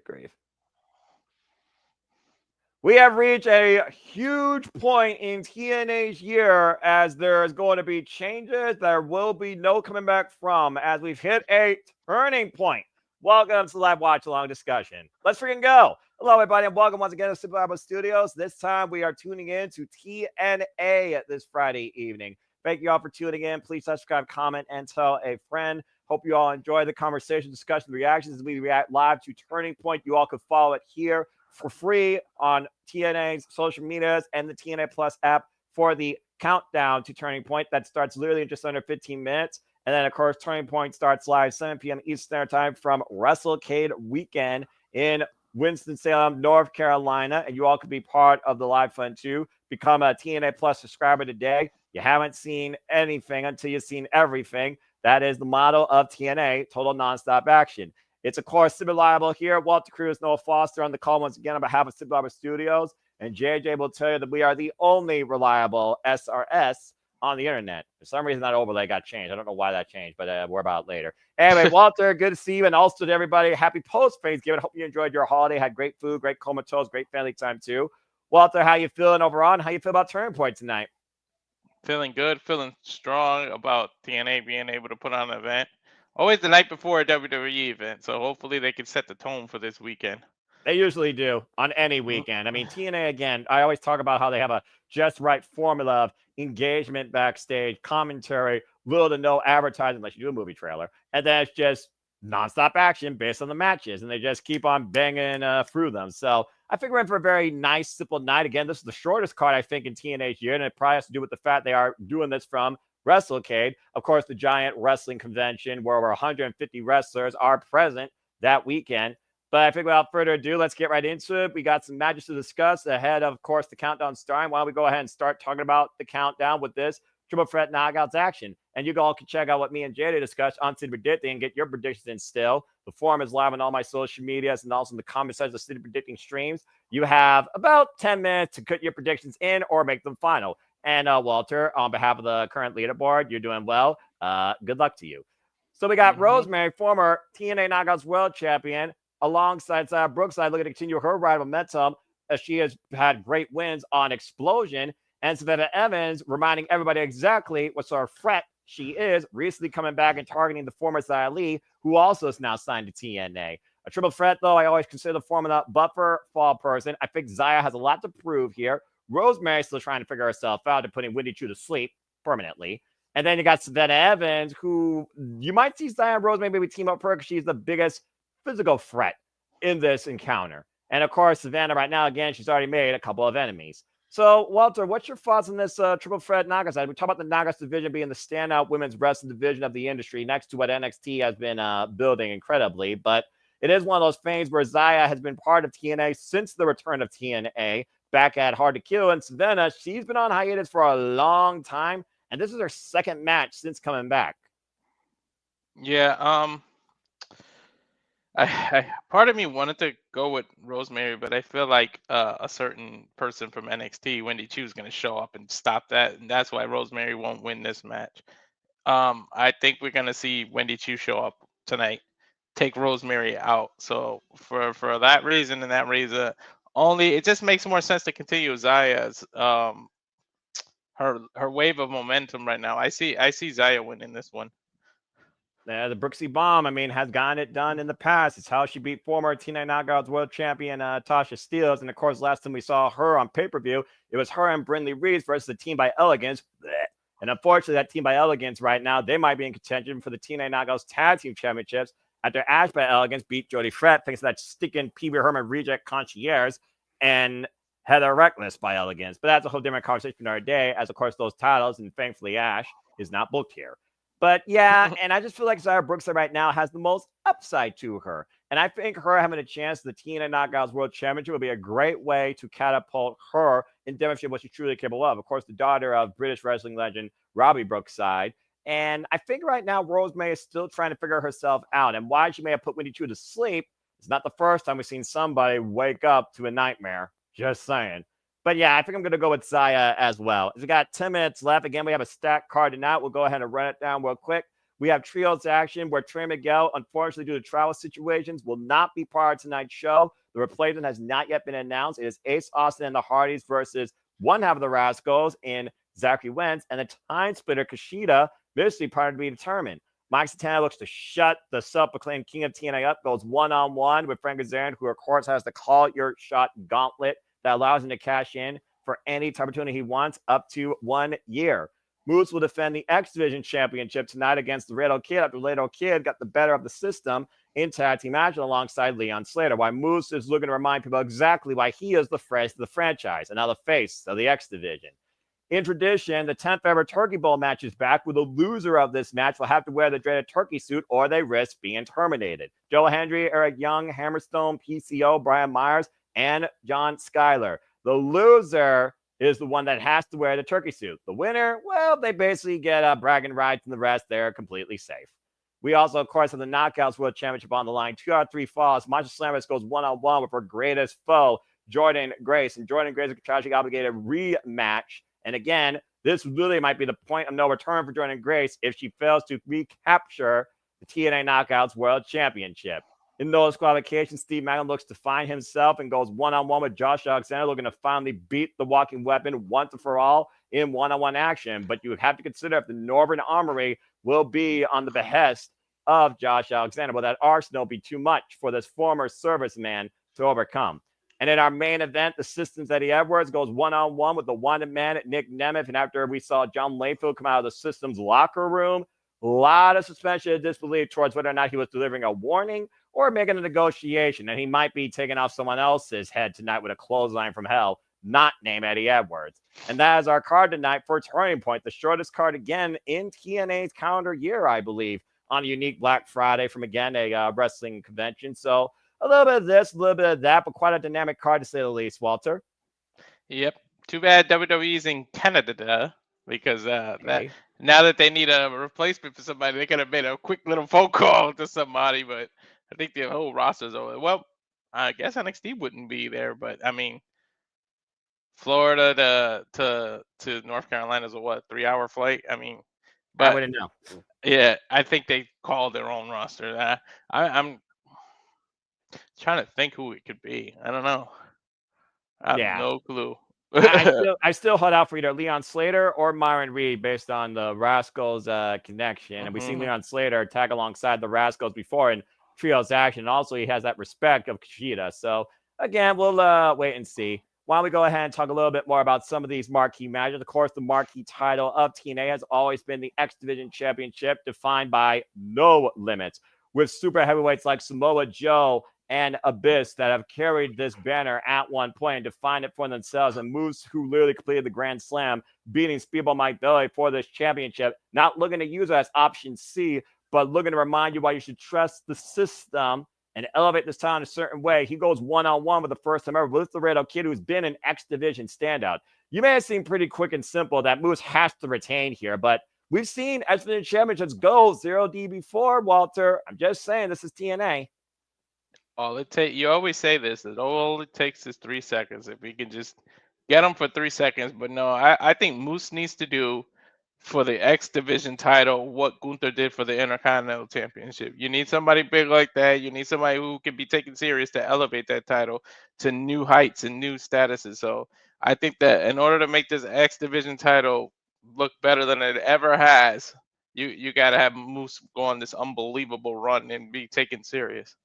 Good grief. We have reached a huge point in TNA's year as there's going to be changes. There will be no coming back from as we've hit a turning point. Welcome to the live watch along discussion. Let's freaking go. Hello, everybody, and welcome once again to Super Bible Studios. This time we are tuning in to TNA this Friday evening. Thank you all for tuning in. Please subscribe, comment, and tell a friend. Hope you all enjoy the conversation, discussion, the reactions as we react live to Turning Point. You all can follow it here for free on TNA's social medias and the TNA Plus app for the countdown to Turning Point that starts literally in just under 15 minutes. And then, of course, Turning Point starts live 7 p.m. Eastern Standard Time from Wrestlecade Weekend in Winston-Salem, North Carolina. And you all can be part of the live fun, too. Become a TNA Plus subscriber today. You haven't seen anything until you've seen everything. That is the motto of TNA, total nonstop action. It's, of course, Super Reliable here. Walter Cruz, Noah Foster on the call once again on behalf of Super Reliable Studios. And JJ will tell you that we are the only reliable SRS on the internet. For some reason, that overlay got changed. I don't know why that changed, but we're about it later. Anyway, Walter, good to see you. And also to everybody, happy post-Thanksgiving. Hope you enjoyed your holiday. Had great food, great comatose, great family time, too. Walter, how you feeling overall? And how you feel about Turning Point tonight? Feeling good, feeling strong about TNA being able to put on an event. Always the night before a WWE event, so hopefully they can set the tone for this weekend. They usually do on any weekend. I mean, TNA, again, I always talk about how they have a just right formula of engagement backstage, commentary, little to no advertising unless you do a movie trailer. And then it's just nonstop action based on the matches. And they just keep on banging through them. So I think we're in for a very nice, simple night. Again, this is the shortest card, I think, in TNA's year. And it probably has to do with the fact they are doing this from Wrestlecade, of course, the giant wrestling convention where over 150 wrestlers are present that weekend. But I think without further ado, let's get right into it. We got some matches to discuss ahead of course, the countdown starting. Why don't we go ahead and start talking about the countdown with this triple threat knockouts action? And you all can check out what me and Jada discussed on City Predicting and get your predictions in still. The forum is live on all my social medias and also in the comment section of City Predicting streams. You have about 10 minutes to put your predictions in or make them final. And Walter, on behalf of the current leaderboard, you're doing well. Good luck to you. So we got Rosemary, former TNA Knockouts World Champion, alongside Brookside, looking to continue her ride of momentum as she has had great wins on Explosion. And Savannah Evans reminding everybody exactly what sort of threat she is, recently coming back and targeting the former Xia Li, who also is now signed to TNA. A triple threat, though, I always consider the formula buffer fall person. I think Xia has a lot to prove here. Rosemary still trying to figure herself out and putting Wendy Chu to sleep permanently. And then you got Savannah Evans, who you might see Xia and Rosemary maybe team up for her because she's the biggest physical threat in this encounter. And of course, Savannah right now, again, she's already made a couple of enemies. So, Walter, what's your thoughts on this triple threat knockouts side? We talk about the knockouts division being the standout women's wrestling division of the industry next to what NXT has been building incredibly. But it is one of those things where Xia has been part of TNA since the return of TNA back at Hard to Kill. And Savannah, she's been on hiatus for a long time. And this is her second match since coming back. Yeah, part of me wanted to go with Rosemary, but I feel like a certain person from NXT, Wendy Chu, is going to show up and stop that, and that's why Rosemary won't win this match. I think we're going to see Wendy Chu show up tonight, take Rosemary out. So for that reason and that reason only, it just makes more sense to continue Xia's her wave of momentum right now. I see Xia winning this one. The Brooksy Bomb, I mean, has gotten it done in the past. It's how she beat former TNA Knockouts World Champion Tasha Steelz. And, of course, last time we saw her on pay-per-view, it was her and Brindley Reeves versus the Team by Elegance. And, unfortunately, that Team by Elegance right now, they might be in contention for the TNA Knockouts Tag Team Championships after Ash by Elegance beat Jody Fret, thanks to that sticking Pee Wee Herman reject concierge, and Heather Reckless by Elegance. But that's a whole different conversation for another day, as, of course, those titles, and thankfully Ash is not booked here. But yeah, and I just feel like Xia Brookside right now has the most upside to her. And I think her having a chance at the TNA Knockouts World Championship would be a great way to catapult her and demonstrate what she's truly capable of. Of course, the daughter of British wrestling legend Robbie Brookside. And I think right now Rosemary is still trying to figure herself out. And why she may have put Wendy Chu to sleep, it's not the first time we've seen somebody wake up to a nightmare. Just saying. But yeah, I think I'm going to go with Xia as well. We got 10 minutes left. Again, we have a stacked card tonight. We'll go ahead and run it down real quick. We have trios action where Trey Miguel, unfortunately, due to travel situations, will not be part of tonight's show. The replacement has not yet been announced. It is Ace Austin and the Hardys versus one half of the Rascalz in Zachary Wentz, and the time splitter Kushida, mystery part to be determined. Mike Santana looks to shut the self-proclaimed king of TNA up, goes one-on-one with Frank Kazarian, who, of course, has the call your shot gauntlet that allows him to cash in for any opportunity he wants up to 1 year. Moose will defend the X Division Championship tonight against the Laredo Kid after Laredo Kid got the better of the system in tag team match alongside Leon Slater, while Moose is looking to remind people exactly why he is the face of the franchise and now the face of the X Division. In tradition, the 10th ever Turkey Bowl match is back, with the loser of this match will have to wear the dreaded turkey suit or they risk being terminated. Joe Hendry, Eric Young, Hammerstone, PCO, Brian Myers, and John Skyler. The loser is the one that has to wear the turkey suit. The winner, well, they basically get bragging rights, and the rest, they're completely safe. We also, of course, have the Knockouts World Championship on the line. 2 out of 3 falls. Masha Slamovich goes one-on-one with her greatest foe, Jordynne Grace. And Jordynne Grace is a contractually obligated rematch. And again, this really might be the point of no return for Jordynne Grace if she fails to recapture the TNA Knockouts World Championship. In those qualifications, Steve Maclin looks to find himself and goes one-on-one with Josh Alexander, looking to finally beat the Walking Weapon once and for all in one-on-one action. But you have to consider if the Northern Armory will be on the behest of Josh Alexander. Will that arsenal be too much for this former serviceman to overcome? And in our main event, the Systems Eddie Edwards goes one-on-one with the wanted man at Nick Nemeth. And after we saw John Layfield come out of the Systems locker room, a lot of suspension of disbelief towards whether or not he was delivering a warning or making a negotiation. And he might be taking off someone else's head tonight with a clothesline from hell, not named Eddie Edwards. And that is our card tonight for Turning Point, the shortest card again in TNA's calendar year, I believe, on a unique Black Friday from, again, a wrestling convention. So a little bit of this, a little bit of that, but quite a dynamic card to say the least, Walter. Yep. Too bad WWE's in Canada, because that now that they need a replacement for somebody, they could have made a quick little phone call to somebody, but I think the whole roster's over. Well, I guess NXT wouldn't be there, but I mean, Florida to North Carolina is a 3-hour flight? I mean, but I wouldn't know. Yeah, I think they called their own roster. I'm trying to think who it could be. I don't know. I have no clue. I still hold out for either Leon Slater or Myron Reed based on the Rascalz connection. And we've seen Leon Slater tag alongside the Rascalz before in trios action. Also, he has that respect of Kushida. So, again, we'll wait and see. Why don't we go ahead and talk a little bit more about some of these marquee matches? Of course, the marquee title of TNA has always been the X Division Championship, defined by no limits, with super heavyweights like Samoa Joe and Abyss that have carried this banner at one point and defined it for themselves. And Moose, who literally completed the Grand Slam, beating Speedball Mike Bailey for this championship, not looking to use it as option C, but looking to remind you why you should trust the system and elevate this title in a certain way. He goes one-on-one with the first time ever with the Laredo Kid, who's been an X Division standout. You may have seen pretty quick and simple that Moose has to retain here, but we've seen X Division championships go 0D before, Walter. I'm just saying, this is TNA. You always say this, that all it takes is 3 seconds. If we can just get them for 3 seconds. But no, I think Moose needs to do for the X Division title what Gunther did for the Intercontinental Championship. You need somebody big like that. You need somebody who can be taken serious to elevate that title to new heights and new statuses. So I think that in order to make this X Division title look better than it ever has, you got to have Moose go on this unbelievable run and be taken serious.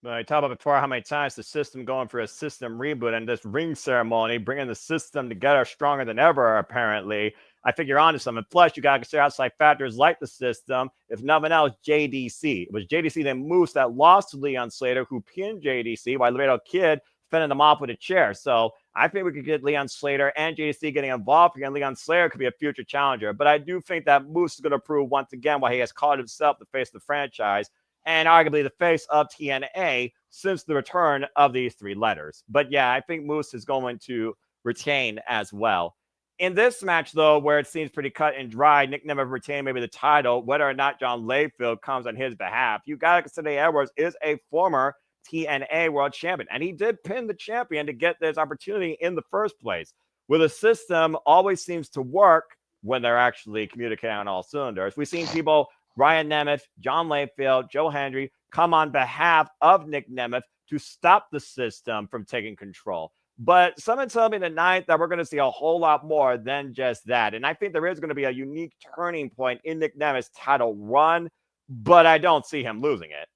I talked about before how many times the system going for a system reboot, and this ring ceremony, bringing the system together stronger than ever, apparently. I think you're onto something. Plus, you got to consider outside factors like the system. If nothing else, JDC. It was JDC then Moose that lost to Leon Slater, who pinned JDC, while Laredo Kid fending them off with a chair. So I think we could get Leon Slater and JDC getting involved here, and Leon Slater could be a future challenger. But I do think that Moose is going to prove once again why he has called himself the face of the franchise, and arguably the face of TNA since the return of these 3 letters. But yeah, I think Moose is going to retain as well. In this match, though, where it seems pretty cut and dry, Nick Nemeth retained maybe the title, whether or not John Layfield comes on his behalf. You got to consider Edwards is a former TNA world champion, and he did pin the champion to get this opportunity in the first place. Where the system always seems to work when they're actually communicating on all cylinders. We've seen people, Ryan Nemeth, John Layfield, Joe Hendry, come on behalf of Nick Nemeth to stop the system from taking control. But someone told me tonight that we're going to see a whole lot more than just that. And I think there is going to be a unique turning point in Nick Nemeth's title run, but I don't see him losing it.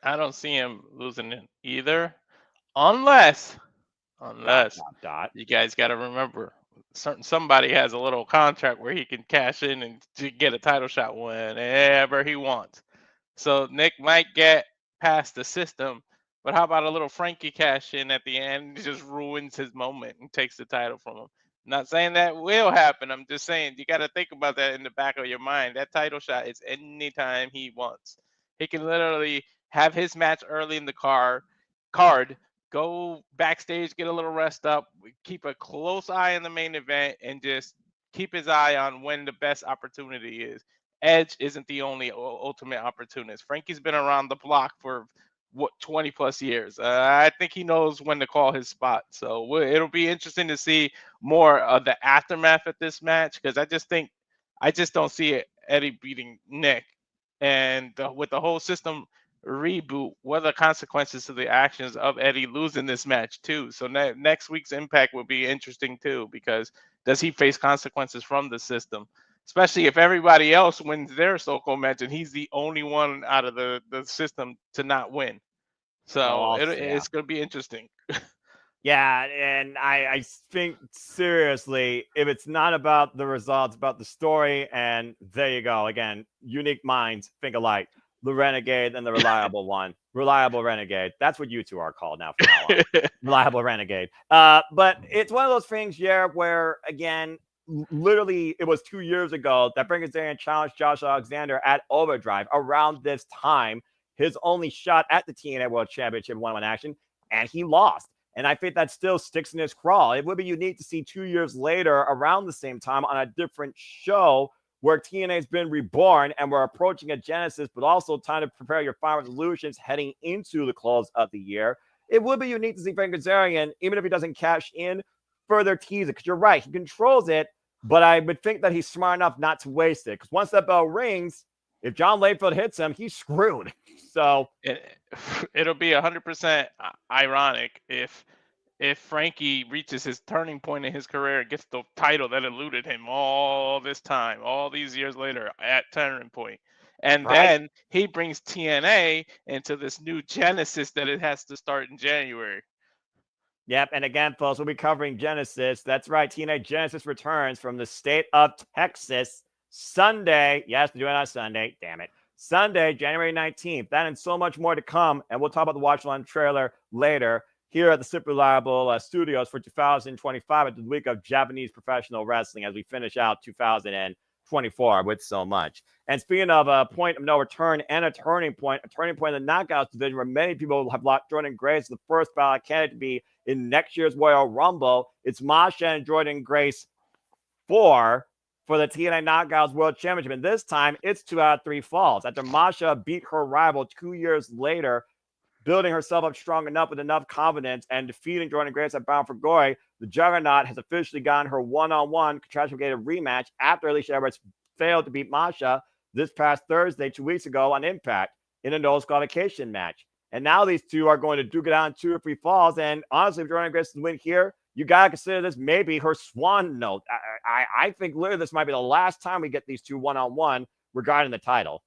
I don't see him losing it either, unless you guys got to remember, somebody has a little contract where he can cash in and get a title shot whenever he wants. So Nick might get past the system, but how about a little Frankie cash in at the end? Just ruins his moment and takes the title from him. Not saying that will happen. I'm just saying you got to think about that in the back of your mind. That title shot is anytime he wants. He can literally have his match early in the card, go backstage, get a little rest up, keep a close eye on the main event, and just keep his eye on when the best opportunity is. Edge isn't the only ultimate opportunist. Frankie's been around the block for 20 plus years. I think he knows when to call his spot. So it'll be interesting to see more of the aftermath of this match, because I just don't see Eddie beating Nick. And with the whole system reboot, what are the consequences to the actions of Eddie losing this match too? So next week's Impact will be interesting too, because does he face consequences from the system? Especially if everybody else wins their so-called match and he's the only one out of the system to not win. So it's going to be interesting. Yeah, and I think seriously, if it's not about the results, about the story, and there you go. Again, unique minds think alike. The Renegade and the Reliable one. Reliable Renegade. That's what you two are called now from now on. Reliable Renegade. But it's one of those things, yeah, where, again, literally it was 2 years ago that Kazarian challenged Josh Alexander at Overdrive. Around this time, his only shot at the TNA World Championship one-on-one action, and he lost. And I think that still sticks in his craw. It would be unique to see 2 years later, around the same time, on a different show where TNA has been reborn and we're approaching a genesis, but also time to prepare your final resolutions heading into the close of the year. It would be unique to see Frank Kazarian, even if he doesn't cash in, further tease it. Because you're right, he controls it, but I would think that he's smart enough not to waste it. Because once that bell rings, if John Layfield hits him, he's screwed. So it'll be 100% ironic if Frankie reaches his turning point in his career and gets the title that eluded him all this time, all these years later at Turning Point. And then he brings TNA into this new genesis that it has to start in January. Yep, and again, folks, we'll be covering Genesis. That's right, TNA Genesis returns from the state of Texas Sunday. Yes, we're doing it on Sunday. Damn it. Sunday, January 19th. That and so much more to come. And we'll talk about the watch along trailer later here at the Super Reliable Studios for 2025 at the week of Japanese professional wrestling as we finish out 2024 with so much. And speaking of a point of no return and a turning point in the Knockouts division where many people have locked Jordynne Grace the first ballot candidate to be in next year's Royal Rumble. It's Masha and Jordynne Grace 4 for the TNA Knockouts World Championship. And this time, it's 2 out of 3 falls. After Masha beat her rival 2 years later, building herself up strong enough with enough confidence and defeating Jordynne Grace at Bound for Glory, the Juggernaut has officially gotten her one-on-one contractual rematch after Alicia Edwards failed to beat Masha this past Thursday, 2 weeks ago on Impact in a no-disqualification match. And now these two are going to duke it out in 2 or 3 falls. And honestly, if Jordynne Grace win here, you got to consider this maybe her swan note. I think literally this might be the last time we get these two one-on-one regarding the title.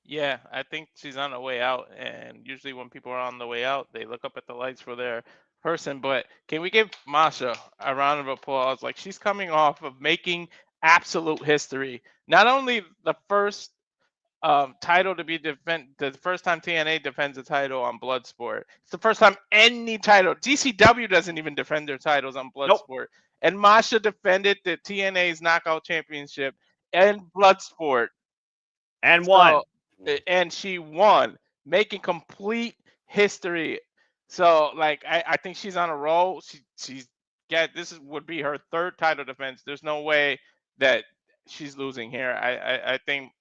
Yeah, I think she's on the way out. And usually when people are on the way out, they look up at the lights for their person. But can we give Masha a round of applause? Like, she's coming off of making absolute history. Not only the first title to be the first time TNA defends a title on Bloodsport. It's the first time any title, GCW doesn't even defend their titles on Bloodsport. Nope. And Masha defended the TNA's Knockout Championship and Bloodsport. And won. And she won, making complete history. So, like, I think she's on a roll. This would be her 3rd title defense. There's no way that she's losing here. I think,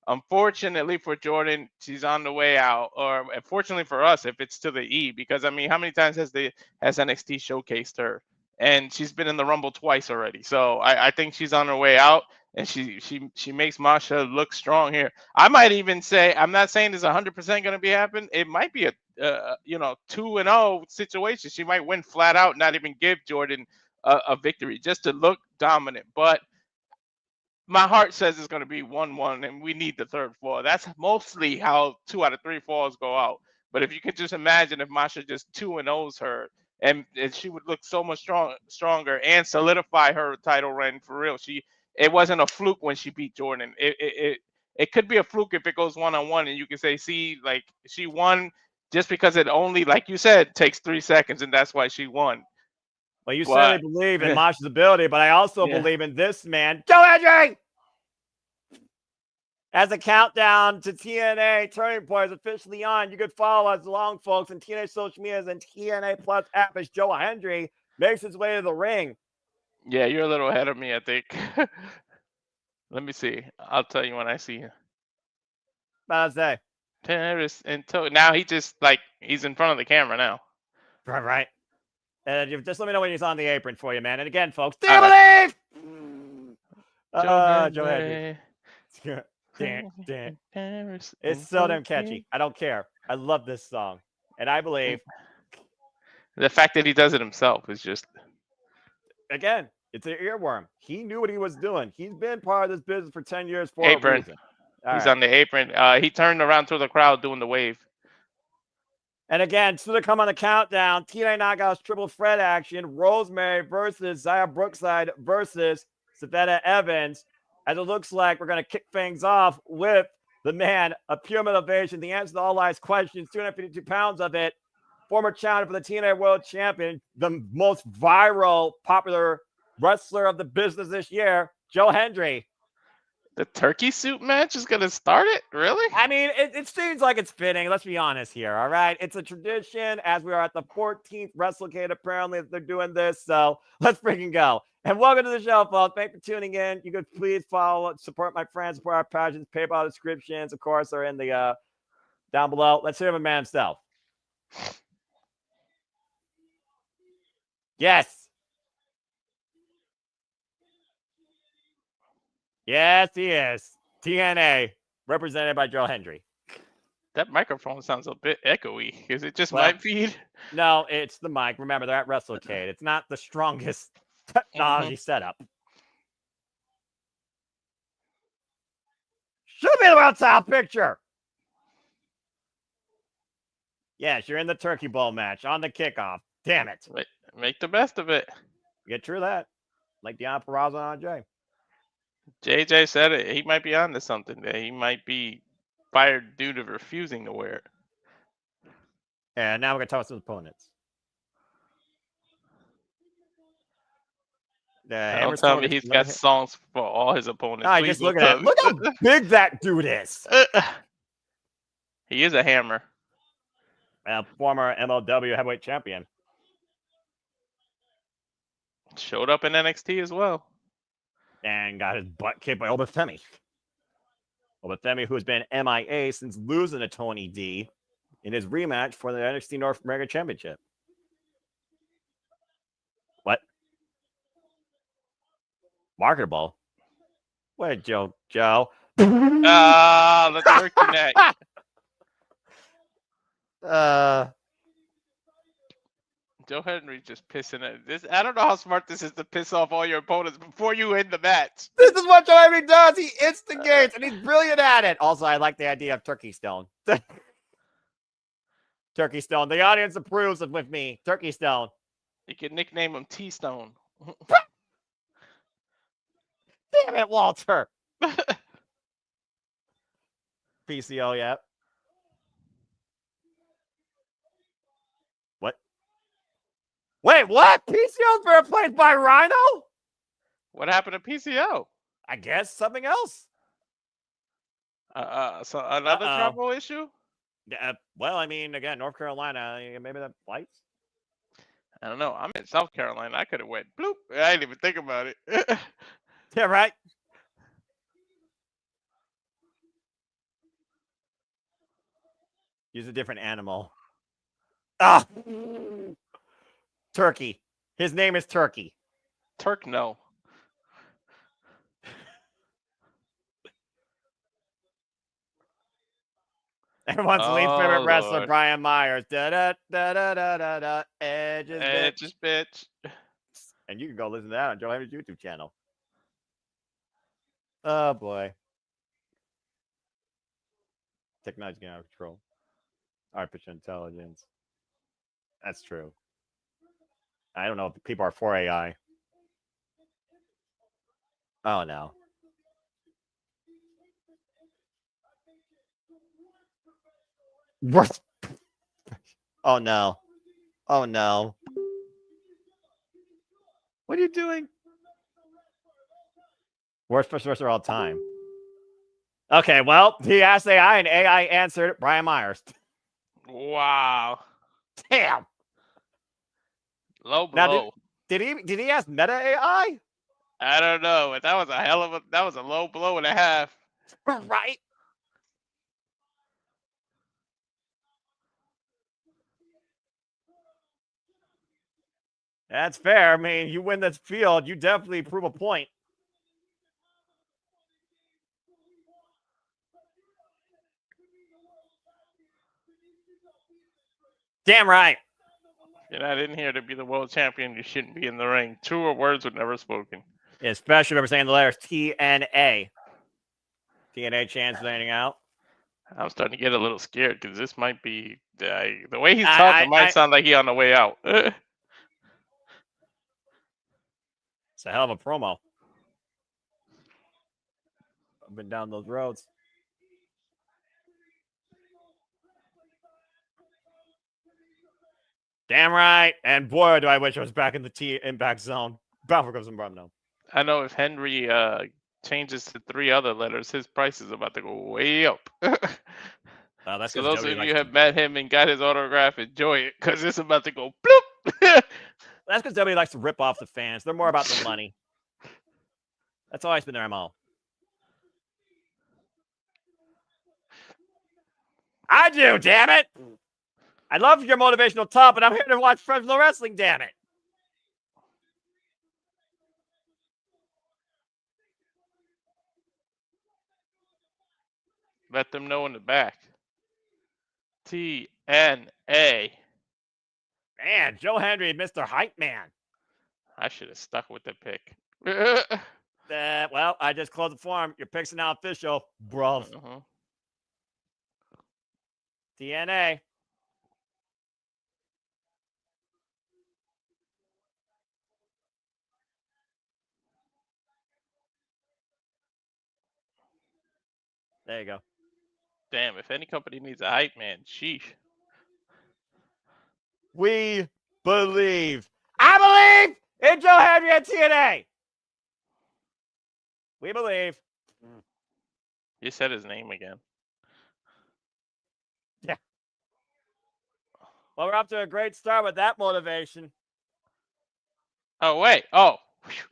unfortunately for Jordynne, she's on the way out. Or fortunately for us, if it's to the E, because I mean, how many times has NXT showcased her? and she's been in the Rumble twice already. So I think she's on her way out, and she makes Masha look strong here. I might even say, I'm not saying it's 100% going to be happen. It might be a 2-0 situation. She might win flat out, not even give Jordynne a victory, just to look dominant. But my heart says it's going to be 1-1, and we need the third fall. That's mostly how 2 out of 3 falls go out. But if you could just imagine if Masha just 2-0s her, and she would look so much stronger and solidify her title reign for real. It wasn't a fluke when she beat Jordynne. It could be a fluke if it goes 1-on-1, and you can say, see, like, she won just because it only, like you said, takes 3 seconds, and that's why she won. Well, you certainly believe in Masha's ability, but I also believe in this man, Joe Hendry! As the countdown to TNA Turning Point is officially on, you can follow us along, folks, on TNA social medias and TNA Plus app as Joe Hendry makes his way to the ring. Yeah, you're a little ahead of me, I think. Let me see. I'll tell you when I see him. What did I say? Paris and now he's in front of the camera now. Right. And just let me know when he's on the apron for you, man. And again, folks, do you believe? Joe Hendry. It's so damn catchy. I don't care. I love this song. And I believe the fact that he does it himself is just, again, it's an earworm. He knew what he was doing. He's been part of this business for 10 years for apron. a reason. He's on the apron. He turned around to the crowd doing the wave. And again, so to come on the countdown, TNA Knockouts triple threat action, Rosemary versus Zaya Brookside versus Savannah Evans. As it looks like we're going to kick things off with the man of pure motivation, the answer to all life's questions, 252 pounds of it, former challenger for the TNA World Champion, the most viral, popular wrestler of the business this year, Joe Hendry. The turkey soup match is going to start it? Really? I mean, it seems like it's fitting. Let's be honest here, all right? It's a tradition, as we are at the 14th Wrestlecade, apparently, that they're doing this. So let's freaking go. And welcome to the show, folks. Thanks for tuning in. You could please follow, support my friends, support our pages. PayPal descriptions, of course, are in the down below. Let's hear from man himself. Yes. Yes, he is. TNA, represented by Joe Hendry. That microphone sounds a bit echoey. Is it just my feed? No, it's the mic. Remember, they're at Wrestlecade. It's not the strongest technology setup. Should be the outside picture. Yes, you're in the Turkey Bowl match on the kickoff. Damn it. Make the best of it. Get through that. Like Deanna Purrazzo and Jay. JJ said it. He might be onto something there. He might be fired due to refusing to wear it. And now we're going to talk about some opponents. Don't tell me he's got songs for all his opponents. No, just look at it. Look how big that dude is. He is a hammer. Former MLW heavyweight champion. Showed up in NXT as well. And got his butt kicked by Obafemi. Obafemi, who has been MIA since losing to Tony D in his rematch for the NXT North American Championship. What? Marketable? What, Joe? The turkey neck. Joe Hendry just pissing at this. I don't know how smart this is to piss off all your opponents before you end the match. This is what Joe Hendry does. He instigates, and he's brilliant at it. Also, I like the idea of Turkey Stone. Turkey Stone. The audience approves of with me. Turkey Stone. You can nickname him T-Stone. Damn it, Walter. PCO, yeah. What? Wait, what? PCO's been replaced by Rhino? What happened to PCO? I guess something else. So another trouble issue? Well, I mean, again, North Carolina, maybe that flights. I don't know. I'm in South Carolina. I could have went bloop. I didn't even think about it. Yeah, right. Use a different animal. Ah, turkey. His name is Turkey. Turk, no. Everyone's least favorite wrestler, Lord. Brian Myers. Da da da da da da da. Edges, Edges, bitch. And you can go listen to that on Joe Henry's YouTube channel. Oh boy. Technology getting out of control. Artificial intelligence. That's true. I don't know if people are for AI. Oh no. What? Oh no. Oh no. What are you doing? Worst special wrestler of all time. Okay, well, he asked AI and AI answered Brian Myers. Wow. Damn. Low Now, blow. did he ask Meta AI? I don't know, but that was a low blow and a half. Right. That's fair. I mean, you win this field, you definitely prove a point. Damn right. You're not in here to be the world champion. You shouldn't be in the ring. Truer words were never spoken. Especially if we're saying the letters TNA. TNA chance landing out. I'm starting to get a little scared because this might be the way he's I- talking I- might sound like he on the way out. It's a hell of a promo. I've been down those roads. Damn right. And boy, do I wish I was back in the T impact zone. Bound for goes some no. I know if Hendry changes to 3 other letters, his price is about to go way up. That's So 'cause those Jody of likes you who to- have met him and got his autograph, enjoy it because it's about to go bloop. That's because WWE likes to rip off the fans. They're more about the money. That's always been their MO. I do, damn it. I love your motivational talk, but I'm here to watch professional wrestling, damn it. Let them know in the back. TNA. Man, Joe Hendry, Mr. Hype Man. I should have stuck with the pick. Well, I just closed the form. Your picks are now official, bro. TNA. There you go. Damn, if any company needs a hype man, sheesh. We believe. I believe in Joe Hendry at TNA. We believe. You said his name again. Yeah. Well, we're off to a great start with that motivation. Oh, wait. Oh.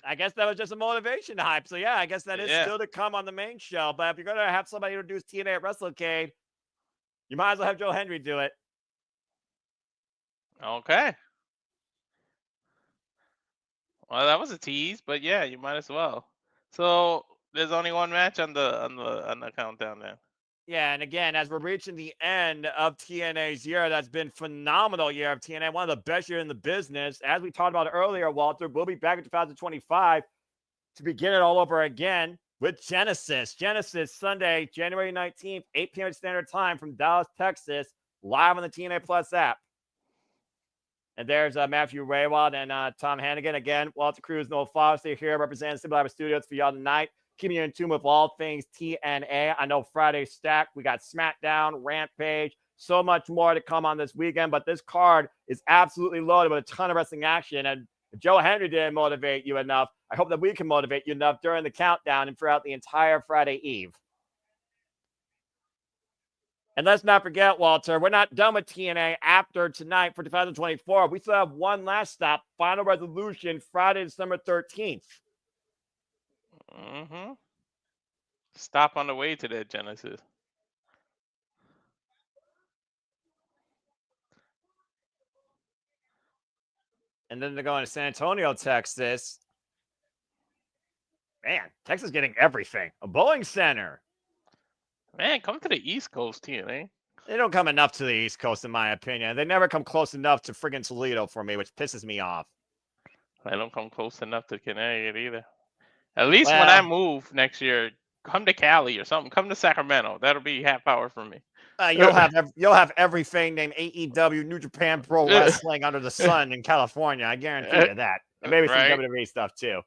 I guess that was just a motivation hype. So, yeah, I guess that is still to come on the main show. But if you're going to have somebody introduce TNA at Wrestlecade, you might as well have Joe Hendry do it. Okay. Well, that was a tease, but yeah, you might as well. So there's only one match on the countdown then. Yeah, and again, as we're reaching the end of TNA's year, that's been phenomenal year of TNA, one of the best years in the business. As we talked about earlier, Walter, we'll be back in 2025 to begin it all over again with Genesis. Genesis, Sunday, January 19th, 8 p.m. Standard Time from Dallas, Texas, live on the TNA Plus app. And there's Matthew Raywald and Tom Hannigan. Again, Walter Cruz, Noel Foster here representing Simple Live Studios for y'all tonight. Keeping you in tune with all things TNA. I know Friday's stacked. We got SmackDown, Rampage, so much more to come on this weekend. But this card is absolutely loaded with a ton of wrestling action. And if Joe Hendry didn't motivate you enough, I hope that we can motivate you enough during the countdown and throughout the entire Friday Eve. And let's not forget, Walter, we're not done with TNA after tonight for 2024. We still have one last stop, Final Resolution, Friday, December 13th. Stop on the way to that Genesis. And then they're going to San Antonio, Texas. Man, Texas getting everything. A bowling center. Man, come to the East Coast, TNA. They don't come enough to the East Coast, in my opinion. They never come close enough to friggin' Toledo for me, which pisses me off. They don't come close enough to Connecticut either. At least when I move next year, come to Cali or something. Come to Sacramento. That'll be half hour for me. You'll have everything named AEW, New Japan Pro Wrestling under the sun in California. I guarantee you that. And maybe some WWE stuff too.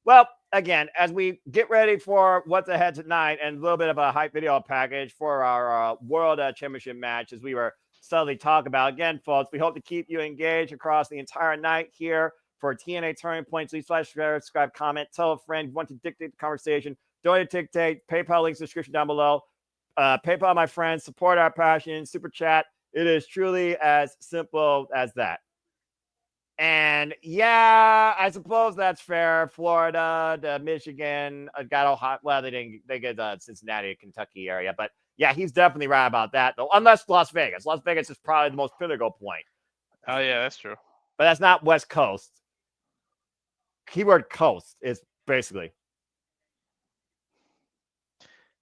Well, again, as we get ready for what's ahead tonight and a little bit of a hype video package for our World Championship match, as we were subtly talking about, again, folks, we hope to keep you engaged across the entire night here for TNA Turning Point. Please share, subscribe, comment, tell a friend. You want to dictate the conversation, donate, dictate, PayPal links in the description down below. PayPal, my friends, support our passion, super chat. It is truly as simple as that. And yeah, I suppose that's fair. Florida, Michigan, got all hot. Well, they get Cincinnati, Kentucky area, but yeah, he's definitely right about that. Though, unless Las Vegas. Las Vegas is probably the most pinnacle point. Oh yeah, that's true. But that's not West Coast. Keyword coast is basically.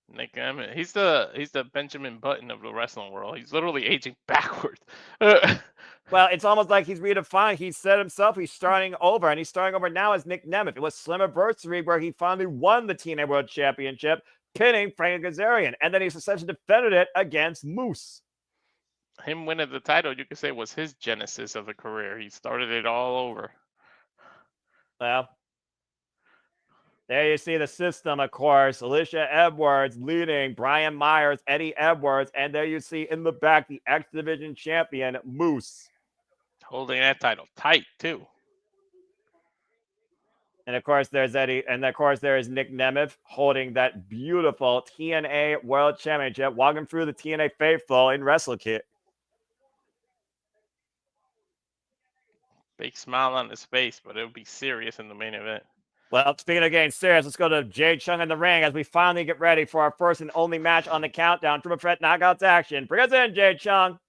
Nick Emmett. He's the Benjamin Button of the wrestling world. He's literally aging backwards. Well, it's almost like he's redefined. He said himself he's starting over, and he's starting over now as Nick Nemeth. It was Slammiversary where he finally won the TNA World Championship, pinning Frankie Kazarian, and then he successfully defended it against Moose. Him winning the title, you could say, was his genesis of a career. He started it all over. Well, there you see the system, of course. Alicia Edwards leading Brian Myers, Eddie Edwards, and there you see in the back the X Division champion, Moose. Holding that title tight, too. And of course, there's Eddie, and of course, there is Nick Nemeth holding that beautiful TNA World Championship, walking through the TNA faithful in Wrestlecade. Big smile on his face, but it'll be serious in the main event. Well, speaking of getting serious, let's go to Jade Chung in the ring as we finally get ready for our first and only match on the countdown. Triple threat knockouts action. Bring us in, Jade Chung.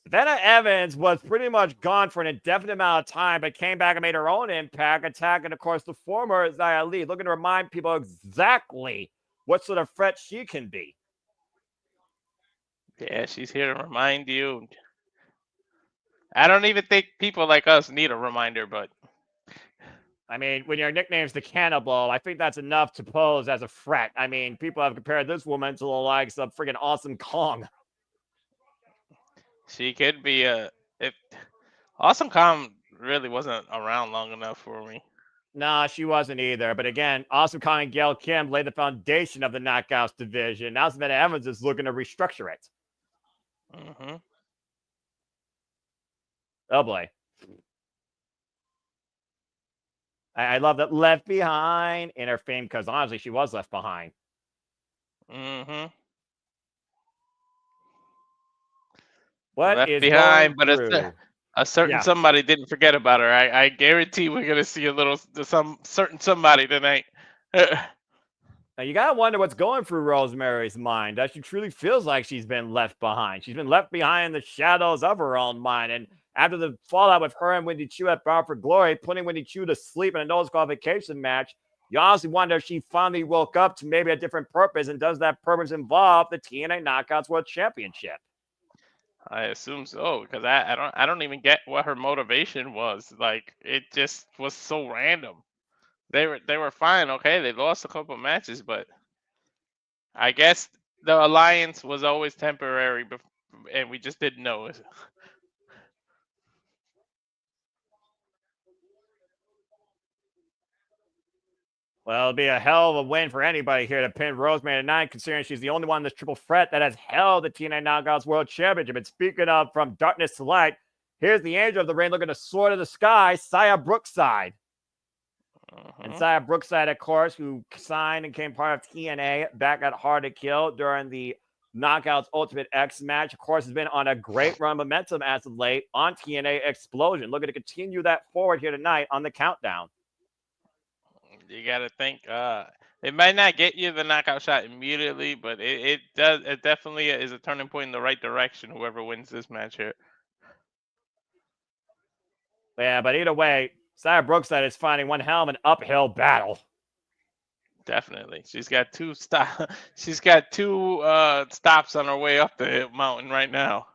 Savannah Evans was pretty much gone for an indefinite amount of time, but came back and made her own impact, attacking, of course, the former Xia Li, looking to remind people exactly what sort of threat she can be. Yeah, she's here to remind you. I don't even think people like us need a reminder, but I mean, when your nickname's the Cannibal, I think that's enough to pose as a threat. I mean, people have compared this woman to the likes of friggin' Awesome Kong. She could be if Awesome Kong really wasn't around long enough for me. Nah, she wasn't either. But again, Awesome Kong and Gail Kim laid the foundation of the Knockouts division. Now Savannah Evans is looking to restructure it. Mm-hmm. Oh boy. I love that left behind in her fame because honestly, she was left behind. Mm-hmm. What left is behind, going but through? a certain somebody didn't forget about her. I guarantee we're gonna see a little some certain somebody tonight. Now you gotta wonder what's going through Rosemary's mind. That she truly feels like she's been left behind. She's been left behind in the shadows of her own mind. And after the fallout with her and Wendy Chu at Bound for Glory, putting Wendy Chu to sleep in a disqualification match, you honestly wonder if she finally woke up to maybe a different purpose. And does that purpose involve the TNA Knockouts World Championship? I assume so, because I don't even get what her motivation was. Like, it just was so random. They were fine, okay. They lost a couple matches, but I guess the alliance was always temporary, and we just didn't know it. Well, it'll be a hell of a win for anybody here to pin Rosemary tonight, considering she's the only one in this triple threat that has held the TNA Knockouts World Championship. And speaking of from darkness to light, here's the angel of the ring looking to soar to the sky, Xia Brookside. And Xia Brookside, of course, who signed and became part of TNA back at Hard to Kill during the Knockouts Ultimate X match. Of course, has been on a great run of momentum as of late on TNA Explosion. Looking to continue that forward here tonight on the countdown. You got to think It might not get you the knockout shot immediately, but it does. It definitely is a turning point in the right direction. Whoever wins this match here. Yeah, but either way, Zaya Brookside is finding one hell of an uphill battle. Definitely, she's got two She's got two stops on her way up the mountain right now.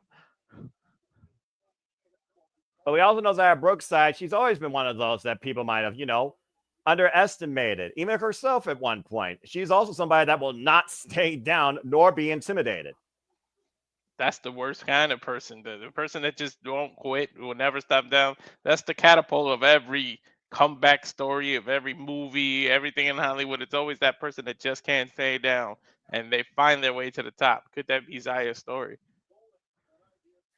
But we also know Zaya Brookside, she's always been one of those that people might have, underestimated, even herself at one point. She's also somebody that will not stay down nor be intimidated. That's the worst kind of person. The person that just won't quit, will never stop down. That's the catapult of every comeback story, of every movie, everything in Hollywood. It's always that person that just can't stay down, and they find their way to the top. Could that be Zaya's story?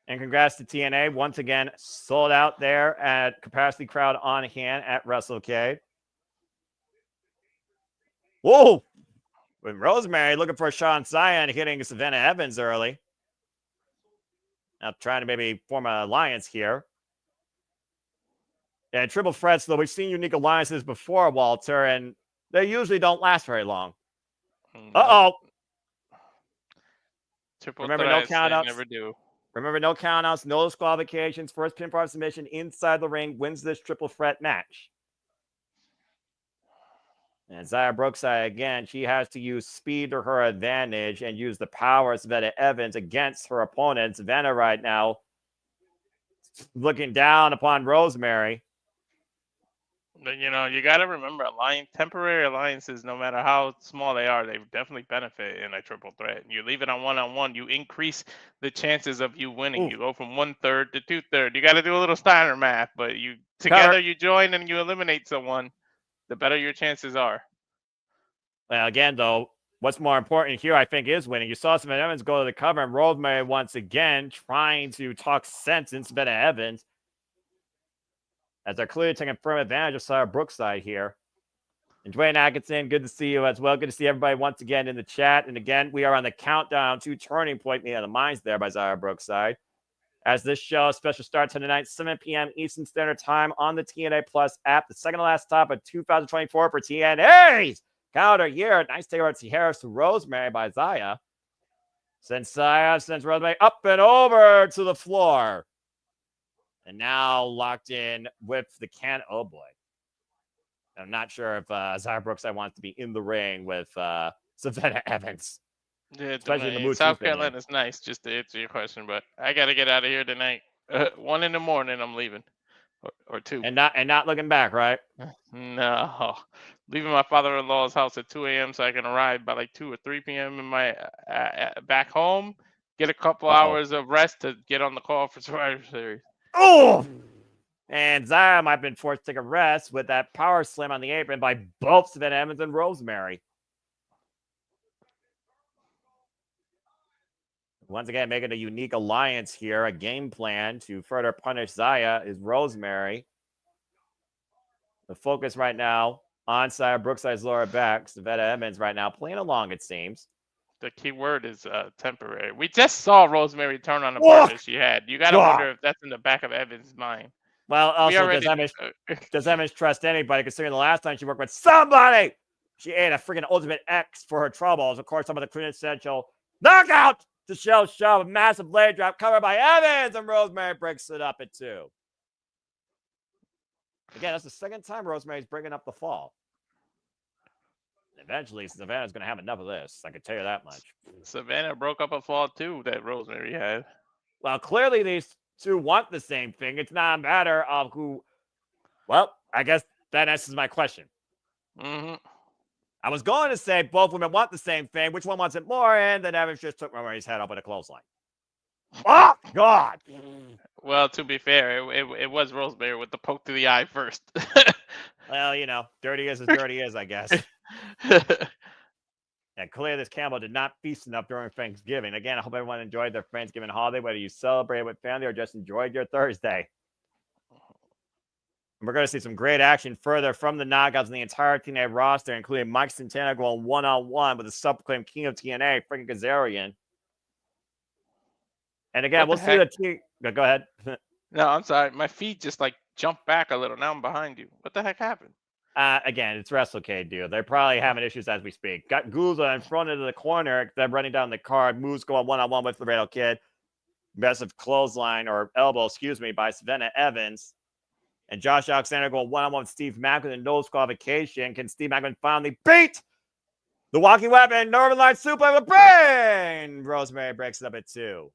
And congrats to TNA. Once again, sold out there at capacity crowd on hand at Wrestlecade. Whoa! With Rosemary looking for a shot on Zaya and hitting Savannah Evans early. Now trying to maybe form an alliance here. And triple threats, though, we've seen unique alliances before, Walter, and they usually don't last very long. Uh-oh! Triple Remember, threats, no countouts. never do. Remember, no countouts, no disqualifications. First pinfall submission inside the ring wins this triple threat match. And Zaya Brookside, again, she has to use speed to her advantage and use the power of Savannah Evans against her opponent. Savannah right now looking down upon Rosemary. But, you got to remember, temporary alliances, no matter how small they are, they definitely benefit in a triple threat. You leave it on one-on-one, you increase the chances of you winning. Ooh. You go from 1/3 to 2/3. You got to do a little Steiner math, but together you join and you eliminate someone, the better your chances are. Well, again, though, what's more important here, I think, is winning. You saw Savannah Evans go to the cover, and Rosemary once again trying to talk sense into Savannah Evans, as they're clearly taking firm advantage of Zaya Brookside here. And Dwayne Atkinson, good to see you as well. Good to see everybody once again in the chat. And again, we are on the countdown to Turning Point, meeting of the minds there by Zaya Brookside. As this show, special start tonight, 7 p.m. Eastern Standard Time on the TNA Plus app. The second to last stop of 2024 for TNA's calendar year. Nice takeover to Harris to Rosemary by Zaya. Sends Rosemary up and over to the floor. And now locked in with the can. Oh, boy. I'm not sure if Zaya Brookside wants to be in the ring with Savannah Evans. Yeah, especially in the mood South Carolina's nice, just to answer your question, but I got to get out of here tonight. 1 in the morning, I'm leaving. Or 2. And not looking back, right? No. Leaving my father-in-law's house at 2 a.m. so I can arrive by like 2 or 3 p.m. in my back home. Get a couple hours of rest to get on the call for Survivor Series. Oh! And Zaya might have been forced to take a rest with that power slam on the apron by both Savannah Evans and Rosemary. Once again, making a unique alliance here, a game plan to further punish Zaya is Rosemary. The focus right now on Zaya Brookside's lower back. Savannah Evans right now playing along, it seems. The key word is temporary. We just saw Rosemary turn on the partner she had. You got to wonder if that's in the back of Evans' mind. Well, also, does Evans trust anybody, considering the last time she worked with somebody, she ate a freaking Ultimate X for her troubles. Of course, some of the quintessential knockout to shove a massive leg drop covered by Evans, and Rosemary breaks it up at 2. Again, that's the second time Rosemary's breaking up the fall. Eventually, Savannah's going to have enough of this. I can tell you that much. Savannah broke up a fall, too, that Rosemary had. Well, clearly these two want the same thing. It's not a matter of who... Well, I guess that answers my question. Mm-hmm. I was going to say both women want the same thing. Which one wants it more? And then Evans just took Rosemary's head up with a clothesline. Oh, God! Well, to be fair, it was Rosemary with the poke to the eye first. Well, dirty is as dirty is, I guess. And clearly this Campbell did not feast enough during Thanksgiving. Again, I hope everyone enjoyed their Thanksgiving holiday, whether you celebrate with family or just enjoyed your Thursday. And we're going to see some great action further from the knockouts in the entire TNA roster, including Mike Santana going one-on-one with the self-proclaimed king of TNA, Frankie Kazarian. And again, we'll see the team. Go ahead. No, I'm sorry. My feet just jumped back a little. Now I'm behind you. What the heck happened? Again, it's Wrestlecade, dude. They're probably having issues as we speak. Got Gulza in front of the corner. They're running down the card. Moves going one-on-one with Laredo Kid. Massive clothesline or elbow, excuse me, by Savannah Evans. And Josh Alexander going one-on-one with Steve Maclin in no disqualification. Can Steve Maclin finally beat the walking weapon? Northern Line Suplex with the brain. Rosemary breaks it up at 2.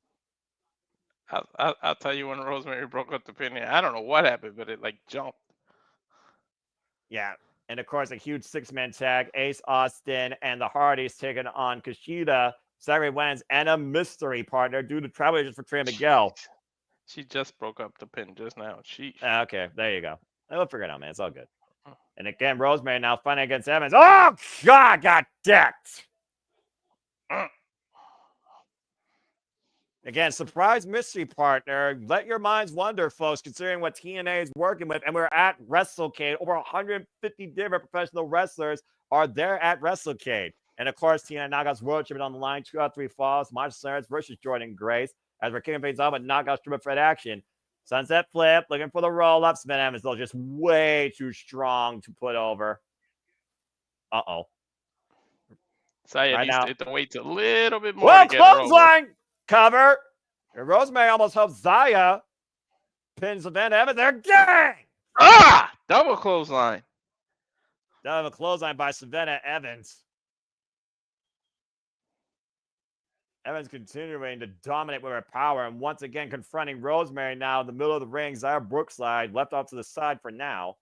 I'll tell you when Rosemary broke up the pin. I don't know what happened, but it like jumped. Yeah. And of course, a huge 6-man tag. Ace Austin and the Hardys taking on Kushida, Zachary, Wentz, and a mystery partner due to travel agents for Trey and Miguel. She just broke up the pin just now. Okay, there you go. We'll figure it out, man. It's all good. And again, Rosemary now fighting against Evans. Oh, God, got decked. Again, surprise mystery partner. Let your minds wonder, folks, considering what TNA is working with. And we're at Wrestlecade. Over 150 different professional wrestlers are there at Wrestlecade. And of course, TNA Knockouts World Championship on the line. 2 out of 3 falls. Masha versus Jordynne Grace. As we're kicking things off with Knockouts Triple Threat action. Sunset Flip, looking for the roll-up. Savannah Evans, though, just way too strong to put over. Uh-oh. Saya right needs now. to wait a little bit more Well, to get her over. clothesline cover. And Rosemary almost helps Zaya. Pins Savannah Evans there. Gang! Double clothesline. Double clothesline by Savannah Evans. Evans continuing to dominate with her power and once again confronting Rosemary now in the middle of the ring. Zaya Brookside left off to the side for now.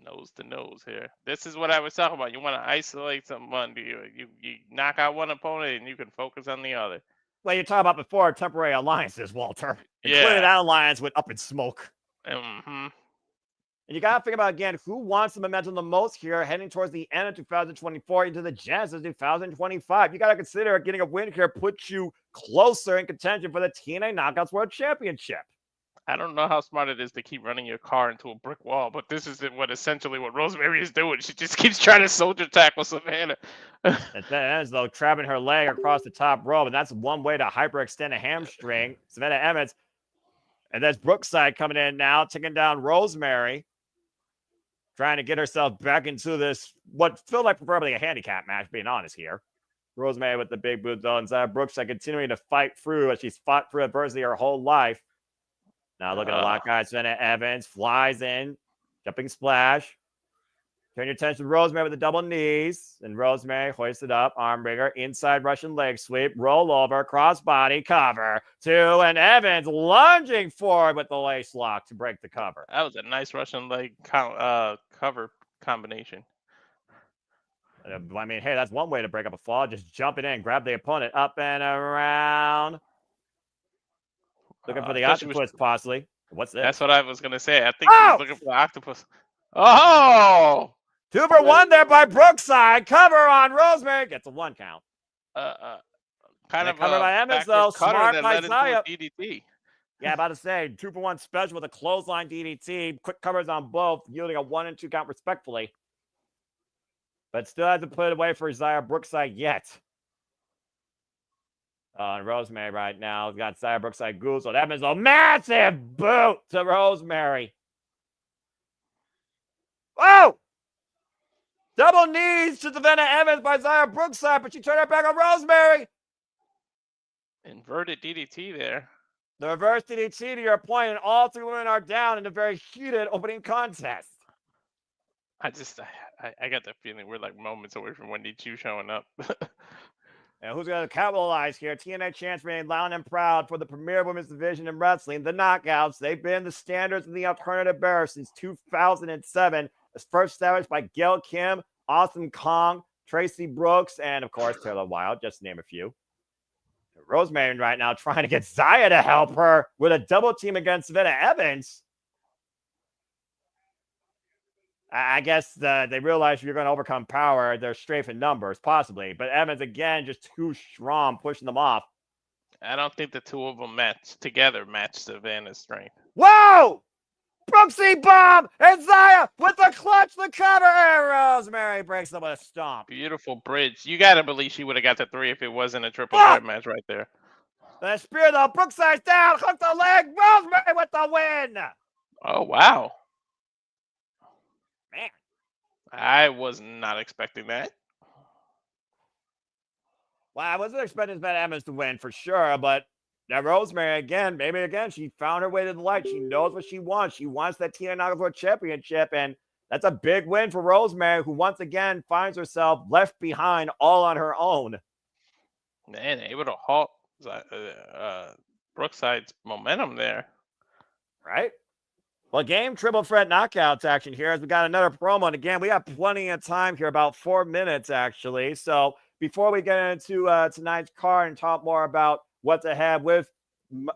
Nose to nose here. This is what I was talking about. You want to isolate someone. You knock out one opponent and you can focus on the other. Well, you talked about before temporary alliances, Walter. And Yeah. clearly that alliance went up in smoke. Mm-hmm. And you got to think about, again, who wants the momentum the most here heading towards the end of 2024 into the Genesis of 2025. You got to consider getting a win here puts you closer in contention for the TNA Knockouts World Championship. I don't know how smart it is to keep running your car into a brick wall, but this is essentially what Rosemary is doing. She just keeps trying to soldier tackle Savannah. And then, though, trapping her leg across the top rope, and that's one way to hyperextend a hamstring. Savannah Evans. And that's Brookside coming in now, taking down Rosemary. Trying to get herself back into this, what felt like preferably a handicap match, being honest here. Rosemary with the big boot, though, and Zaya Brookside continuing to fight through as she's fought through adversity her whole life. Now looking to lock eyes. Savannah Evans flies in, jumping splash. Turn your attention to Rosemary with the double knees. And Rosemary hoisted up, arm rigger, inside Russian leg sweep, roll over, crossbody cover. 2, and Evans lunging forward with the lace lock to break the cover. That was a nice Russian leg cover combination. I mean, hey, that's one way to break up a fall. Just jump it in, grab the opponent up and around. Looking for the octopus, possibly. What's this? That's what I was going to say. I think she was looking for the octopus. Oh! 2 for 1 there by Brookside. Cover on Rosemary. Gets a 1 count. Kind of cover by Evans, though. Smart by Zaya. DDT. Yeah, about to say 2 for 1 special with a clothesline DDT. Quick covers on both, yielding a 1 and 2 count respectfully. But still hasn't put it away for Zaya Brookside yet. And Rosemary right now has got Zaya Brookside Goose. So that means a massive boot to Rosemary. Oh! Double knees to Savannah Evans by Zaya Brookside, but she turned her back on Rosemary. Inverted DDT there. The reverse DDT to your point, and all 3 women are down in a very heated opening contest. I got the feeling we're like moments away from Wendy Chu showing up. And who's going to capitalize here? TNA champs remain loud and proud for the premier women's division in wrestling, the Knockouts. They've been the standards in the alternative bearer since 2007. It's first established by Gail Kim, Awesome Kong, Tracy Brooks, and of course, Taylor Wilde, just to name a few. Rosemary right now trying to get Zaya to help her with a double team against Savannah Evans. I guess they realize if you're going to overcome power, they're strafe in numbers, possibly. But Evans, again, just too strong, pushing them off. I don't think the 2 of them match Savannah's strength. Whoa! Brooksy bomb! And Zaya with the clutch, the cover, and Rosemary breaks them with a stomp. Beautiful bridge. You got to believe she would have got the 3 if it wasn't a triple threat match right there. The spear, though. Brookside's down. Hook the leg. Rosemary with the win. Oh, wow. Man. I was not expecting that. Well, I wasn't expecting Beth Evans to win for sure, but that Rosemary again, maybe again, she found her way to the light. She knows what she wants. She wants that TNA World Championship, and that's a big win for Rosemary, who once again finds herself left behind all on her own. Man, able to halt Brookside's momentum there. Right? Well, game triple threat knockouts action here as we got another promo. And again, we have plenty of time here, about 4 minutes actually. So before we get into tonight's card and talk more about what's ahead with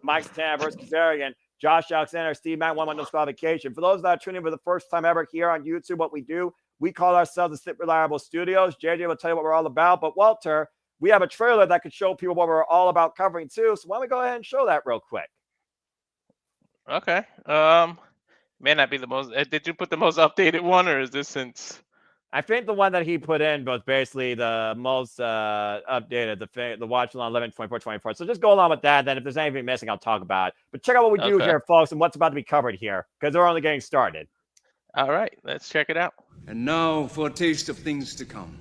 Mike Santana versus Kazarian, Josh Alexander, Steve Mack, one disqualification. For those that are tuning in for the first time ever here on YouTube, what we do, we call ourselves the Sit Reliable Studios. JJ will tell you what we're all about. But Walter, we have a trailer that could show people what we're all about covering too. So why don't we go ahead and show that real quick? Okay. May not be the most. Did you put the most updated one, or is this since? I think the one that he put in was basically the most updated, the watch along 11/24/24. So just go along with that. Then if there's anything missing, I'll talk about it. But check out what we do here, folks, and what's about to be covered here, because they're only getting started. All right, let's check it out. And now for a taste of things to come.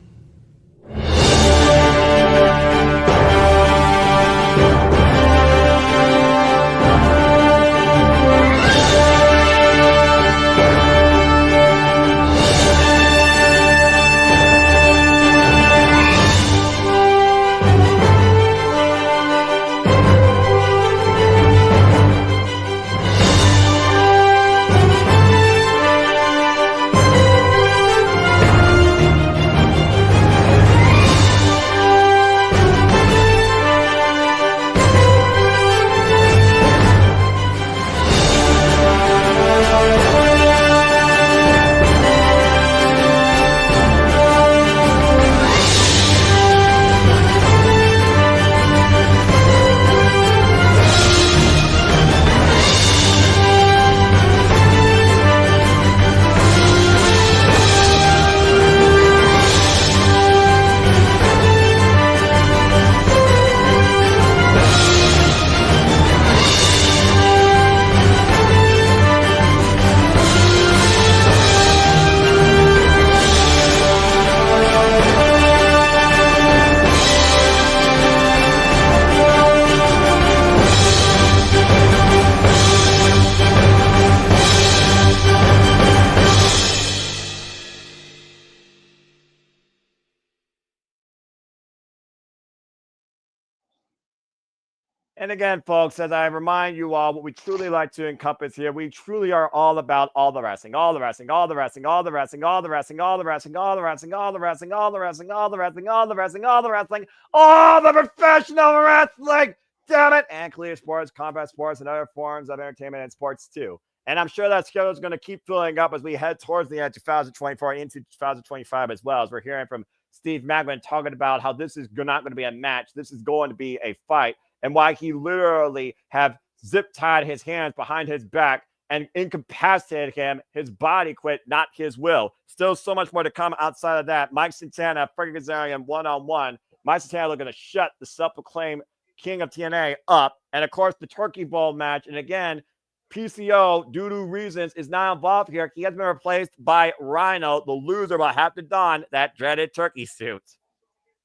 And again, folks, as I remind you all, what we truly like to encompass here, we truly are all about all the wrestling, all the wrestling, all the wrestling, all the wrestling, all the wrestling, all the wrestling, all the wrestling, all the wrestling, all the wrestling, all the wrestling, all the wrestling, all the wrestling, all the professional wrestling, damn it, and collegiate sports, combat sports, and other forms of entertainment and sports too. And I'm sure that schedule is going to keep filling up as we head towards the end of 2024 into 2025 as well, as we're hearing from Steve Maclin talking about how this is not going to be a match, this is going to be a fight, and why he literally have zip-tied his hands behind his back and incapacitated him. His body quit, not his will. Still so much more to come outside of that. Mike Santana, Frankie Kazarian, one-on-one. Mike Santana looking to shut the self-proclaimed king of TNA up. And, of course, the Turkey Bowl match. And, again, PCO, due to reasons, is not involved here. He has been replaced by Rhino. The loser will have to don that dreaded turkey suit.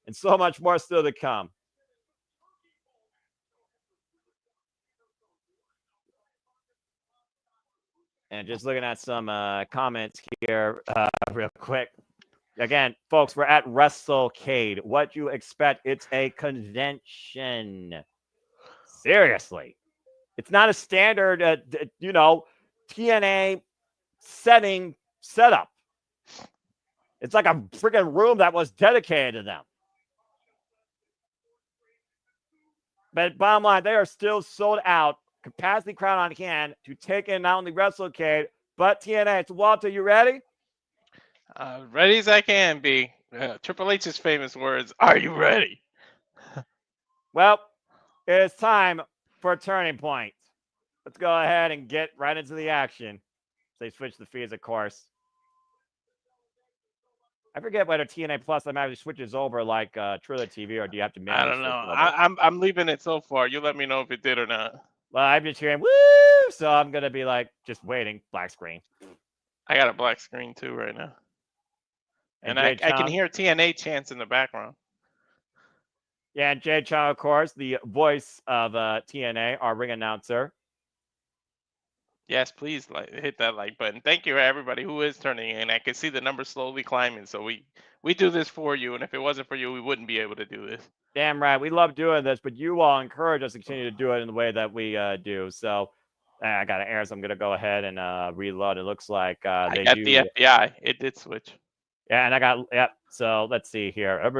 And so much more still to come. And just looking at some comments here real quick. Again, folks, we're at Wrestlecade. What you expect? It's a convention. Seriously. It's not a standard, TNA setup. It's like a freaking room that was dedicated to them. But bottom line, they are still sold out. Capacity crowd on hand to take in not only Wrestlecade, but TNA. So, Walter, you ready? Ready as I can be. Triple H's famous words, are you ready? Well, it's time for a turning point. Let's go ahead and get right into the action. They switch the feeds, of course. I forget whether TNA Plus automatically switches over like Triller TV, or do you have to manually? I don't know. I'm leaving it so far. You let me know if it did or not. Well, I'm just hearing, woo! So I'm going to be like, just waiting, black screen. I got a black screen too right now. And I can hear TNA chants in the background. Yeah, and Jay Chong, of course, the voice of TNA, our ring announcer. Yes, please hit that like button. Thank you, everybody who is turning in. I can see the number slowly climbing. So we do this for you, and if it wasn't for you, we wouldn't be able to do this. Damn right, we love doing this, but you all encourage us to continue to do it in the way that we do. So I got to air, so I'm gonna go ahead and reload. It looks like I got the FBI. It did switch. Yeah, and I got So let's see here. No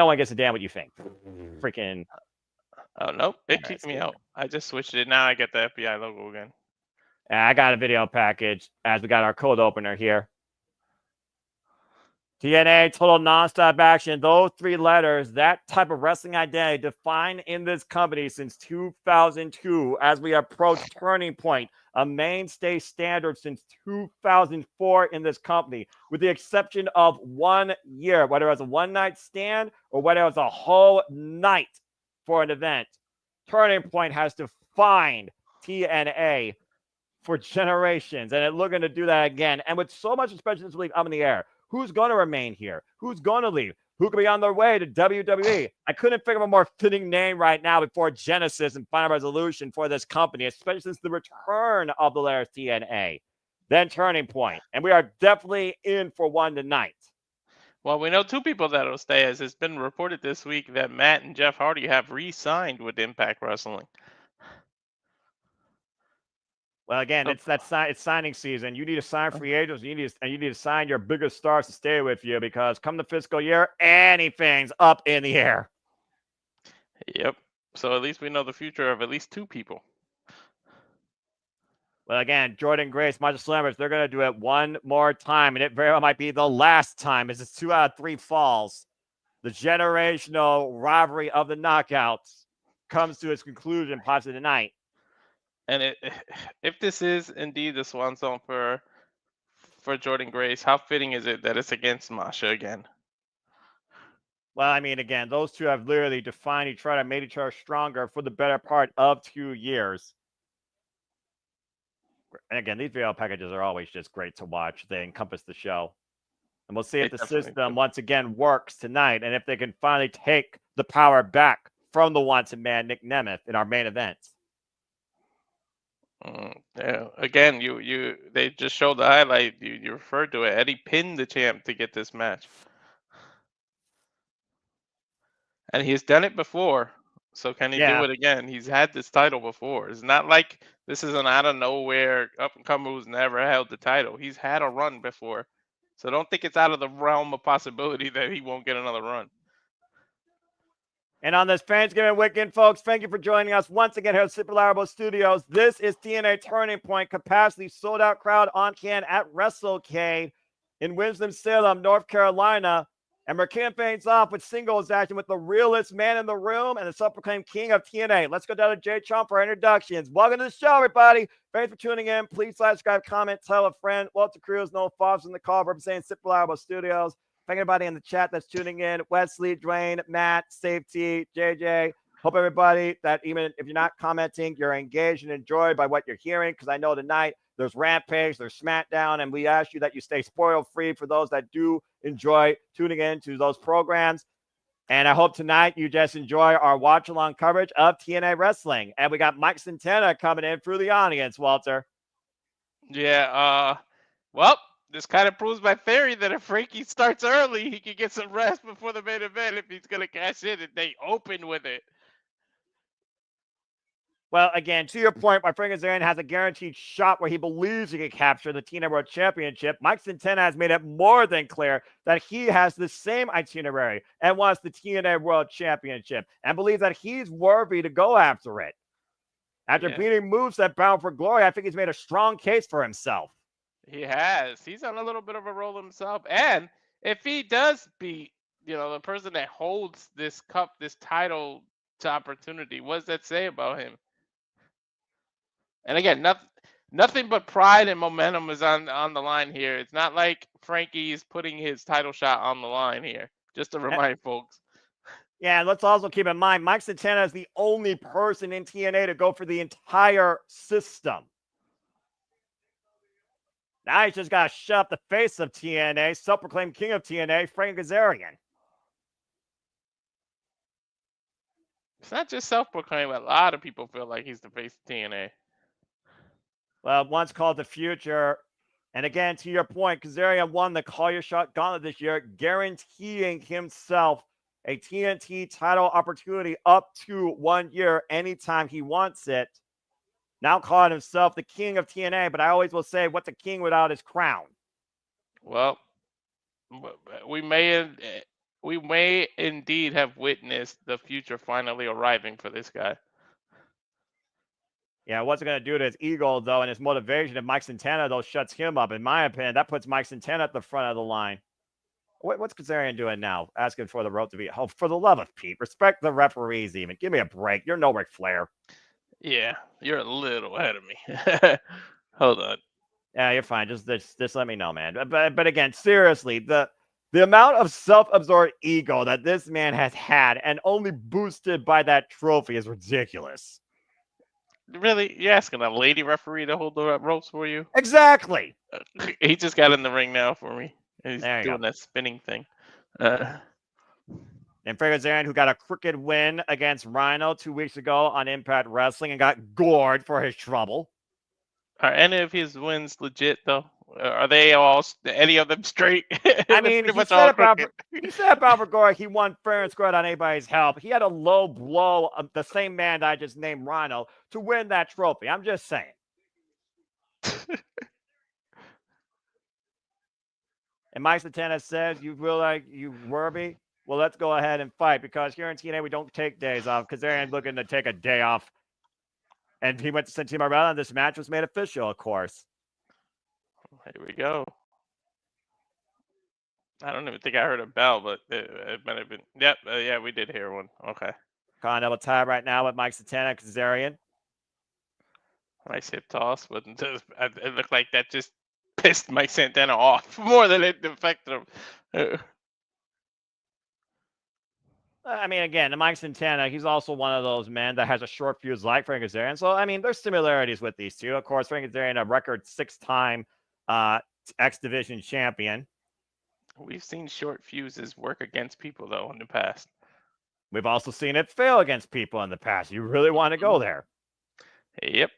one gives a damn what you think. Freaking. Oh nope, it kicked me out. I just switched it. Now I get the FBI logo again. I got a video package as we got our code opener here. TNA, total nonstop action. Those 3 letters, that type of wrestling identity defined in this company since 2002 as we approach Turning Point, a mainstay standard since 2004 in this company, with the exception of 1 year, whether it was a one-night stand or whether it was a whole night for an event. Turning Point has defined TNA for generations, and it's looking to do that again. And with so much suspension this week up in the air, who's going to remain here? Who's going to leave? Who could be on their way to WWE? I couldn't think of a more fitting name right now before Genesis and Final Resolution for this company, especially since the return of the latest TNA. Then Turning Point. And we are definitely in for one tonight. Well, we know 2 people that will stay, as it's been reported this week that Matt and Jeff Hardy have re-signed with Impact Wrestling. Well, again, it's signing season. You need to sign free agents. You need to sign your biggest stars to stay with you, because come the fiscal year, anything's up in the air. Yep. So at least we know the future of at least 2 people. Well, again, Jordynne, Grace, Masha, Slamovich, they're going to do it one more time, and it very well might be the last time, as it's 2 out of 3 falls. The generational rivalry of the knockouts comes to its conclusion possibly tonight. And if this is indeed the swan song for Jordynne Grace, how fitting is it that it's against Masha again? Well, I mean, again, those 2 have literally defined each other, made each other stronger for the better part of 2 years. And again, these video packages are always just great to watch. They encompass the show. And we'll see if the system once again works tonight, and if they can finally take the power back from the wanted man, Nick Nemeth, in our main event. Yeah. Again, they just showed the highlight. You referred to it. Eddie pinned the champ to get this match, and he's done it before. So can he do it again? He's had this title before. It's not like this is an out of nowhere up and comer who's never held the title. He's had a run before, so don't think it's out of the realm of possibility that he won't get another run. And on this Thanksgiving weekend, folks, thank you for joining us once again here at Super Laredo Studios. This is TNA Turning Point, capacity sold-out crowd on can at Wrestlecade in Winston-Salem, North Carolina. And we're kicking things off with singles action with the realest man in the room and the self-proclaimed king of TNA. Let's go down to Jay Chong for our introductions. Welcome to the show, everybody. Thanks for tuning in. Please like, subscribe, comment, tell a friend. Walter Cruz, no Fox in the call, representing Super Laredo Studios. Thank everybody in the chat that's tuning in. Wesley, Dwayne, Matt, Safety, JJ. Hope everybody that even if you're not commenting, you're engaged and enjoyed by what you're hearing, because I know tonight there's Rampage, there's SmackDown, and we ask you that you stay spoil-free for those that do enjoy tuning in to those programs. And I hope tonight you just enjoy our watch-along coverage of TNA Wrestling. And we got Mike Santana coming in through the audience, Walter. Yeah, well, this kind of proves my theory that if Frankie starts early, he can get some rest before the main event if he's going to cash in, and they open with it. Well, again, to your point, my friend Kazarian has a guaranteed shot where he believes he can capture the TNA World Championship. Mike Santana has made it more than clear that he has the same itinerary and wants the TNA World Championship and believes that he's worthy to go after it. After beating Moveset bound for glory, I think he's made a strong case for himself. He has. He's on a little bit of a roll himself. And if he does beat, the person that holds this cup, this title to opportunity, what does that say about him? And again, nothing but pride and momentum is on the line here. It's not like Frankie is putting his title shot on the line here, just to remind folks. Yeah, let's also keep in mind, Mike Santana is the only person in TNA to go for the entire system. Now he's just got to shut up the face of TNA, self-proclaimed king of TNA, Frankie Kazarian. It's not just self-proclaimed. A lot of people feel like he's the face of TNA. Well, once called the future. And again, to your point, Kazarian won the Call Your Shot Gauntlet this year, guaranteeing himself a TNT title opportunity up to 1 year anytime he wants it. Now calling himself the king of TNA, but I always will say, what's a king without his crown? Well, we may indeed have witnessed the future finally arriving for this guy. Yeah, what's it going to do to his ego, though, and his motivation if Mike Santana, though, shuts him up? In my opinion, that puts Mike Santana at the front of the line. What's Kazarian doing now? Asking for the rope to be... Oh, for the love of Pete, respect the referees even. Give me a break. You're no Ric Flair. Yeah, you're a little ahead of me. Hold on. Yeah, you're fine. Just let me know, man. But again, seriously, the amount of self-absorbed ego that this man has had and only boosted by that trophy is ridiculous. Really? You're asking a lady referee to hold the ropes for you? Exactly. He just got in the ring now for me. He's doing that spinning thing. And Frankie Kazarian, who got a crooked win against Rhino 2 weeks ago on Impact Wrestling and got gored for his trouble. Are any of his wins legit, though? Are they all, any of them straight? I mean, he said about Vergora, he won fair and square without anybody's help. He had a low blow of the same man that I just named, Rhino, to win that trophy. I'm just saying. And Mike Santana says, you feel like you worthy? Well, let's go ahead and fight, because here in TNA, we don't take days off, because they're looking to take a day off. And he went to Santana Marella, and this match was made official, of course. Here we go. I don't even think I heard a bell, but it might have been. Yep, yeah, we did hear one. Okay. Continental tie right now with Mike Santana, Kazarian. Nice hip toss, but it looked like that just pissed Mike Santana off more than it affected him. I mean, again, Mike Santana, he's also one of those men that has a short fuse like Frankie Kazarian. So, I mean, there's similarities with these two. Of course, Frankie Kazarian, a record 6-time X Division champion. We've seen short fuses work against people, though, in the past. We've also seen it fail against people in the past. You really want to go there. Yep.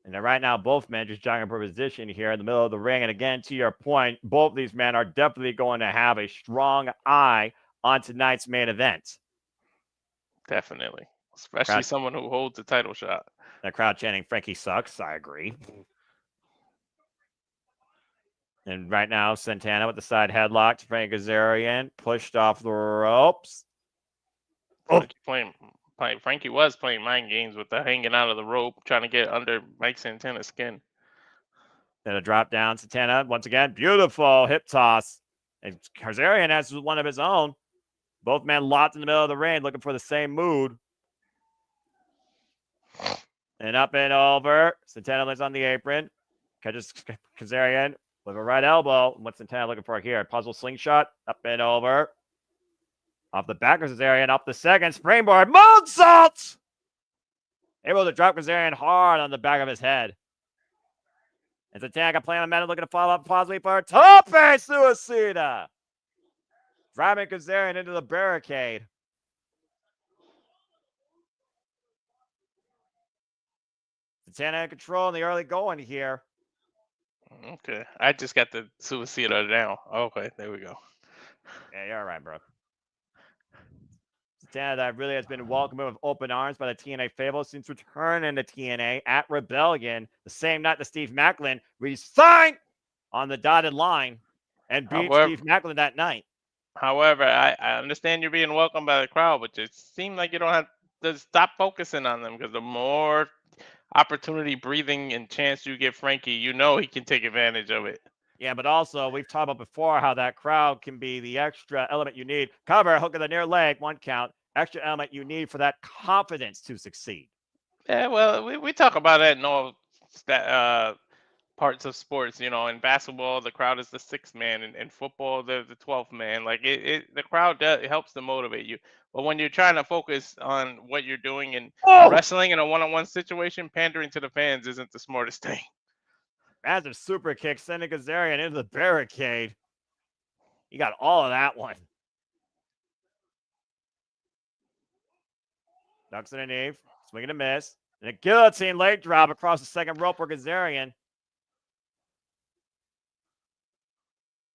And then right now, both men just jogging for position here in the middle of the ring. And again, to your point, both these men are definitely going to have a strong eye on tonight's main event. Definitely. Especially someone who holds a title shot. The crowd chanting, Frankie sucks. I agree. And right now, Santana with the side headlock to Frankie Kazarian, pushed off the ropes. Oh. Frankie was playing mind games with the hanging out of the rope, trying to get under Mike Santana's skin. Then a drop down, Santana, once again, beautiful hip toss. And Kazarian has one of his own. Both men locked in the middle of the ring, looking for the same mood. And up and over. Santana lands on the apron. Catches Kazarian with a right elbow. What's Santana looking for here? Puzzle slingshot. Up and over. Off the back of Kazarian. Up the second. Springboard. Moonsault! Able to drop Kazarian hard on the back of his head. And Santana playing on momentum, looking to follow up possibly for a tope suicida. Driving Kazarian into the barricade. Santana in control in the early going here. Okay. I just got the suicida now. Okay, there we go. Yeah, you're all right, bro. Santana that really has been welcomed with open arms by the TNA Fable since returning to TNA at Rebellion the same night that Steve Maclin resigned on the dotted line and beat Steve Maclin that night. However, I understand you're being welcomed by the crowd, but it seems like you don't have to stop focusing on them, because the more opportunity, breathing, and chance you give Frankie, you know he can take advantage of it. Yeah, but also we've talked about before how that crowd can be the extra element you need. Cover, hook of the near leg, 1 count. Extra element you need for that confidence to succeed. Yeah, well, we talk about that in all parts of sports. You know, in basketball, the crowd is the 6th man. In football, they're the 12th man. Like the crowd helps to motivate you. But when you're trying to focus on what you're doing in wrestling in a one-on-one situation, pandering to the fans isn't the smartest thing. Massive super kick sending Kazarian into the barricade. He got all of that one. Ducks underneath. Swing and a miss. And a guillotine leg drop across the second rope for Kazarian.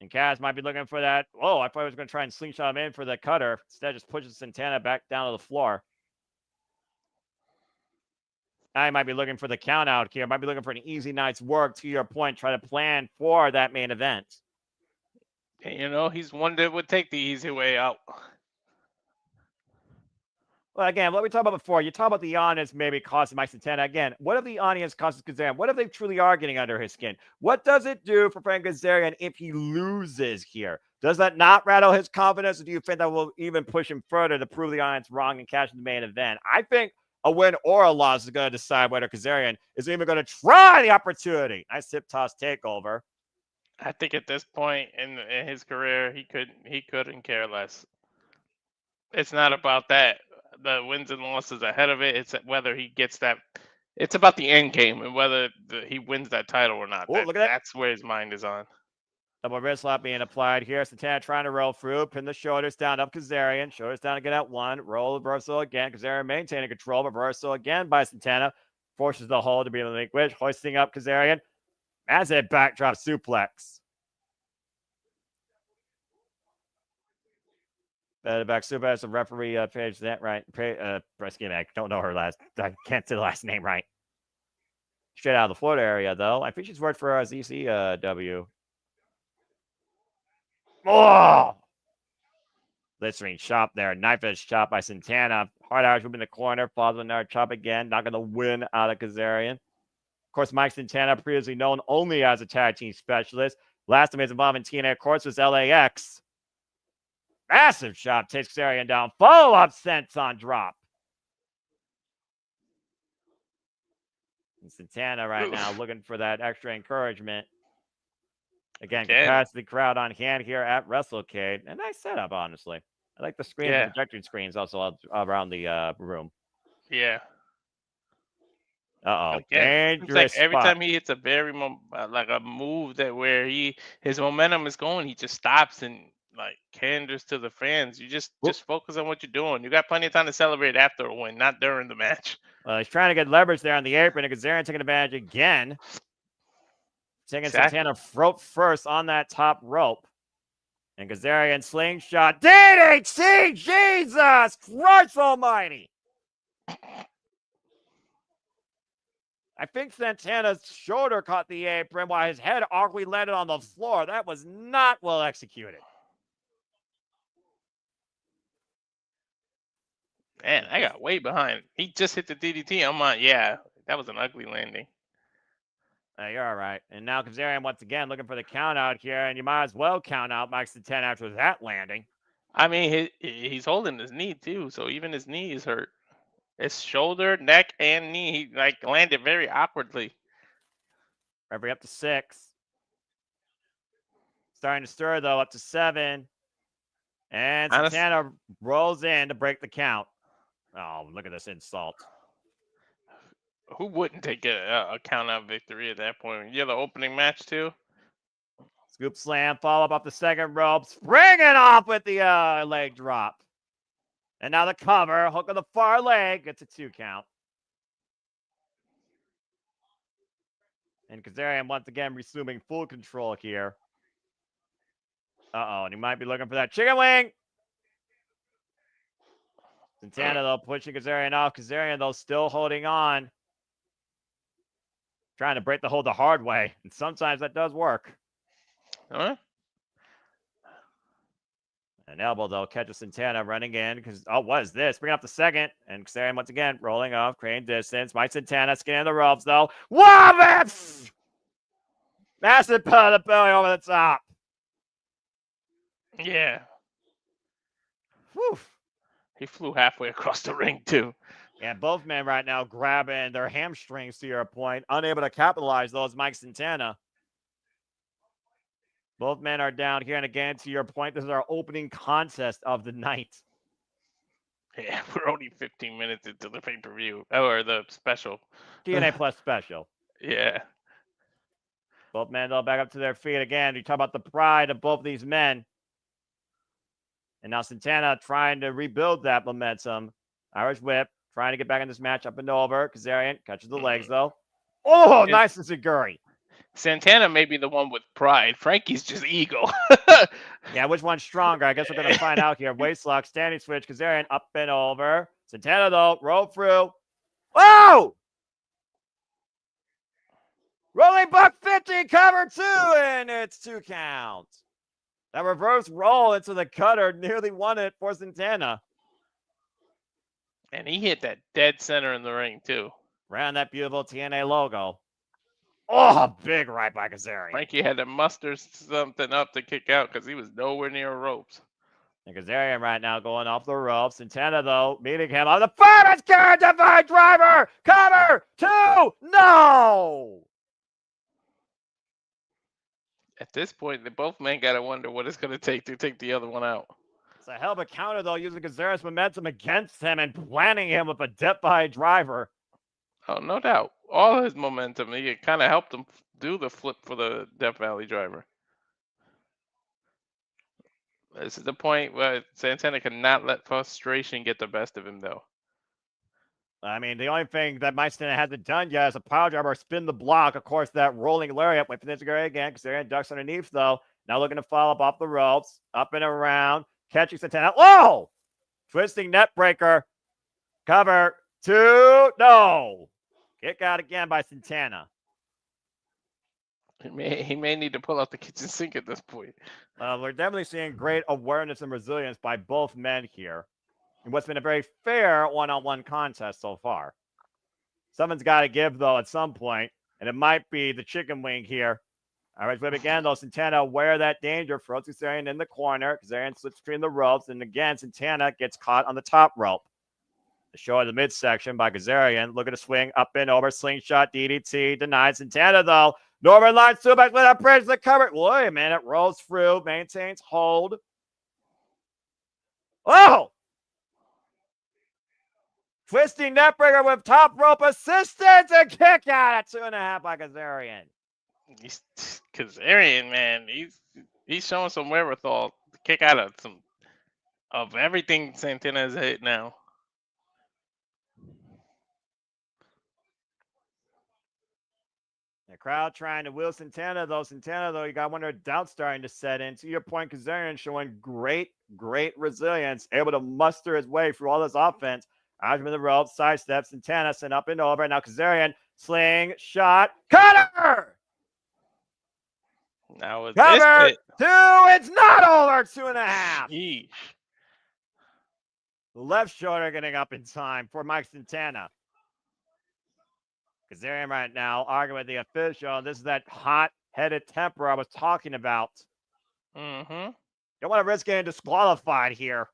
And Kaz might be looking for that. Oh, I thought he was going to try and slingshot him in for the cutter. Instead, just pushes Santana back down to the floor. I might be looking for the count out here. Might be looking for an easy night's work, to your point. Try to plan for that main event. And, he's one that would take the easy way out. Well, again, what we talked about before, you talk about the audience maybe costing Mike Santana. Again, what if the audience costs Kazarian? What if they truly are getting under his skin? What does it do for Frank Kazarian if he loses here? Does that not rattle his confidence, or do you think that will even push him further to prove the audience wrong and cash in the main event? I think a win or a loss is going to decide whether Kazarian is even going to try the opportunity. Nice tip toss takeover. I think at this point in his career, he couldn't care less. It's not about that. The wins and losses ahead of it. It's whether he gets that. It's about the end game and whether he wins that title or not. Oh, look at that. That's where his mind is on. Double wrist lock being applied here. Santana trying to roll through. Pin the shoulders down up Kazarian. Shoulders down to get out one. Roll reversal again. Kazarian maintaining control. Reversal again by Santana. Forces the hold to be relinquished. Hoisting up Kazarian. As a backdrop suplex. Back suplex. The referee page that right. Excuse me. I don't know her last. I can't say the last name right. Straight out of the Florida area though. I think she's worked for ZCW. Oh! Listening chop there. Knife edge chop by Santana. Hard Irish whip in the corner. Following another chop again. Not going to win out of Kazarian. Of course, Mike Santana, previously known only as a tag team specialist. Last time he was involved in TNA, of course, was LAX. Massive chop takes Kazarian down. Follow-up senton drop. And Santana right now looking for that extra encouragement. Again, capacity crowd on hand here at Wrestlecade. A nice setup, honestly. I like the screen, the projecting screens also around the room. Yeah. Uh-oh. Again, Dangerous every spot. time he hits a very like a move that where his momentum is going, he just stops and like candors to the fans. You just focus on what you're doing. You got plenty of time to celebrate after a win, not during the match. Well, he's trying to get leverage there on the apron, and Kazarian taking advantage again. Taking Santana throat first on that top rope. And Kazarian slingshot. DDT! Jesus Christ almighty! I think Santana's shoulder caught the apron while his head awkwardly landed on the floor. That was not well executed. Man, I got way behind. He just hit the DDT. I'm like, yeah, that was an ugly landing. You're all right. And now Kazarian once again looking for the count out here, and you might as well count out Mike Santana after that landing. I mean, he's holding his knee too, so even his knee is hurt. His shoulder, neck, and knee, he like landed very awkwardly. Referee up to 6. Starting to stir though, up to 7. And Santana rolls in to break the count. Oh, look at this insult. Who wouldn't take a count out victory at that point? You're the opening match too. Scoop slam, follow up off the second rope, spring it off with the leg drop. And now the cover, hook on the far leg, gets a 2 count. And Kazarian once again resuming full control here. Uh-oh, and he might be looking for that chicken wing. Santana, though, pushing Kazarian off. Kazarian, though, still holding on. Trying to break the hold the hard way. And sometimes that does work. Huh? An elbow, though, catches Santana running in. Because, oh, what is this? Bring up the second. And Kazarian, once again, rolling off, creating distance. Mike Santana scanning the ropes, though. Wobbits! Massive put of belly over the top. Yeah. Whew. He flew halfway across the ring, too. Yeah, both men right now grabbing their hamstrings, to your point. Unable to capitalize those, Mike Santana. Both men are down here. And again, to your point, this is our opening contest of the night. Yeah, we're only 15 minutes into the pay-per-view. Or the special. TNA Plus special. Yeah. Both men, though, back up to their feet again. You talk about the pride of both these men. And now Santana trying to rebuild that momentum. Irish whip, trying to get back in this match up and over. Kazarian catches the legs, though. Oh, nice to Zachary. Santana may be the one with pride. Frankie's just ego. Yeah, which one's stronger? I guess we're going to find out here. Waist lock, standing switch. Kazarian up and over. Santana, though, roll through. Oh! Rolling buck 50, cover 2, and it's 2 counts. That reverse roll into the cutter nearly won it for Santana. And he hit that dead center in the ring, too. Ran that beautiful TNA logo. Oh, big right by Kazarian. Frankie had to muster something up to kick out because he was nowhere near ropes. And Kazarian right now going off the ropes. Santana, though, meeting him on the famous Karen Divine Driver. Cover 2. No! At this point, both men got to wonder what it's going to take the other one out. It's a hell of a counter, though, using Kazarian's momentum against him and planting him with a Death by Driver. Oh, no doubt. All his momentum. He kind of helped him do the flip for the Death Valley Driver. This is the point where Santana cannot let frustration get the best of him, though. I mean, the only thing that Santana hasn't done yet is a power driver or spin the block. Of course, that rolling lariat. Wait for the Zachary again. Kazarian ducks underneath, though. Now looking to follow up off the ropes. Up and around. Catching Santana. Whoa! Twisting net breaker. Cover 2. No! Kick out again by Santana. He may need to pull out the kitchen sink at this point. We're definitely seeing great awareness and resilience by both men here in what's been a very fair one-on-one contest so far. Someone's got to give, though, at some point, and it might be the chicken wing here. All right, whip again, though. Santana aware of that danger. Throws Kazarian in the corner. Kazarian slips between the ropes, and again, Santana gets caught on the top rope. The show of the midsection by Kazarian. Looking to swing up and over. Slingshot DDT. Denied Santana, though. Northern Lights two back with a bridge the cover. Wait a minute. Rolls through. Maintains hold. Oh! Twisting neckbreaker with top rope assistance and kick out at 2.5 by Kazarian. Kazarian, man, he's showing some wherewithal to kick out of everything Santana has hit now. The crowd trying to will Santana, though. You got wonder doubt starting to set in. To your point, Kazarian showing great resilience, able to muster his way through all this offense. Out of the rope, sidestep, Santana sent up and over. Now Kazarian, sling, shot, cutter! Now with cover this 2, it's not over, 2.5. Yeesh. The left shoulder getting up in time for Mike Santana. Kazarian right now arguing with the official. This is that hot-headed temper I was talking about. Mm-hmm. Don't want to risk getting disqualified here.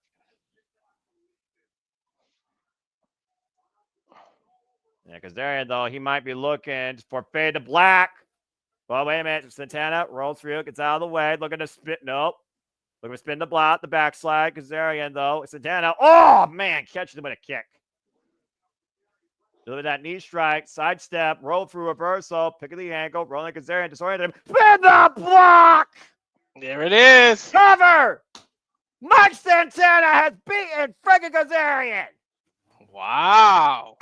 Yeah, Kazarian, though, he might be looking for fade to black. Well, wait a minute. Santana rolls through, gets out of the way, looking to spit. Nope. Looking to spin the block, the backslide. Kazarian, though. Santana. Oh, man. Catches him with a kick. Look at that knee strike, sidestep, roll through reversal, pick of the ankle, rolling Kazarian, disoriented him. Spin the block! There it is. Cover! Mike Santana has beaten Frankie Kazarian. Wow.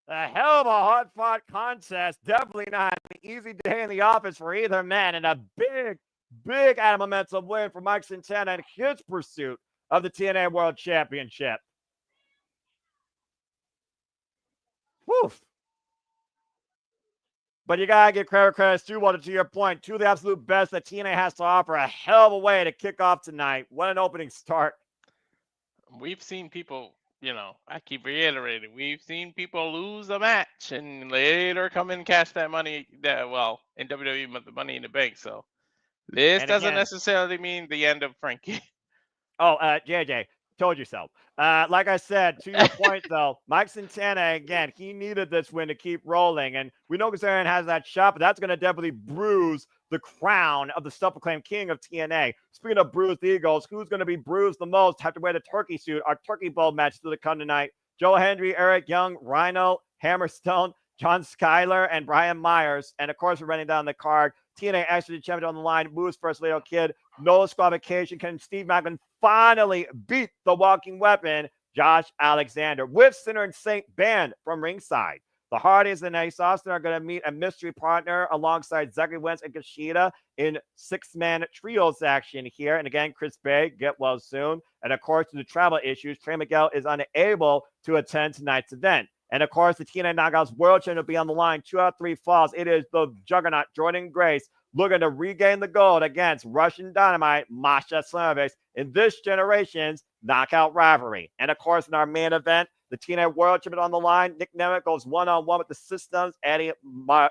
A hell of a hard-fought contest. Definitely not an easy day in the office for either man. And a big out of momentum win for Mike Santana in his pursuit of the TNA World Championship. Woof. But you got to give credit's due, Walter, to your point. Two of the absolute best that TNA has to offer. A hell of a way to kick off tonight. What an opening start. We've seen people, I keep reiterating, we've seen people lose a match and later come in and cash that money, in WWE, the Money in the Bank. So this doesn't necessarily mean the end of Frankie. Oh, JJ, told you so. Like I said, to your point, though, Mike Santana, again, he needed this win to keep rolling. And we know Kazarian has that shot, but that's going to definitely bruise the crown of the self-proclaimed king of TNA. Speaking of bruised egos, who's going to be bruised the most? Have to wear the turkey suit. Our turkey bowl match still to come tonight. Joe Hendry, Eric Young, Rhino, Hammerstone, John Skyler, and Brian Myers. And of course, we're running down the card. TNA X-Division Champion on the line. Moves first Laredo Kid. No disqualification. Can Steve Maclin finally beat the Walking Weapon, Josh Alexander, with Sinner and Saint banned from ringside? The Hardys and Ace Austin are going to meet a mystery partner alongside Zachary, Wentz, and Kushida in six-man trios action here. And again, Chris Bay, get well soon. And of course, due to travel issues, Trey Miguel is unable to attend tonight's event. And of course, the TNA Knockouts World Champion will be on the line. 2 out of 3 falls. It is the juggernaut, Jordynne Grace, looking to regain the gold against Russian Dynamite, Masha Slamovich, in this generation's knockout rivalry. And of course, in our main event, the TNA World Champion on the line. Nick Nemeth goes one-on-one with the System's Eddie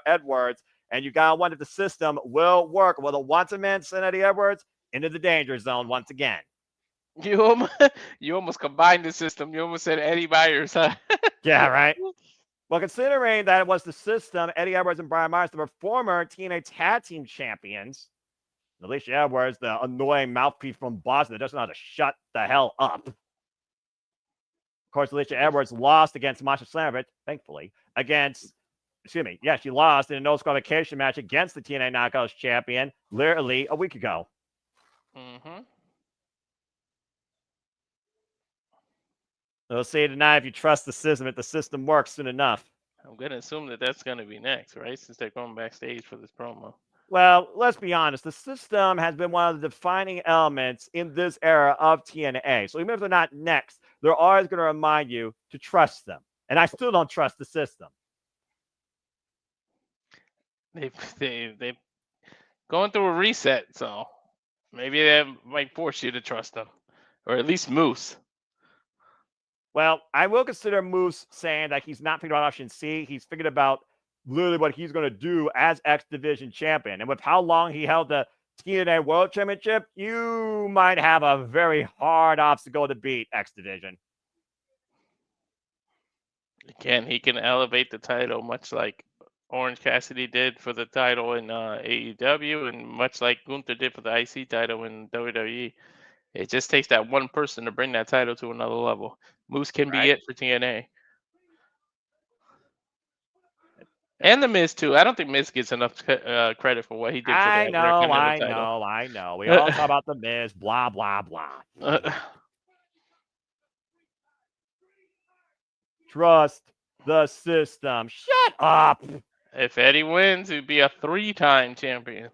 Edwards. And you got to wonder if the system will work. Will the once-a-man send Eddie Edwards into the danger zone once again? You almost combined the system. You almost said Eddie Myers, huh? Yeah, right. Well, considering that it was the system, Eddie Edwards and Brian Myers, the former TNA Tag Team Champions, Alicia Edwards, the annoying mouthpiece from Boston that doesn't know how to shut the hell up. Of course, Alicia Edwards lost against Masha Slamovich, thankfully, she lost in a no disqualification match against the TNA Knockouts champion literally a week ago. Mm-hmm. We'll see tonight if you trust the system, if the system works soon enough. I'm going to assume that that's going to be next, right? Since they're going backstage for this promo. Well, let's be honest. The system has been one of the defining elements in this era of TNA. So even if they're not next, they're always going to remind you to trust them. And I still don't trust the system. They've going through a reset, so maybe that might force you to trust them. Or at least Moose. Well, I will consider Moose saying that he's not thinking about option C. He's thinking about literally what he's going to do as X Division champion. And with how long he held the TNA World Championship, you might have a very hard obstacle to beat, X Division. Again, he can elevate the title much like Orange Cassidy did for the title in AEW and much like Gunther did for the IC title in WWE. It just takes that one person to bring that title to another level. Moose can be it for TNA. And the Miz, too. I don't think Miz gets enough credit for what he did for that. I know. We all talk about the Miz, blah, blah, blah. Trust the system. Shut up. If Eddie wins, he'd be a 3-time champion.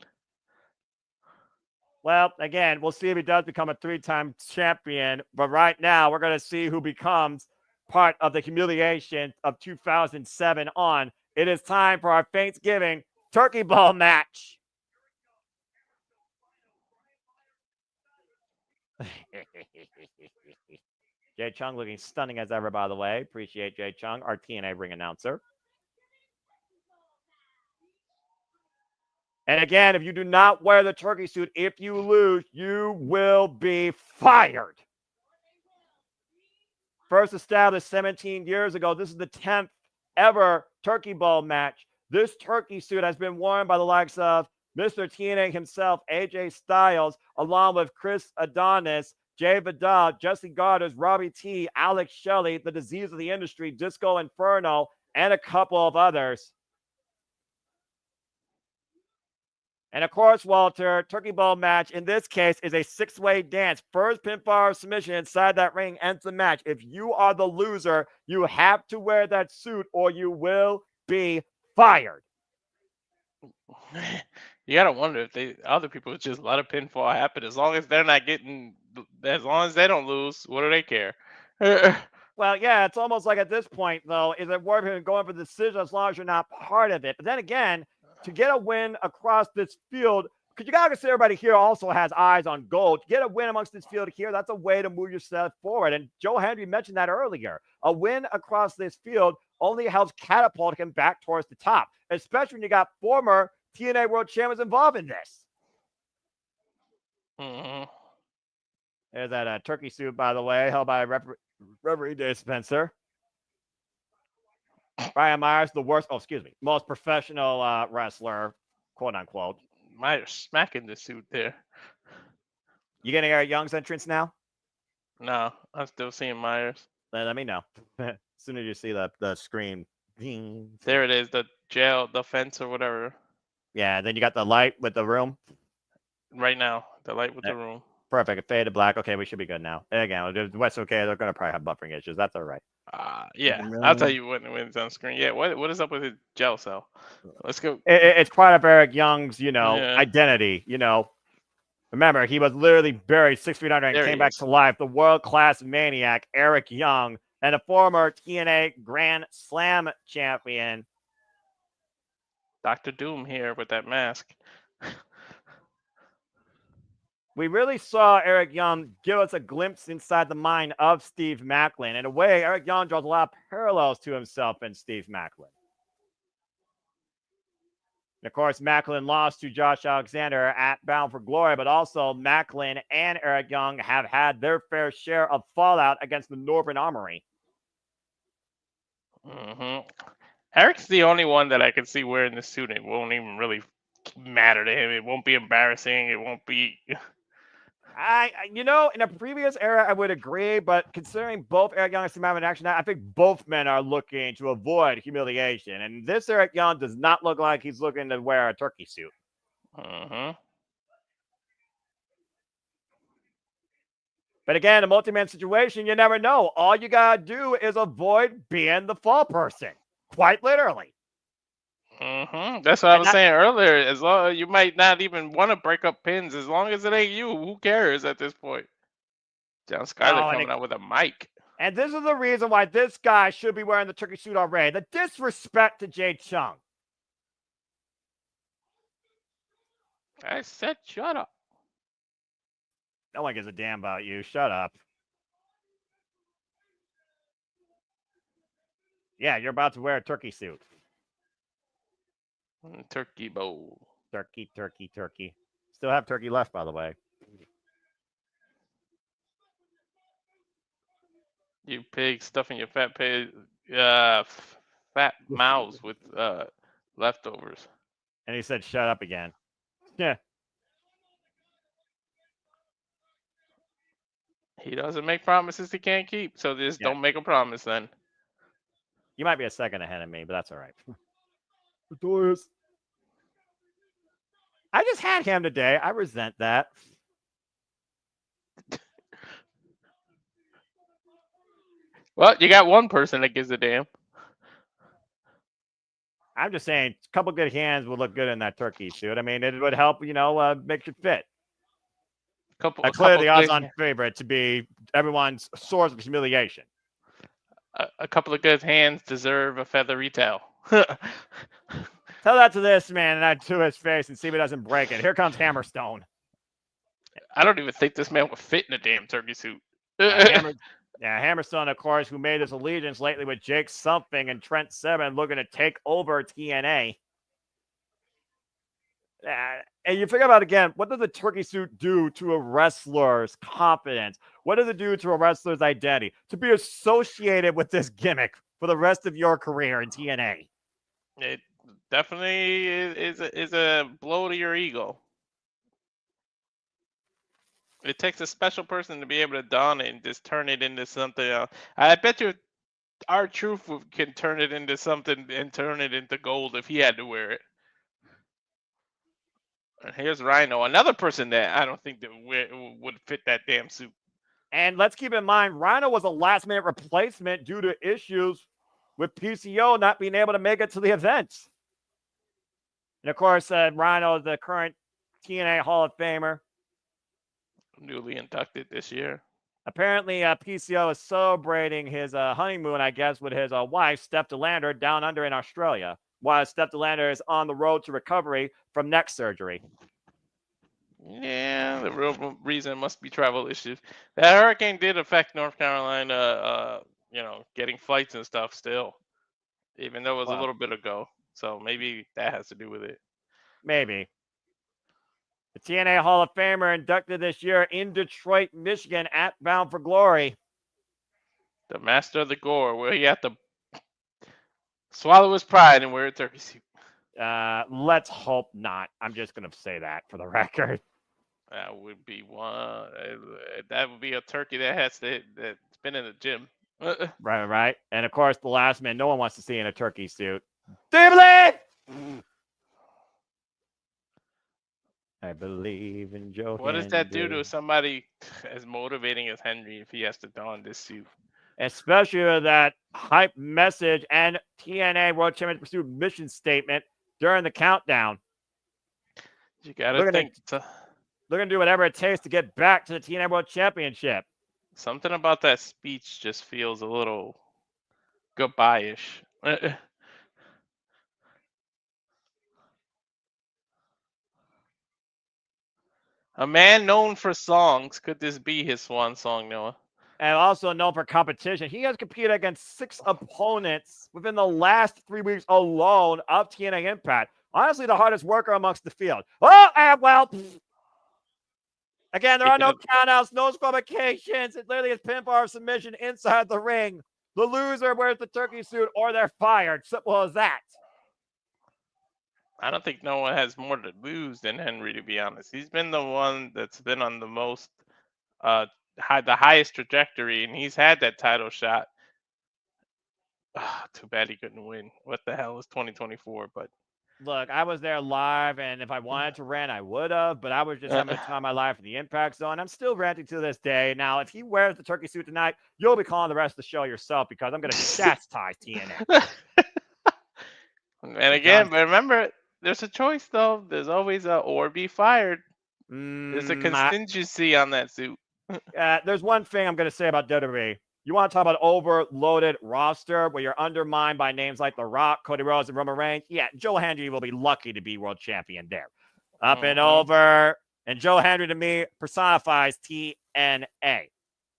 Well, again, we'll see if he does become a 3-time champion. But right now, we're going to see who becomes part of the humiliation of 2007 on. It is time for our Thanksgiving Turkey Bowl match. Jay Chung looking stunning as ever, by the way. Appreciate Jay Chung, our TNA ring announcer. And again, if you do not wear the turkey suit, if you lose, you will be fired. First established 17 years ago, this is the 10th ever Turkey Bowl match. This turkey suit has been worn by the likes of Mr. TNA himself, AJ Styles, along with Chris Adonis, Jay Vidal, Jesse Garders, Robbie T, Alex Shelley, the Disease of the Industry, Disco Inferno, and a couple of others. And of course, Walter, Turkey Bowl match in this case is a 6-way dance. First pinfall submission inside that ring ends the match. If you are the loser, you have to wear that suit or you will be fired. You gotta wonder if other people just let a pinfall happen. As long as they're not as long as they don't lose, what do they care? Well, yeah, it's almost like at this point, though, is it worth it going for the decision as long as you're not part of it? But then again, to get a win across this field, because you got to consider everybody here also has eyes on gold. To get a win amongst this field here, that's a way to move yourself forward. And Joe Hendry mentioned that earlier. A win across this field only helps catapult him back towards the top, especially when you got former TNA World Champions involved in this. Mm-hmm. There's that turkey suit, by the way, held by Referee Dave Spencer. Brian Myers, most professional wrestler, quote unquote. Myers smacking the suit there. You getting Eric Young's entrance now? No, I'm still seeing Myers. Let me know as soon as you see the screen Ding. There it is, the jail, the fence or whatever. Yeah, then you got the light with the room. Right now, the light with Yeah. the room. Perfect. It faded to black. Okay, we should be good now. And again, Westlecade, they're going to probably have buffering issues. That's all right. Yeah, I'll tell you when it's on screen. Yeah, what is up with his gel cell? Let's go. It's part of Eric Young's, Yeah. identity, Remember, he was literally buried 6 feet under and There came he back is. to life. The world-class maniac, Eric Young, and a former TNA Grand Slam champion. Dr. Doom here with that mask. We really saw Eric Young give us a glimpse inside the mind of Steve Maclin. In a way, Eric Young draws a lot of parallels to himself and Steve Maclin. And of course, Maclin lost to Josh Alexander at Bound for Glory, but also Maclin and Eric Young have had their fair share of fallout against the Northern Armory. Eric's the only one that I can see wearing the suit. It won't even really matter to him. It won't be embarrassing. It won't be. In a previous era, I would agree, but considering both Eric Young and Steve Maclin in action, I think both men are looking to avoid humiliation. And this Eric Young does not look like he's looking to wear a turkey suit. But again, a multi-man situation, you never know. All you gotta do is avoid being the fall person, quite literally. That's what I was saying earlier. As long you might not even want to break up pins, as long as it ain't you, who cares at this point? John Skyler coming out with a mic. And this is the reason why this guy should be wearing the turkey suit already. The disrespect to Jay Chung. I said shut up. No one gives a damn about you. Shut up. Yeah, you're about to wear a turkey suit. Turkey bowl. Turkey, turkey, turkey. Still have turkey left, by the way. You pig stuffing your fat fat mouths with leftovers. And he said, shut up again. Yeah. He doesn't make promises he can't keep, so just don't make a promise then. You might be a second ahead of me, but that's all right. Notorious. I just had him today. I resent that. Well, you got one person that gives a damn. I'm just saying, a couple good hands would look good in that turkey suit. I mean, it would help, make it fit. Clearly the odds-on favorite to be everyone's source of humiliation. A couple of good hands deserve a feathery tail. Tell that to this man and to his face and see if he doesn't break it. Here comes Hammerstone. I don't even think this man would fit in a damn turkey suit. Hammerstone, of course, who made his allegiance lately with Jake Something and Trent Seven looking to take over TNA. And you figure about, again, what does a turkey suit do to a wrestler's confidence? What does it do to a wrestler's identity? To be associated with this gimmick for the rest of your career in TNA. It definitely is a blow to your ego. It takes a special person to be able to don it and just turn it into something else. I bet you R-Truth can turn it into something and turn it into gold if he had to wear it. And here's Rhino, another person that I don't think that would fit that damn suit. And let's keep in mind, Rhino was a last-minute replacement due to issues with PCO not being able to make it to the event. And of course, Rhino is the current TNA Hall of Famer. Newly inducted this year. Apparently, PCO is celebrating his honeymoon, I guess, with his wife, Steph DeLander, down under in Australia, while Steph DeLander is on the road to recovery from neck surgery. Yeah, the real reason must be travel issues. That hurricane did affect North Carolina, getting flights and stuff still, even though it was a little bit ago. So maybe that has to do with it. Maybe. The TNA Hall of Famer inducted this year in Detroit, Michigan at Bound for Glory. The master of the gore, where he had to swallow his pride and wear a turkey suit. Let's hope not. I'm just going to say that for the record. That would be one. That would be a turkey that's been in the gym. Right. And, of course, the last man no one wants to see in a turkey suit. Dibbly! I believe in Joe What does that do to Hendry. somebody as motivating as Hendry if he has to don this suit? Especially with that hype message and TNA World Championship Pursuit mission statement during the countdown. You gotta think. They're going to do whatever it takes to get back to the TNA World Championship. Something about that speech just feels a little goodbye-ish. A man known for songs. Could this be his swan song, Noah? And also known for competition. He has competed against 6 opponents within the last 3 weeks alone of TNA Impact. Honestly, the hardest worker amongst the field. Oh, and well, again, there are no countouts, no disqualifications. It literally is pinfall or submission inside the ring. The loser wears the turkey suit or they're fired. Simple as that. I don't think no one has more to lose than Hendry, to be honest. He's been the one that's been on the most, the highest trajectory, and he's had that title shot. Too bad he couldn't win. What the hell is 2024? But look, I was there live, and if I wanted to rant, I would have, but I was just having a time of my life in the Impact Zone. I'm still ranting to this day. Now, if he wears the turkey suit tonight, you'll be calling the rest of the show yourself because I'm going to chastise TNA. And again, but remember, there's a choice, though. There's always a or be fired. There's a contingency on that suit. There's one thing I'm going to say about WWE. You want to talk about overloaded roster where you're undermined by names like The Rock, Cody Rhodes, and Roman Reigns? Yeah, Joe Hendry will be lucky to be world champion there. Up and over. And Joe Hendry, to me, personifies TNA.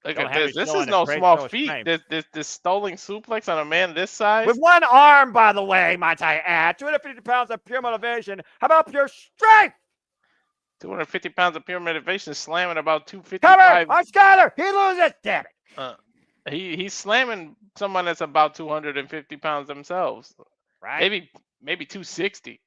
Look at this. This is no small feat. This stalling suplex on a man this size. With one arm, by the way, might I add. 250 pounds of pure motivation. How about pure strength? 250 pounds of pure motivation slamming about 255. Cover on Skyler. He loses. Damn it. He's slamming someone that's about 250 pounds themselves. Right. Maybe 260.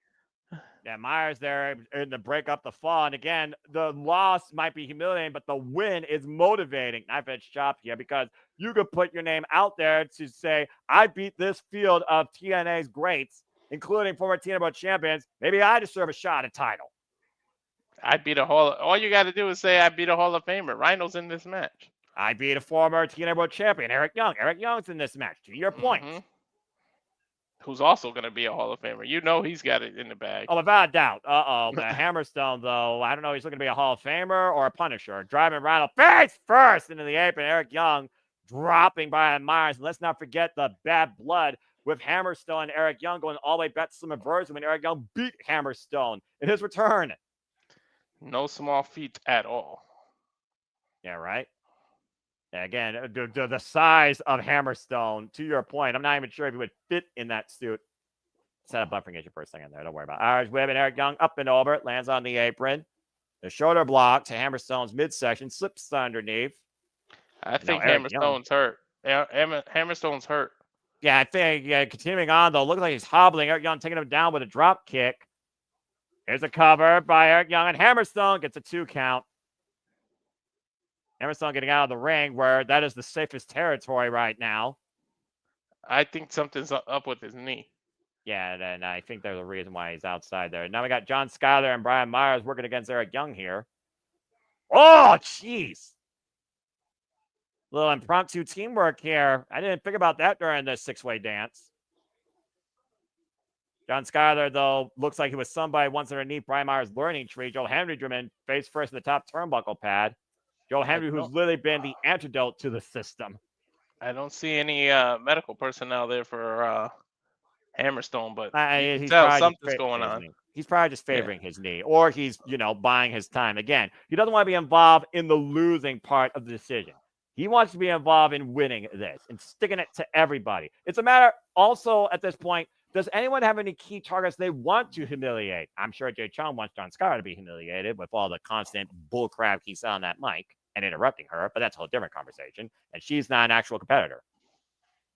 Yeah, Myers there to break up the fall. And again, the loss might be humiliating, but the win is motivating. Knife edge chop here because you could put your name out there to say, I beat this field of TNA's greats, including former TNA World Champions. Maybe I deserve a shot at title. I beat all you got to do is say, I beat a Hall of Famer. Rhino's in this match. I beat a former TNA World Champion, Eric Young. Eric Young's in this match, to your point. Who's also going to be a Hall of Famer. You know he's got it in the bag. Oh, without a doubt. Hammerstone, though, I don't know. He's looking to be a Hall of Famer or a Punisher. Driving Rhino face first into the apron. Eric Young dropping Brian Myers. And let's not forget the bad blood with Hammerstone and Eric Young going all the way back to some version when Eric Young beat Hammerstone in his return. No small feat at all. Yeah, right? Again, the size of Hammerstone, to your point, I'm not even sure if he would fit in that suit. Set up buffering agent for a second there. Don't worry about it. Irish whip and Eric Young up and over. Lands on the apron. The shoulder block to Hammerstone's midsection. Slips underneath. I think Hammerstone's hurt. Hammerstone's hurt. Yeah, I think continuing on, though, looks like he's hobbling. Eric Young taking him down with a drop kick. Here's a cover by Eric Young, and Hammerstone gets a 2 count. Hammerstone getting out of the ring where that is the safest territory right now. I think something's up with his knee. Yeah, and I think there's a reason why he's outside there. Now we got John Skyler and Brian Myers working against Eric Young here. Oh, jeez. Little impromptu teamwork here. I didn't think about that during this 6-way dance. John Skyler, though, looks like he was somebody once underneath Brian Myers' learning tree. Joe Hendry driven face first in the top turnbuckle pad. Joe Hendry, who's literally been the antidote to the system. I don't see any medical personnel there for Hammerstone, but you can tell something's going on. He's probably just favoring his knee, or he's, buying his time. Again, he doesn't want to be involved in the losing part of the decision. He wants to be involved in winning this and sticking it to everybody. It's a matter also at this point, does anyone have any key targets they want to humiliate? I'm sure Jay Chung wants John Skyler to be humiliated with all the constant bullcrap he said on that mic and interrupting her, but that's a whole different conversation. And she's not an actual competitor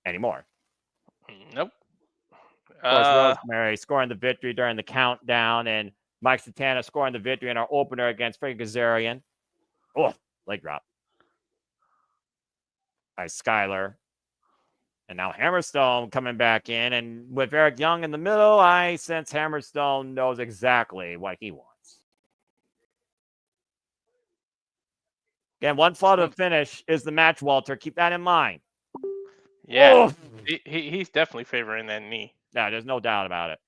anymore. Nope. Of course, Rosemary scoring the victory during the countdown, and Mike Santana scoring the victory in our opener against Frankie Kazarian. Oh, leg drop by Skyler. And now Hammerstone coming back in. And with Eric Young in the middle, I sense Hammerstone knows exactly what he wants. Again, one fall to finish is the match, Walter. Keep that in mind. Yeah, he's definitely favoring that knee. Yeah, there's no doubt about it.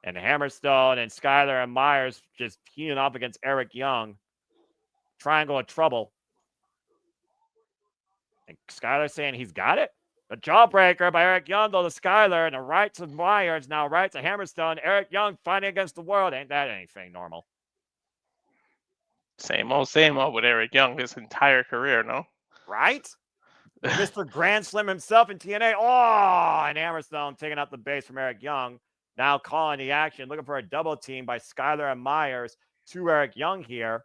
And Hammerstone and Skyler and Myers just healing up against Eric Young. Triangle of trouble. And Skyler saying he's got it. A jawbreaker by Eric Young, though, to Skyler, and the right to Myers, now right to Hammerstone. Eric Young fighting against the world. Ain't that anything normal? Same old with Eric Young his entire career, no? Right? Mr. Grand Slam himself in TNA. Oh, and Hammerstone taking out the base from Eric Young. Now calling the action, looking for a double team by Skyler and Myers to Eric Young here.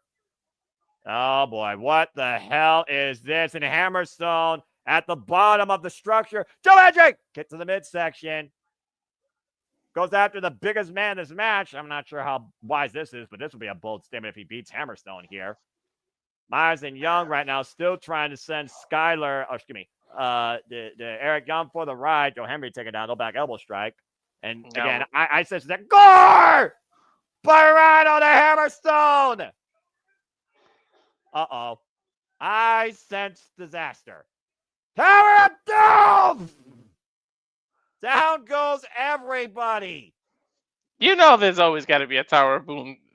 Oh, boy. What the hell is this? And Hammerstone at the bottom of the structure. Joe Hendry gets to the midsection. Goes after the biggest man in this match. I'm not sure how wise this is, but this would be a bold statement if he beats Hammerstone here. Myers and Young right now still trying to send Skyler, the Eric Young for the ride. Joe Hendry taking down, no back elbow strike. And again, I said that gore by Rhino to Hammerstone. Uh-oh. I sense disaster. Tower of Doom! Down goes everybody. You know there's always got to be a Tower of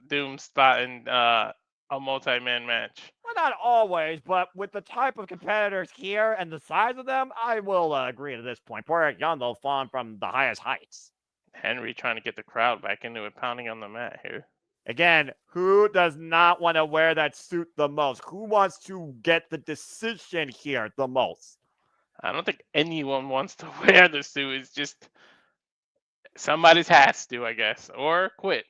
Doom spot in a multi-man match. Well, not always, but with the type of competitors here and the size of them, I will agree to this point. Poor Eric Young, though, falling from the highest heights. Hendry trying to get the crowd back into it, pounding on the mat here. Again, who does not want to wear that suit the most? Who wants to get the decision here the most? I don't think anyone wants to wear the suit. It's just somebody's has to, I guess, or quit.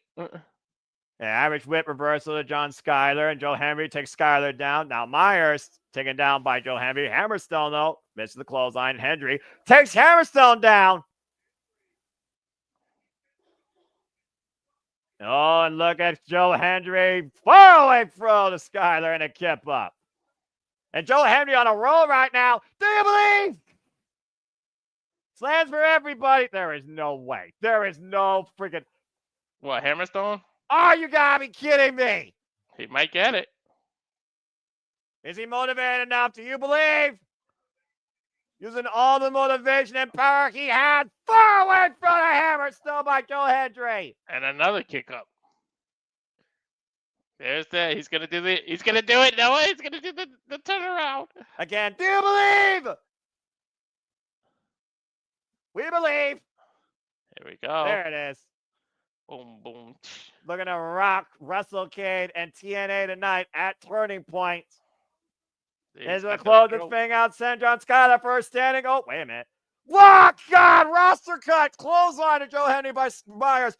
Average whip reversal to John Skyler, and Joe Hendry takes Skyler down. Now Myers taken down by Joe Hendry. Hammerstone, though, misses the clothesline. Hendry takes Hammerstone down. Oh, and look at Joe Hendry. Far away throw to Skyler and a kip up. And Joe Hendry on a roll right now. Do you believe? Slams for everybody. There is no way. There is no freaking... What, Hammerstone? Oh, you gotta be kidding me. He might get it. Is he motivated enough? Do you believe? Using all the motivation and power he had. Far away in front of Hammerstone by Joe Hendry. And another kick up. There's that. He's gonna do it. He's gonna do it. No way. He's gonna do the turnaround. Again. Do you believe? We believe. Here we go. There it is. Boom, boom. Looking to rock Wrestlecade and TNA tonight at Turning Point. Is going to close this thing out. Send John Skyler for a standing. Oh, wait a minute. Oh, God. Roster cut. Clothesline to Joe Hendry by Myers.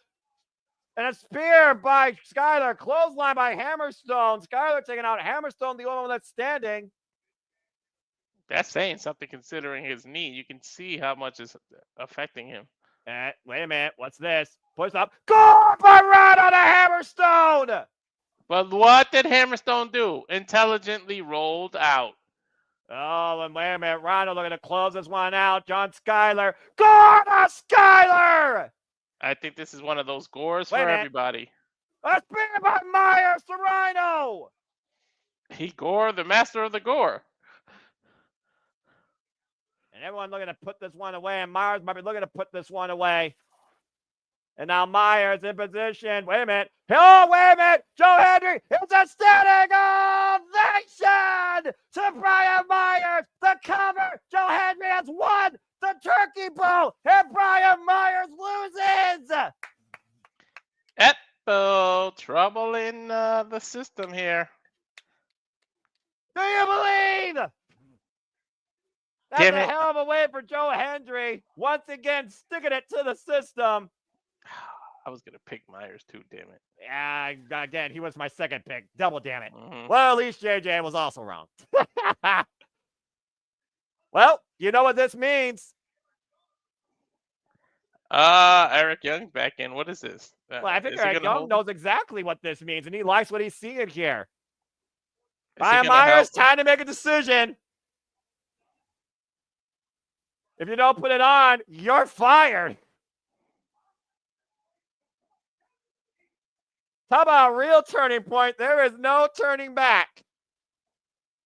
And a spear by Skyler. Clothesline by Hammerstone. Skyler taking out Hammerstone, the only one that's standing. That's saying something considering his knee. You can see how much is affecting him. Wait a minute. What's this? Push up. Go by right on a Hammerstone. But what did Hammerstone do? Intelligently rolled out. Oh, and wait a minute. Rhino looking to close this one out. John Skyler. Go to Skyler. I think this is one of those gores for everybody. A spear by Myers to Rhino. He gore, the master of the gore. And everyone looking to put this one away. And Myers might be looking to put this one away. And now Myers in position. Wait a minute. Oh, wait a minute. Joe Hendry. It's a standing ovation to Brian Myers. The cover. Joe Hendry has won the Turkey Bowl. And Brian Myers loses. Trouble in the system here. Do you believe? That's a hell of a way for Joe Hendry. Once again, sticking it to the system. I was going to pick Myers too, damn it. Yeah, again, he was my second pick. Double damn it. Mm-hmm. Well, at least JJ was also wrong. Well, you know what this means. Eric Young back in. What is this? Well, I think Eric Young knows exactly what this means, and he likes what he's seeing here. Brian Myers, time to make a decision. If you don't put it on, you're fired. Talk about a real turning point. There is no turning back.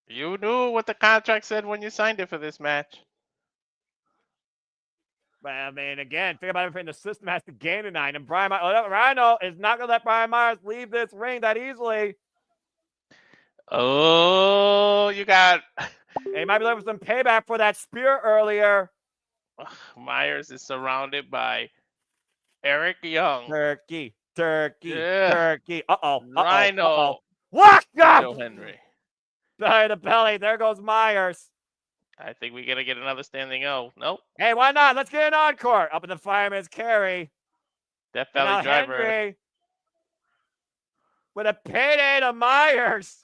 You knew what the contract said when you signed it for this match. But I mean, again, think about everything the system has to gain tonight. And Rhino is not going to let Brian Myers leave this ring that easily. Oh, you got... He might be looking for some payback for that spear earlier. Myers is surrounded by Eric Young. Turkey. Yeah. Uh-oh. Rhino. What? Joe Hendry. Belly to belly. There goes Myers. I think we're going to get another standing O. Nope. Hey, why not? Let's get an encore. Up in the fireman's carry. Death Valley Driver. Hendry with a payday to Myers.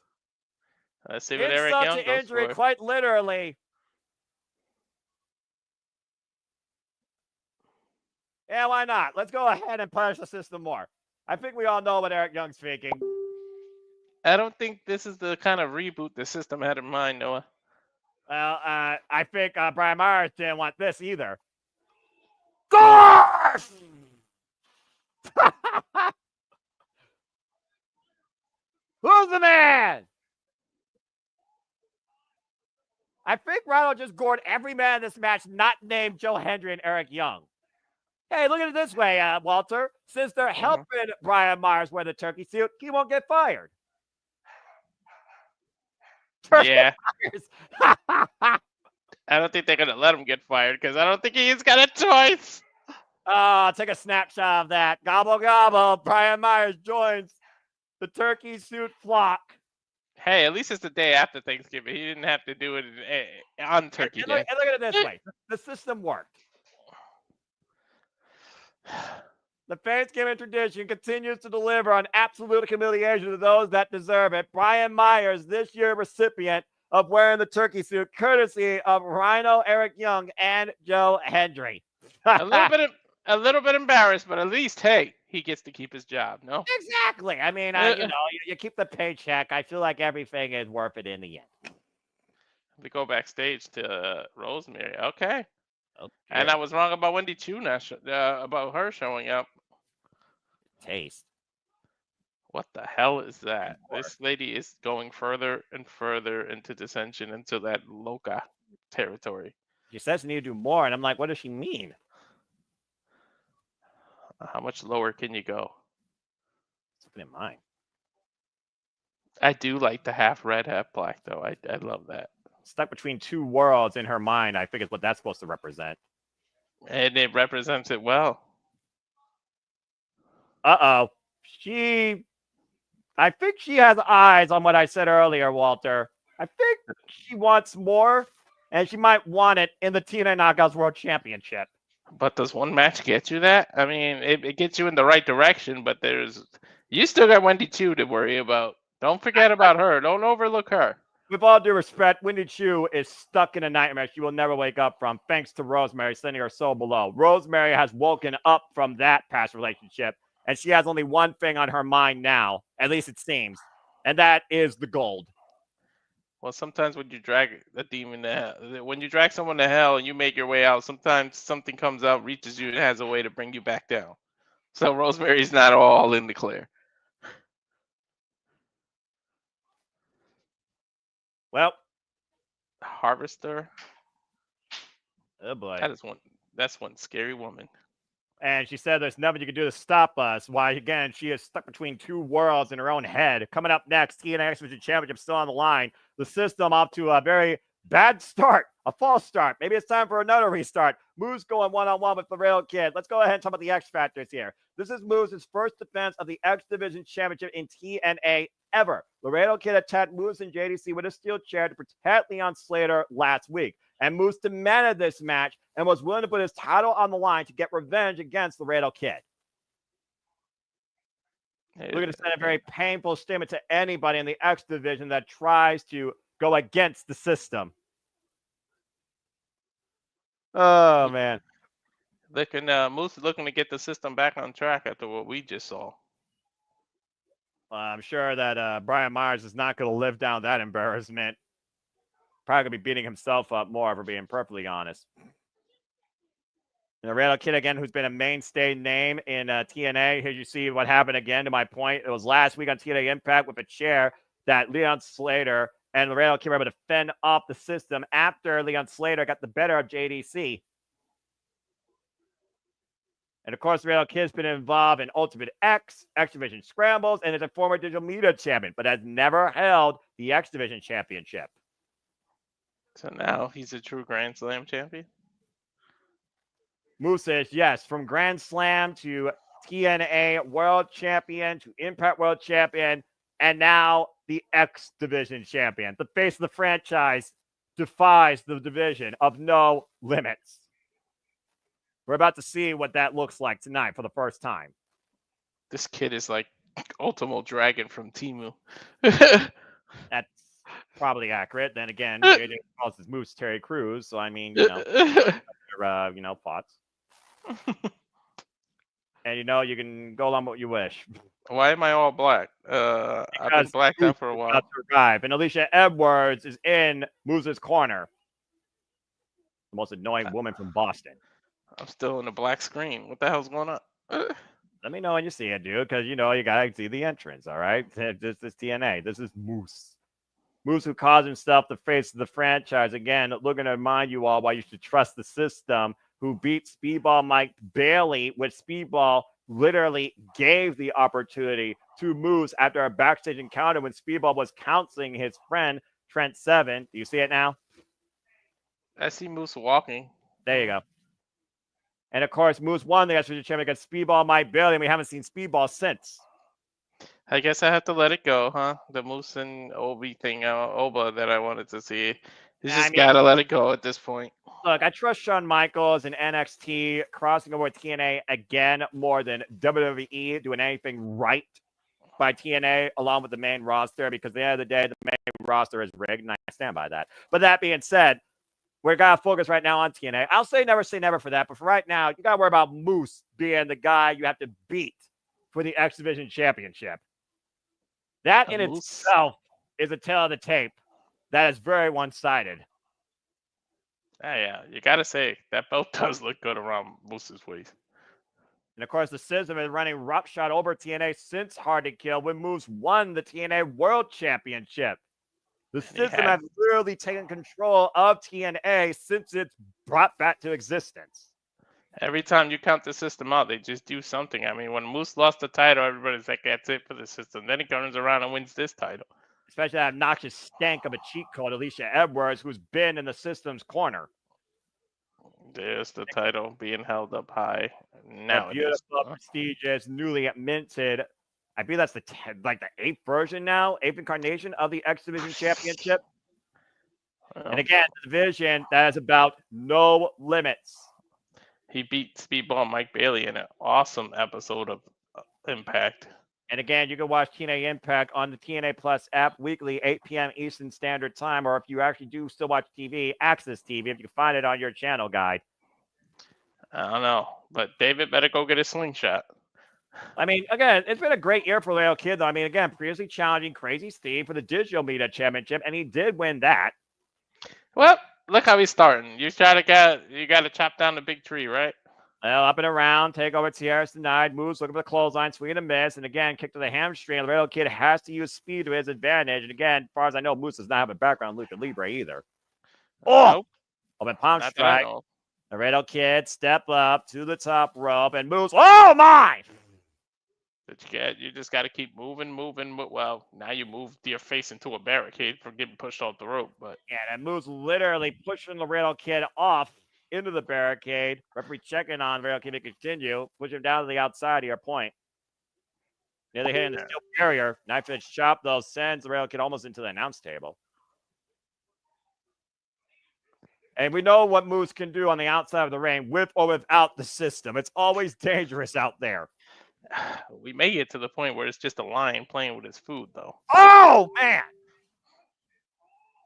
Let's see what Eric Young Insult to goes injury, for. quite literally. Yeah, why not? Let's go ahead and punish the system more. I think we all know what Eric Young's thinking. I don't think this is the kind of reboot the system had in mind, Noah. Well, I think Brian Myers didn't want this either. Garf! Who's the man? I think Rhino just gored every man in this match not named Joe Hendry and Eric Young. Hey, look at it this way, Walter. Since they're helping Brian Myers wear the turkey suit, he won't get fired. Yeah. I don't think they're going to let him get fired because I don't think he's got a choice. Take a snapshot of that. Gobble, gobble. Brian Myers joins the turkey suit flock. Hey, at least it's the day after Thanksgiving. He didn't have to do it on Turkey Day. And look at it this way. The system worked. The Thanksgiving tradition continues to deliver on absolute humiliation to those that deserve it. Brian Myers, this year recipient of wearing the turkey suit, courtesy of Rhino, Eric Young, and Joe Hendry. a little bit embarrassed, but at least, hey, he gets to keep his job, no? Exactly. I mean, you keep the paycheck. I feel like everything is worth it in the end. We go backstage to Rosemary. Okay. And I was wrong about Wendy Chu, about her showing up. Taste. What the hell is that? This lady is going further and further into dissension, into that Loca territory. She says you need to do more, and I'm like, what does she mean? How much lower can you go? Something in mind. I do like the half red, half black, though. I love that. Stuck between two worlds in her mind, I think is what that's supposed to represent. And it represents it well. Uh-oh. I think she has eyes on what I said earlier, Walter. I think she wants more, and she might want it in the TNA Knockouts World Championship. But does one match get you that? I mean, it gets you in the right direction, but you still got Wendy Chu to worry about. Don't forget about her. Don't overlook her. With all due respect, Wendy Chu is stuck in a nightmare she will never wake up from, thanks to Rosemary sending her soul below. Rosemary has woken up from that past relationship, and she has only one thing on her mind now, at least it seems, and that is the gold. Well, sometimes when you drag a demon to hell, when you drag someone to hell and you make your way out, sometimes something comes out, reaches you, and has a way to bring you back down. So Rosemary's not all in the clear. Well, Harvester. Oh boy. That's one scary woman. And she said there's nothing you can do to stop us. Why, again, she is stuck between two worlds in her own head. Coming up next, TNA X Division Championship still on the line. The system off to a very bad start, a false start. Maybe it's time for another restart. Moose going one-on-one with Laredo Kid. Let's go ahead and talk about the X Factors here. This is Moose's first defense of the X Division Championship in TNA ever. Laredo Kid attacked Moose and JDC with a steel chair to protect Leon Slater last week. And Moose demanded this match and was willing to put his title on the line to get revenge against Laredo Kid. We're going to send a very painful statement to anybody in the X Division that tries to go against the system. Oh, man. Moose is looking to get the system back on track after what we just saw. I'm sure that Brian Myers is not going to live down that embarrassment. Probably going to be beating himself up more, for being perfectly honest. And Laredo Kid again, who's been a mainstay name in TNA. Here you see what happened again. To my point, it was last week on TNA Impact with a chair that Leon Slater and Laredo Kid were able to fend off the system after Leon Slater got the better of JDC. And of course, Laredo Kid's been involved in Ultimate X, X Division Scrambles, and is a former digital media champion, but has never held the X Division Championship. So now he's a true Grand Slam champion? Moose says, yes, from Grand Slam to TNA World Champion to Impact World Champion, and now the X Division Champion. The face of the franchise defies the division of no limits. We're about to see what that looks like tonight for the first time. This kid is like Ultimo Dragon from Temu. That's probably accurate. Then again, JJ calls his Moose Terry Crews, so I mean, thoughts. And you can go along what you wish. Why am I all black? I've been blacked out for a while. Survive. And Alicia Edwards is in Moose's corner. The most annoying woman from Boston. I'm still in the black screen. What the hell's going on? Let me know when you see it, dude, because you gotta see the entrance, all right? This is TNA. This is Moose. Moose, who calls himself the face of the franchise. Again, looking to remind you all why you should trust the system, who beat Speedball Mike Bailey, which Speedball literally gave the opportunity to Moose after a backstage encounter when Speedball was counseling his friend, Trent Seven. Do you see it now? I see Moose walking. There you go. And of course, Moose won the X Division Championship against Speedball Mike Bailey, and we haven't seen Speedball since. I guess I have to let it go, huh? The Moose and Obi thing, Oba that I wanted to see. You just gotta let it go at this point. Look, I trust Shawn Michaels and NXT crossing over with TNA again more than WWE doing anything right by TNA along with the main roster, because at the end of the day, the main roster is rigged, and I stand by that. But that being said, we're going to focus right now on TNA. I'll say never for that, but for right now, you got to worry about Moose being the guy you have to beat for the X Division Championship. That in itself is a tale of the tape that is very one-sided. Yeah, you got to say, that belt does look good around Moose's waist. And of course, the System is running roughshod over TNA since Hard to Kill when Moose won the TNA World Championship. The System has literally taken control of TNA since it's brought back to existence. Every time you count the System out, they just do something. I mean, when Moose lost the title, everybody's like, that's it for the System. Then he turns around and wins this title. Especially that obnoxious stank of a cheat code, Alicia Edwards, who's been in the System's corner. There's the title being held up high. Now beautiful, prestigious, newly minted. I believe that's the 8th version now, 8th incarnation of the X Division Championship. And again, the division that is about no limits. He beat Speedball Mike Bailey in an awesome episode of Impact. And again, you can watch TNA Impact on the TNA Plus app weekly, 8 p.m. Eastern Standard Time, or if you actually do still watch TV, Access TV, if you can find it on your channel guide. I don't know, but David better go get a slingshot. I mean, again, it's been a great year for Laredo Kid, though. I mean, again, previously challenging Crazy Steve for the Digital Media Championship, and he did win that. Well, look how he's starting. You got to chop down the big tree, right? Well, up and around, take over Tierra's denied, moves, looking for the clothesline, swing and a miss, and again, kick to the hamstring. Laredo Kid has to use speed to his advantage, and again, as far as I know, Moose does not have a background in Lucha Libre either. Nope. Open palm strike. Laredo Kid step up to the top rope and moves. Oh my! You just got to keep moving. Well, now you move your face into a barricade for getting pushed off the rope. But yeah, that move's literally pushing Laredo Kid off into the barricade. Referee checking on Laredo Kid to continue. Push him down to the outside of your point. Nearly hitting the steel barrier. Knife edge chop, though, sends Laredo Kid almost into the announce table. And we know what Moose can do on the outside of the ring with or without the System. It's always dangerous out there. We may get to the point where it's just a lion playing with his food, though. Oh, man!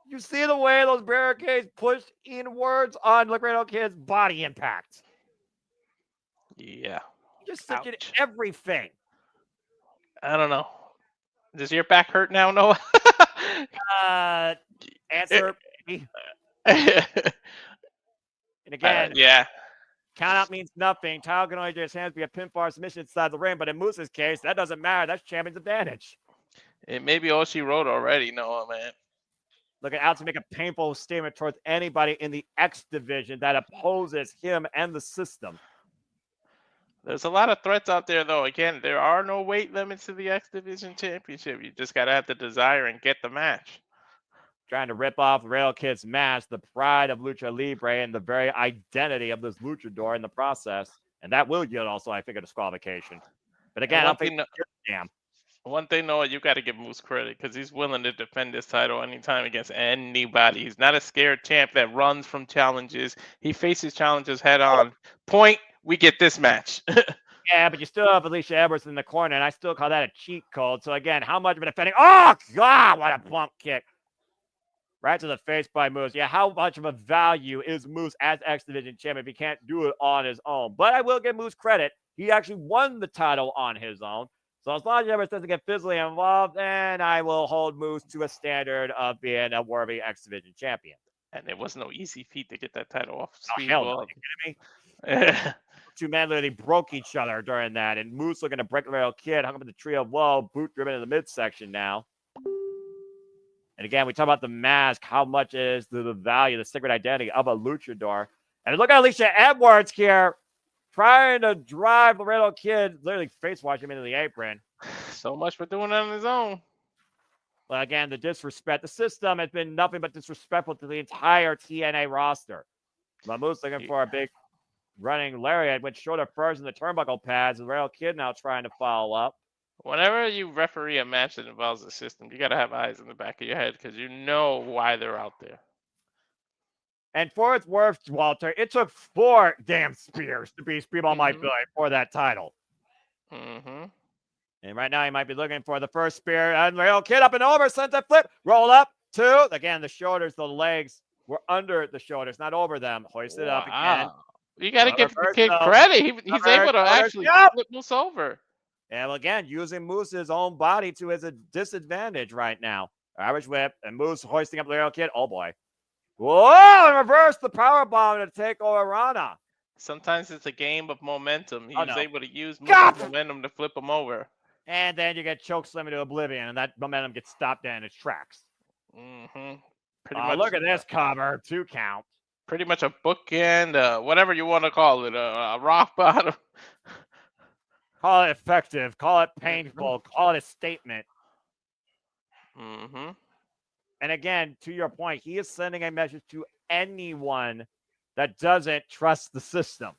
You see the way those barricades pushed inwards on Laredo Kid's body impact. Yeah. Just such at everything. I don't know. Does your back hurt now, Noah? Answer. And again, yeah. Count out means nothing. Title can only do his hands be a pinfall submission inside the ring, but in Moose's case, that doesn't matter. That's champion's advantage. It may be all she wrote already, Noah, man. Looking out to make a painful statement towards anybody in the X division that opposes him and the system. There's a lot of threats out there, though. Again, there are no weight limits to the X Division Championship. You just got to have the desire and get the match. Trying to rip off Laredo Kid's mask, the pride of Lucha Libre, and the very identity of this luchador in the process. And that will yield also, I think, a disqualification. But again, I don't think damn. One thing, Noah, you got to give Moose credit because he's willing to defend this title anytime against anybody. He's not a scared champ that runs from challenges. He faces challenges head on. Point, we get this match. Yeah, but you still have Alicia Edwards in the corner, and I still call that a cheat code. So again, how much of a defending? Oh, God, what a bump kick. Right to the face by Moose. Yeah, how much of a value is Moose as X Division champion if he can't do it on his own? But I will give Moose credit. He actually won the title on his own. So as long as Edwards doesn't get physically involved, then I will hold Moose to a standard of being a worthy X Division champion. And it was no easy feat to get that title off. Oh, hell no. Are you kidding me? Two men literally broke each other during that. And Moose looking to break the Laredo Kid, hung up in the tree of woe, boot driven in the midsection now. And again, we talk about the mask, how much is the value, the sacred identity of a luchador. And look at Alicia Edwards here, trying to drive Laredo Kid, literally face wash him into the apron. So much for doing it on his own. Well, again, the disrespect. The system has been nothing but disrespectful to the entire TNA roster. But Moose looking for a big running lariat, went shoulder first in the turnbuckle pads. And Laredo Kid now trying to follow up. Whenever you referee a match that involves the system, you got to have eyes in the back of your head because you know why they're out there. And for its worth, Walter, it took 4 damn spears to beat Speedball Mike Billy for that title. Mm-hmm. And right now, he might be looking for the first spear. And Laredo Kid up and over, sunset flip, roll up, 2. Again, the shoulders, the legs were under the shoulders, not over them. Hoist it up again. You got to give the kid credit. He's able to actually flip Moose over. And well, again, using Moose's own body to his disadvantage right now. Irish whip and Moose hoisting up Laredo Kid. Oh, boy. Whoa, and reverse the power bomb to take over Rana. Sometimes it's a game of momentum. He was able to use momentum to flip him over. And then you get choke slam into oblivion, and that momentum gets stopped in its tracks. Mm-hmm. Look at this cover. 2 count. Pretty much a bookend, whatever you want to call it, a rock bottom. Call it effective. Call it painful. Call it a statement. Mm-hmm. And again, to your point, he is sending a message to anyone that doesn't trust the system,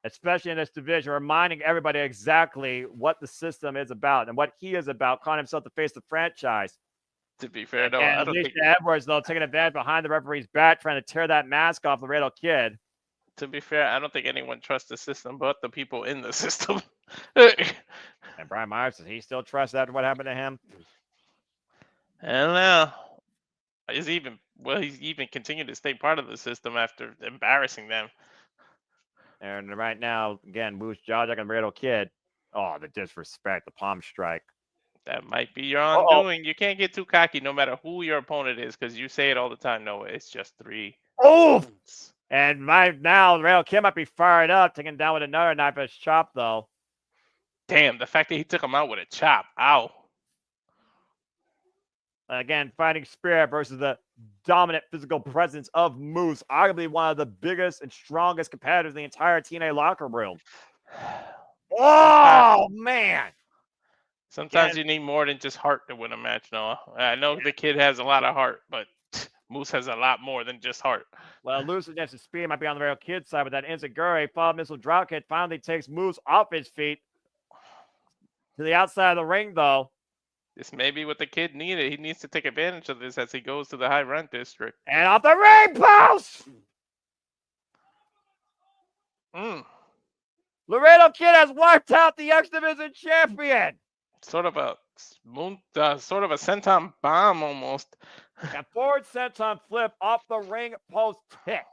especially in this division, reminding everybody exactly what the system is about and what he is about, calling himself the face of the franchise. To be fair, though, I don't think Edwards, though, taking advantage behind the referee's back, trying to tear that mask off the Laredo Kid. To be fair, I don't think anyone trusts the system but the people in the system. And Brian Myers, does he still trust after what happened to him? I don't know. He's even continued to stay part of the system after embarrassing them. And right now, again, Moose jaw-jacking the Laredo Kid. Oh, the disrespect, the palm strike. That might be your undoing. You can't get too cocky no matter who your opponent is because you say it all the time. No, it's just 3. Oh! And now, Laredo Kid might be fired up, taken down with another knife edge chop, though. Damn, the fact that he took him out with a chop. Ow. Again, fighting spirit versus the dominant physical presence of Moose, arguably one of the biggest and strongest competitors in the entire TNA locker room. Oh, man. Sometimes you need more than just heart to win a match, Noah. I know the kid has a lot of heart, but Moose has a lot more than just heart. Well, looseness and speed might be on the Laredo Kid side, but that Enziguri follow missile drop kick finally takes Moose off his feet to the outside of the ring, though. This may be what the kid needed. He needs to take advantage of this as he goes to the high rent district. And off the ring post! Laredo Kid has wiped out the X Division champion. Sort of a senton bomb almost. A forward senton flip off the ring post tip.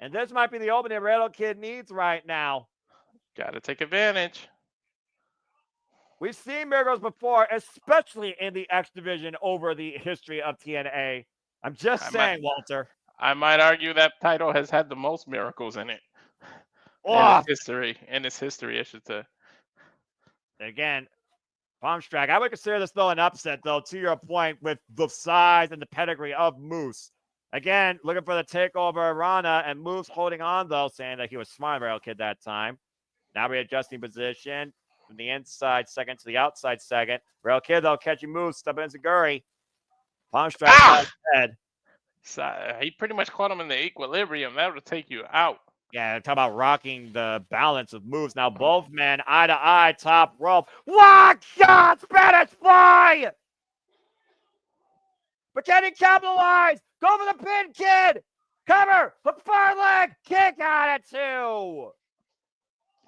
And this might be the opening Laredo Kid needs right now. Got to take advantage. We've seen miracles before, especially in the X Division over the history of TNA. I'm just saying, Walter. I might argue that title has had the most miracles in it. In Oh, its history. In its history, I should say. again, palm strike. I would consider this though an upset, though, to your point, with the size and the pedigree of Moose. Again, looking for the takeover of Rana, and Moose holding on, though, saying that he was smart, Rail Kid, that time. Now readjusting position from the inside second to the outside second. Rail Kid, though, catching Moose, stepping into Guri. Palm strike to the head. So, he pretty much caught him in the equilibrium. That would take you out. Yeah, talk about rocking the balance of moves. Now both men eye to eye, top rope. What shot? Spanish fly! But can he capitalize? Go for the pin, kid! Cover! Hook far leg! Kick out it too!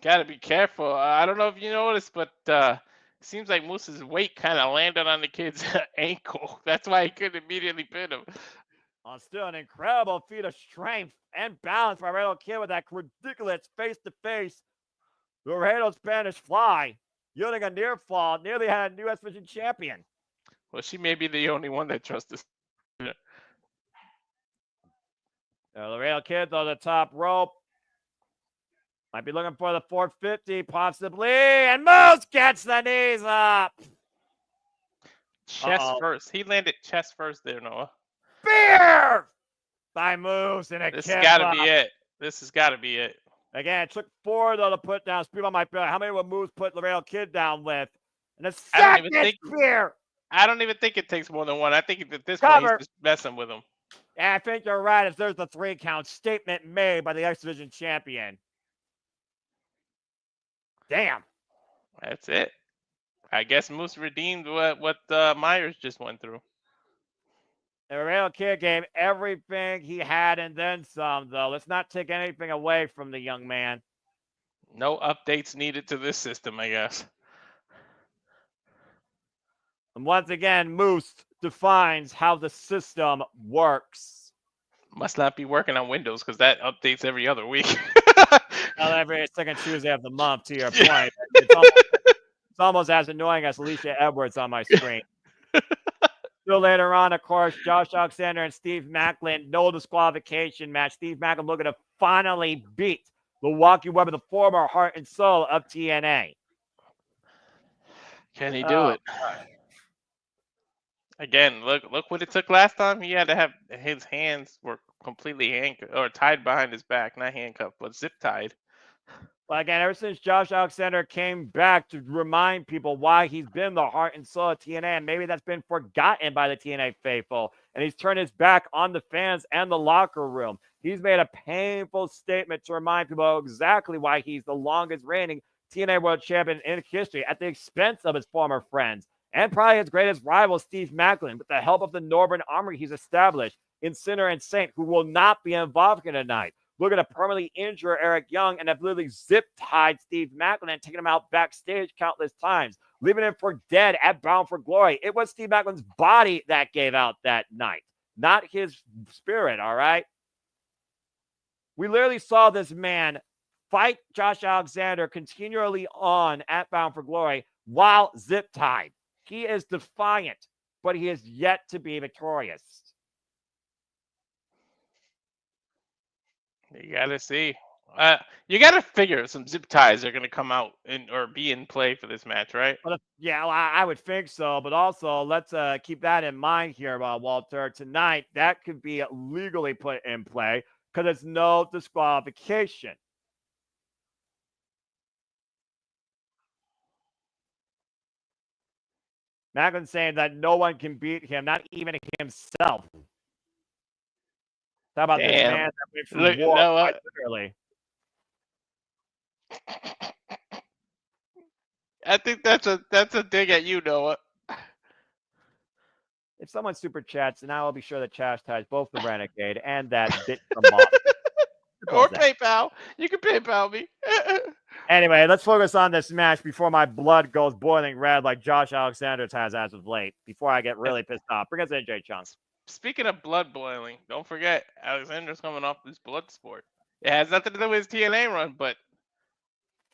Gotta be careful. I don't know if you noticed, but it seems like Moose's weight kind of landed on the kid's ankle. That's why he couldn't immediately pin him. Still an incredible feat of strength and balance by Laredo Kid with that ridiculous face-to-face Laredo Spanish fly, yielding a near fall, nearly had a U.S. Division champion. Well, she may be the only one that trusts this. Laredo Kid, though, the top rope. Might be looking for the 450, possibly. And Moose gets the knees up. Chest first. He landed chest first there, Noah. Spear by Moose and a This kick. has got to be it. This has got to be it. Again, it took 4, though, to put down. Spear on my bill. How many would Moose put Laredo Kid down with? And a second spear. I don't even think it takes more than one. I think at this point, he's just messing with him. Yeah, I think you're right. As there's the 3 count statement made by the X Division champion. Damn. That's it. I guess Moose redeemed what Myers just went through. The Laredo Kid gave everything he had and then some, though. Let's not take anything away from the young man. No updates needed to this system, I guess. And once again, Moose defines how the system works. Must not be working on Windows because that updates every other week. Every second Tuesday of the month, to your point. It's almost as annoying as Alicia Edwards on my screen. Still later on, of course, Josh Alexander and Steve Maclin, no disqualification match. Steve Maclin looking to finally beat Milwaukee Webber, the former heart and soul of TNA. Can he do it? Again, look what it took last time. He had to have his hands were completely handcuffed or tied behind his back, not handcuffed, but zip tied. Well, again, ever since Josh Alexander came back to remind people why he's been the heart and soul of TNA, and maybe that's been forgotten by the TNA faithful, and he's turned his back on the fans and the locker room. He's made a painful statement to remind people exactly why he's the longest reigning TNA World Champion in history at the expense of his former friends and probably his greatest rival, Steve Maclin, with the help of the Northern Army he's established in Sinner and Saint, who will not be involved here tonight. Looking to permanently injure Eric Young and have literally zip-tied Steve Maclin and taken him out backstage countless times, leaving him for dead at Bound for Glory. It was Steve Maclin's body that gave out that night, not his spirit, all right? We literally saw this man fight Josh Alexander continually on at Bound for Glory while zip-tied. He is defiant, but he is yet to be victorious. You gotta see. You gotta figure some zip ties are gonna come out or be in play for this match, right? Well, yeah, well, I would think so. But also, let's keep that in mind here, Walter. Tonight, that could be legally put in play because it's no disqualification. Maclin saying that no one can beat him, not even himself. How about this man that went from war quite literally? I think that's a dig at you, Noah. If someone super chats, then I will be sure to chastise both the Renegade and that bitch from Bob. Or PayPal. You can PayPal me. Anyway, let's focus on this match before my blood goes boiling red like Josh Alexander's has as of late, before I get really pissed off. Bring us in, Jay Chunks. Speaking of blood boiling, don't forget, Alexander's coming off this blood sport. It has nothing to do with his TNA run, but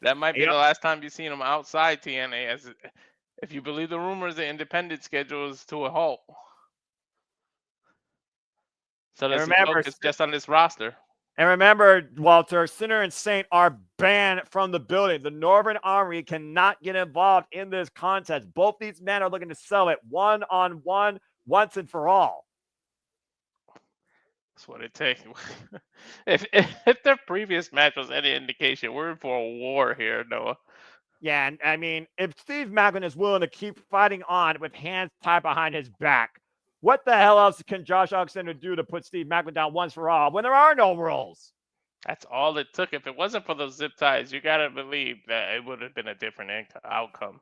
that might be the last time you've seen him outside TNA, as if you believe the rumors, the independent schedule is to a halt. So does he remember, focus just on this roster? And remember, Walter, Sinner and Saint are banned from the building. The Northern Army cannot get involved in this contest. Both these men are looking to sell it one-on-one, once and for all. That's what it takes. if their previous match was any indication, we're in for a war here, Noah. Yeah, and I mean, if Steve Maclin is willing to keep fighting on with hands tied behind his back, what the hell else can Josh Alexander do to put Steve Maclin down once for all when there are no rules? That's all it took. If it wasn't for those zip ties, you gotta believe that it would have been a different outcome.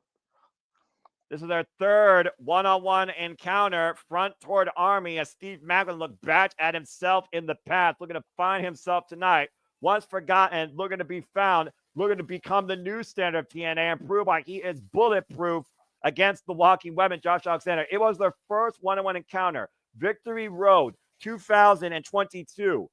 This is their third one-on-one encounter, front toward Army, as Steve Maclin looked back at himself in the past, looking to find himself tonight, once forgotten, looking to be found, looking to become the new standard of TNA and prove why he is bulletproof against the walking weapon, Josh Alexander. It was their first one-on-one encounter, Victory Road 2022,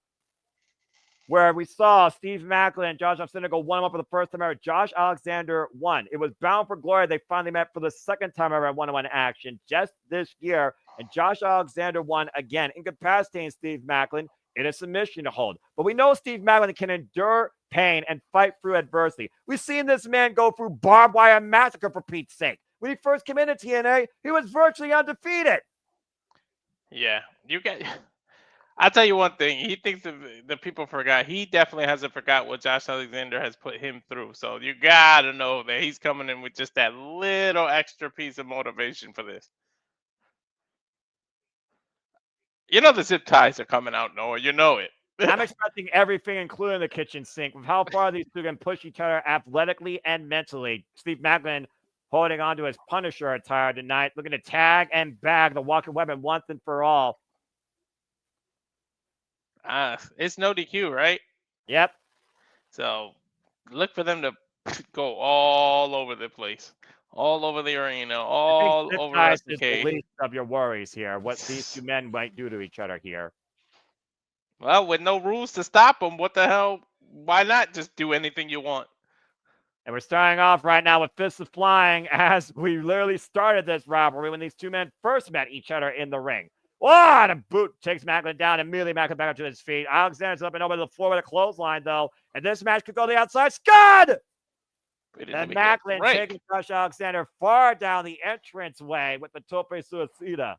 where we saw Steve Maclin and Josh Alexander go one-on-one for the first time ever. Josh Alexander won. It was Bound for Glory. They finally met for the second time ever at one-on-one action just this year, and Josh Alexander won again, incapacitating Steve Maclin in a submission hold. But we know Steve Maclin can endure pain and fight through adversity. We've seen this man go through barbed wire massacre, for Pete's sake. When he first came into TNA, he was virtually undefeated. Yeah, you get. I'll tell you one thing. He thinks the people forgot. He definitely hasn't forgot what Josh Alexander has put him through. So you gotta know that he's coming in with just that little extra piece of motivation for this. You know the zip ties are coming out, Noah. You know it. I'm expecting everything, including the kitchen sink, with how far these two can push each other athletically and mentally. Steve Maclin holding on to his Punisher attire tonight, looking to tag and bag the walking weapon once and for all. It's no DQ, right? Yep. So look for them to go all over the place, all over the arena, all over Wrestlecade. Wrestlecade. The least of your worries here, what these two men might do to each other here. Well, with no rules to stop them, what the hell? Why not just do anything you want? And we're starting off right now with Fists of Flying as we literally started this rivalry when these two men first met each other in the ring. Oh, and a boot takes Maclin down, immediately Maclin back up to his feet. Alexander's up and over the floor with a clothesline, though. And this match could go to the outside. Scud! And Maclin taking Josh Alexander far down the entranceway with the tope suicida.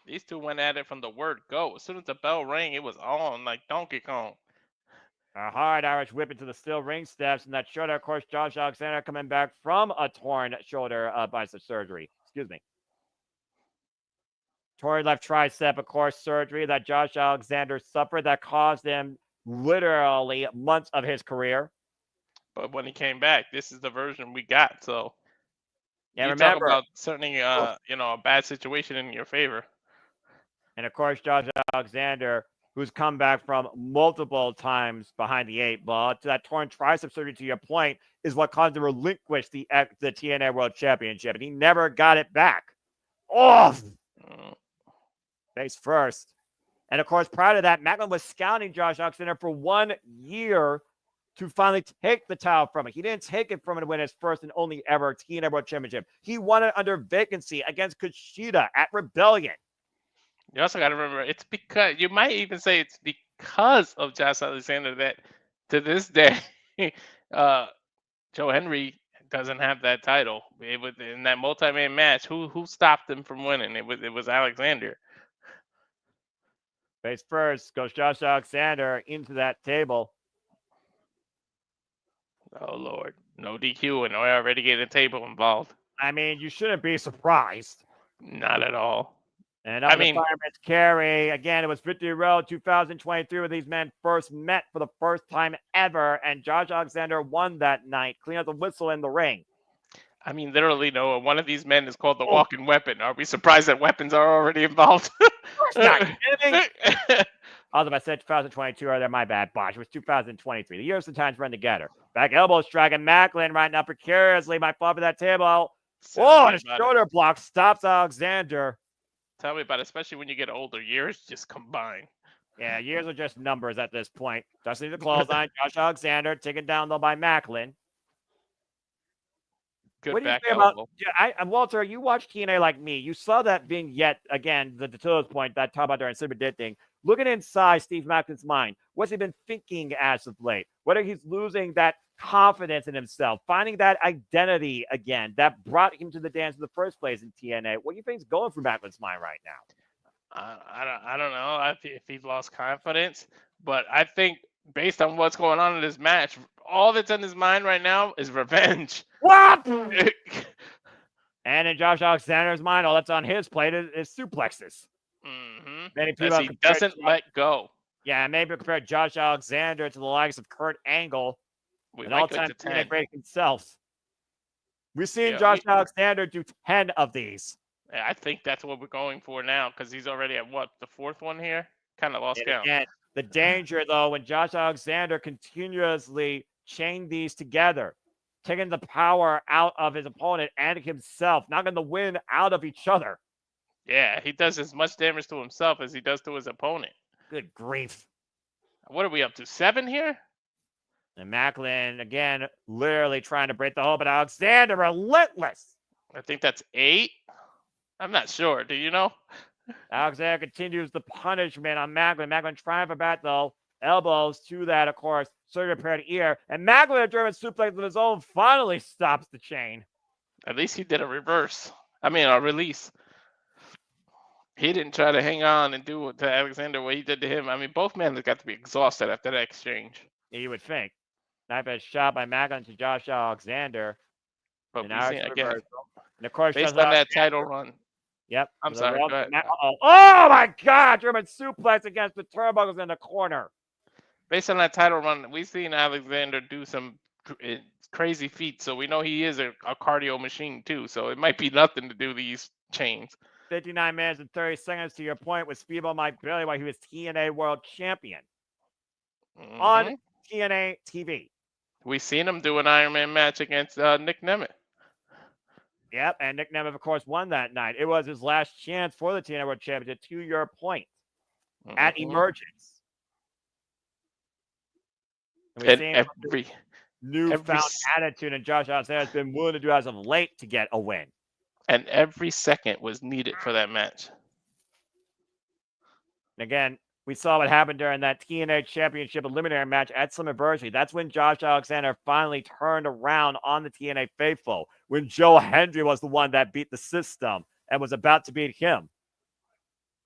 These two went at it from the word go. As soon as the bell rang, it was on like Donkey Kong. A hard Irish whip into the steel ring steps, and that shoulder, of course, Josh Alexander coming back from a torn shoulder bicep surgery. Excuse me. Torn left tricep, of course, surgery that Josh Alexander suffered that caused him literally months of his career. But when he came back, this is the version we got. So yeah, you remember, talk about turning a bad situation in your favor. And of course, Josh Alexander, who's come back from multiple times behind the 8 ball to that torn tricep surgery, to your point, is what caused him to relinquish the TNA World Championship, and he never got it back. Off! Face first. And of course, prior to that, Maclin was scouting Josh Alexander for 1 year to finally take the title from him. He didn't take it from him to win his first and only ever TNA World Championship. He won it under vacancy against Kushida at Rebellion. You also got to remember, it's because, you might even say it's because of Josh Alexander that to this day, Joe Hendry doesn't have that title. It was in that multi-man match. Who stopped him from winning? It was Alexander. Face first goes Josh Alexander into that table. Oh Lord, no DQ, and I already get a table involved. I mean, you shouldn't be surprised. Not at all. And up the fireman's carry. Again, it was Victory Road 2023 where these men first met for the first time ever. And Josh Alexander won that night, clean as a whistle in the ring. I mean, literally, Noah, one of these men is called the walking weapon. Are we surprised that weapons are already involved? Not kidding. Although I said 2022, or my bad, Bosh. It was 2023. The years and times run together. Back elbow strike, and Maclin right now precariously might fall for that table. And a shoulder block stops Alexander. Tell me about it, especially when you get older. Years just combine. Yeah, years are just numbers at this point. Just need the clothesline. Josh Alexander taken down, though, by Maclin. Good What do you back say about elbow. Walter? You watch TNA like me. You saw that vignette again, the Toto's point that talk about during Super Did thing. Looking inside Steve Maclin's mind, what's he been thinking as of late? Whether he's losing that confidence in himself, finding that identity again that brought him to the dance in the first place in TNA. What do you think is going through Maclin's mind right now? I don't know if he's lost confidence, but I think based on what's going on in this match, all that's in his mind right now is revenge. What? And in Josh Alexander's mind, all that's on his plate is suplexes. Mm-hmm. Many people he doesn't let go. Yeah, maybe compare Josh Alexander to the likes of Kurt Angle, an all-time TNA great himself. We've seen Josh Alexander do 10 of these. Yeah, I think that's what we're going for now because he's already at the fourth one here? Kind of lost count. Again, the danger, though, when Josh Alexander continuously chained these together, taking the power out of his opponent and himself, knocking the win out of each other. Yeah, he does as much damage to himself as he does to his opponent. Good grief. What are we up to? 7 here? And Maclin, again, literally trying to break the hold, but Alexander, relentless. I think that's 8. I'm not sure. Do you know? Alexander continues the punishment on Maclin. Maclin trying for back, though. Elbows to that, of course. Surgery repaired ear. And Maclin, a German suplex of his own, finally stops the chain. At least he did a reverse. A release. He didn't try to hang on and do to Alexander what he did to him. Both men have got to be exhausted after that exchange. You would think. Knife edge shot by Maclin to Josh Alexander. But we see again. And of course, based on that title run. Yep. I'm sorry. Go ahead. Oh my God! German suplex against the turnbuckles in the corner. Based on that title run, we've seen Alexander do some crazy feats, so we know he is a cardio machine too. So it might be nothing to do these chains. 59 minutes and 30 seconds to your point with Speedball Mike Bailey while he was TNA World Champion on TNA TV. We've seen him do an Iron Man match against Nick Nemeth. Yep, and Nick Nemeth, of course, won that night. It was his last chance for the TNA World Championship, to your point, at Emergence. And every newfound attitude, and Josh Alexander has been willing to do as of late to get a win. And every second was needed for that match. And again, we saw what happened during that TNA Championship Eliminator match at Slammiversary. That's when Josh Alexander finally turned around on the TNA faithful, when Joe Hendry was the one that beat the system and was about to beat him.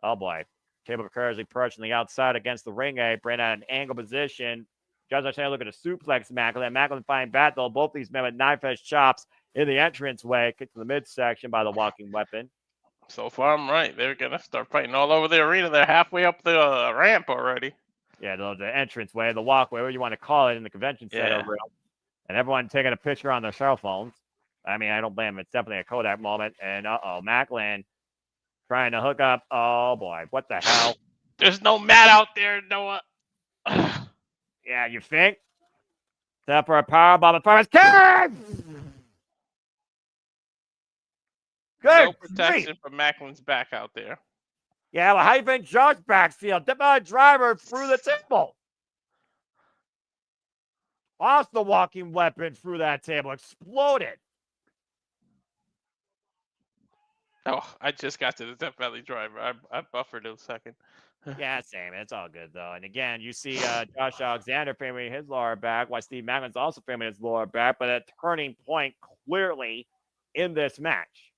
Oh, boy. Table curiously perched on the outside against the ring apron at an angle position. Josh Alexander looking to suplex Maclin. Maclin finding battle. Both these men with knife-edge chops in the entranceway, kicked to the midsection by the walking weapon. So far, I'm right. They're going to start fighting all over the arena. They're halfway up the ramp already. Yeah, the entranceway, the walkway, whatever you want to call it in the convention center room. And everyone taking a picture on their cell phones. I don't blame them. It's definitely a Kodak moment. And, Maclin trying to hook up. Oh, boy. What the hell? There's no mat out there, Noah. Yeah, you think? Set for a powerbomb. Performance. Good. No protection for Maclin's back out there. Yeah, well, how you think Josh backfield? Dip out driver through the table. Lost the walking weapon through that table. Exploded. Oh, I just got to the Death Valley driver. I buffered a second. Yeah, same. It's all good, though. And again, you see Josh Alexander framing his lower back, while Steve Maclin's also framing his lower back, but a turning point clearly in this match.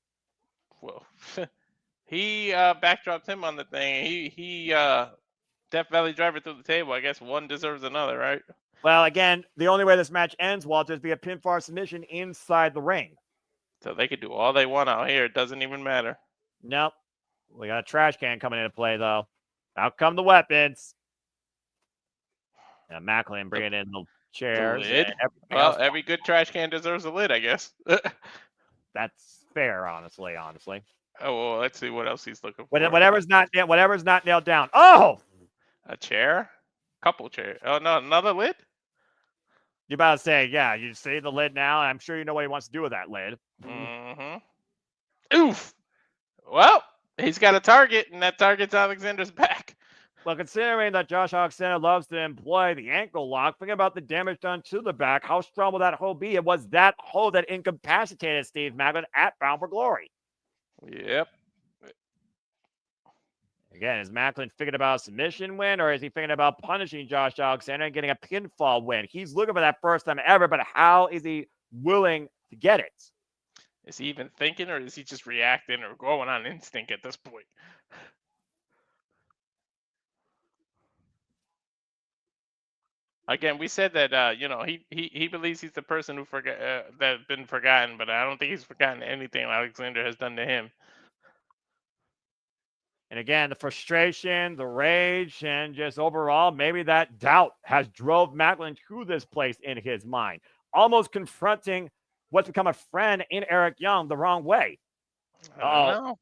Well, he backdropped him on the thing. He Death Valley driver through the table. I guess one deserves another, right? Well, again, the only way this match ends, Walter, is via pinfall submission inside the ring. So they could do all they want out here. It doesn't even matter. Nope. We got a trash can coming into play, though. Out come the weapons. Now Maclin bringing in the chairs. The lid? Well, every good trash can deserves a lid, I guess. That's fair, honestly. Oh, well, let's see what else he's looking for. Whatever's not nailed down. Oh! A chair? Couple chairs. Oh, no, another lid? You about to say, yeah, you see the lid now. I'm sure you know what he wants to do with that lid. Oof. Well, he's got a target, and that target's Alexander's back. Well, considering that Josh Alexander loves to employ the ankle lock, think about the damage done to the back. How strong will that hold be? It was that hold that incapacitated Steve Maclin at Bound for Glory. Yep. Again, is Maclin thinking about a submission win, or is he thinking about punishing Josh Alexander and getting a pinfall win? He's looking for that first time ever, but how is he willing to get it? Is he even thinking, or is he just reacting or going on instinct at this point? Again, we said that he believes he's the person who that's been forgotten, but I don't think he's forgotten anything Alexander has done to him. And again, the frustration, the rage, and just overall, maybe that doubt has drove Maclin to this place in his mind, almost confronting what's become a friend in Eric Young the wrong way. I don't know.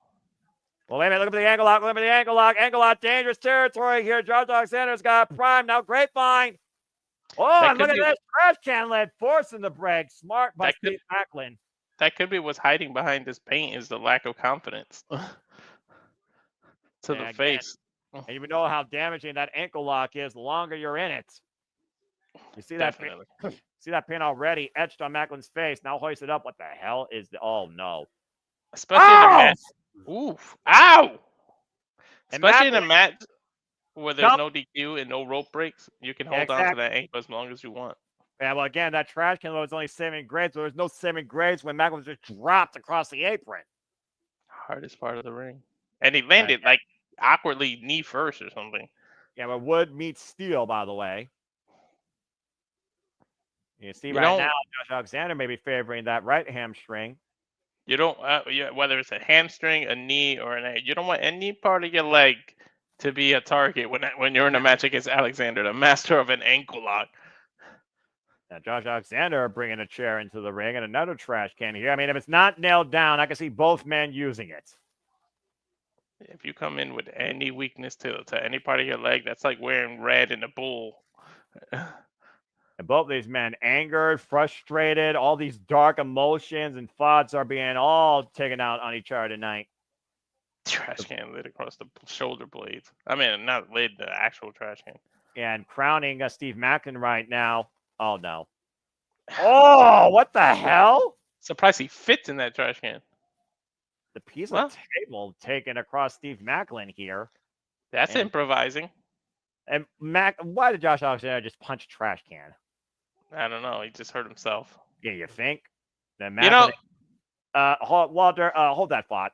Well, wait a minute. Look at the ankle lock. Look at the ankle lock. Ankle lock. Dangerous territory here. Josh Alexander's got prime. Now, grapevine. Oh, and look at this trash can lid forcing the break. Smart by Steve Maclin. That could be what's hiding behind this paint is the lack of confidence to the face. And you know how damaging that ankle lock is the longer you're in it. You see that? See that pin already etched on Maclin's face. Now hoisted up. What the hell is the? Oh no! Especially in a match. Oof! Ow! Especially in a match where there's no DQ and no rope breaks, you can hold on to that ankle as long as you want. Yeah, well, again, that trash can was only saving grace. There was no saving grace when Maclin was just dropped across the apron. Hardest part of the ring, and he landed like awkwardly knee first or something. Yeah, but wood meets steel, by the way. You see right now, Josh Alexander may be favoring that right hamstring. You don't, whether it's a hamstring, a knee, or an you don't want any part of your leg to be a target when you're in a match against Alexander, the master of an ankle lock. Now, Josh Alexander bringing a chair into the ring and another trash can here. I mean, if it's not nailed down, I can see both men using it. If you come in with any weakness to any part of your leg, that's like wearing red in a bull. And both these men angered, frustrated, all these dark emotions and thoughts are being all taken out on each other tonight. Trash can lid across the shoulder blades. I mean, not lid, the actual trash can. And crowning Steve Maclin right now. Oh, no. Oh, what the hell? Surprised he fits in that trash can. The piece of table taken across Steve Maclin here. That's improvising. And why did Josh Alexander just punch a trash can? I don't know. He just hurt himself. Yeah, you think? Then Maclin, Walter, hold that thought.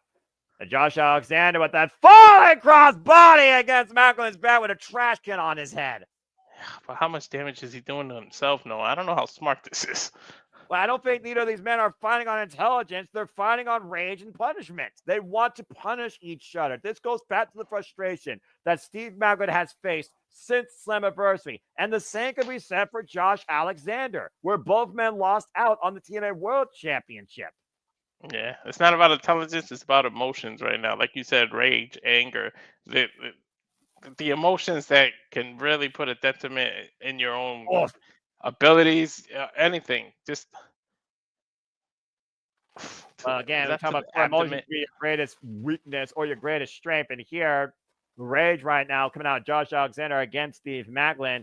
Josh Alexander with that falling cross body against Maclin's back with a trash can on his head. But how much damage is he doing to himself? No, I don't know how smart this is. Well, I don't think neither of these men are fighting on intelligence. They're fighting on rage and punishment. They want to punish each other. This goes back to the frustration that Steve Maclin has faced since Slammiversary. And the same can be said for Josh Alexander, where both men lost out on the TNA World Championship. Yeah, it's not about intelligence. It's about emotions right now. Like you said, rage, anger, the emotions that can really put a detriment in your own abilities, anything. Just again, we're talking about emotions being your greatest weakness or your greatest strength. And here, rage right now coming out of Josh Alexander against Steve Maclin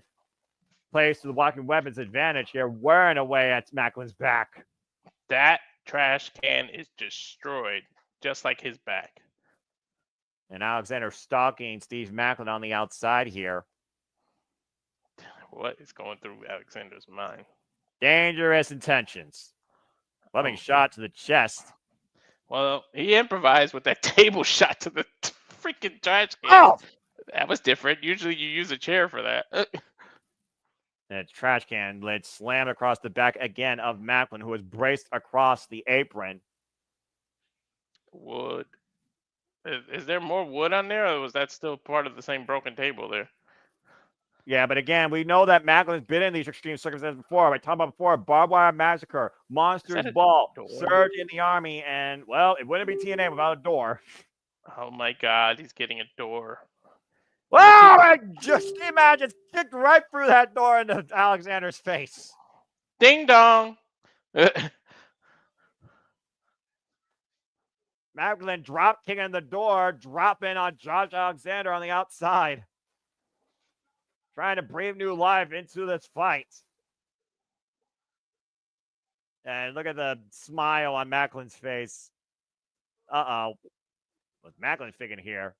plays to the walking weapons advantage here, wearing away at Maclin's back. That trash can is destroyed, just like his back. And Alexander stalking Steve Maclin on the outside here. What is going through Alexander's mind? Dangerous intentions. Loving shot to the chest. Well, he improvised with that table shot to the freaking trash can. Oh! That was different. Usually you use a chair for that. And its trash can lid slammed across the back again of Maclin, who was braced across the apron. Wood. Is there more wood on there, or was that still part of the same broken table there? Yeah, but again, we know that Maclin's been in these extreme circumstances before. We talked about before, Barbed Wire Massacre, Monsters Ball, Surge in the Army, and, well, it wouldn't be TNA without a door. Oh, my God, he's getting a door. Wow, just imagine, kicked right through that door into Alexander's face. Ding dong. Maclin drop kicking the door, dropping on Josh Alexander on the outside. trying to breathe new life into this fight. And look at the smile on Maclin's face. Uh-oh. What's Maclin thinking here?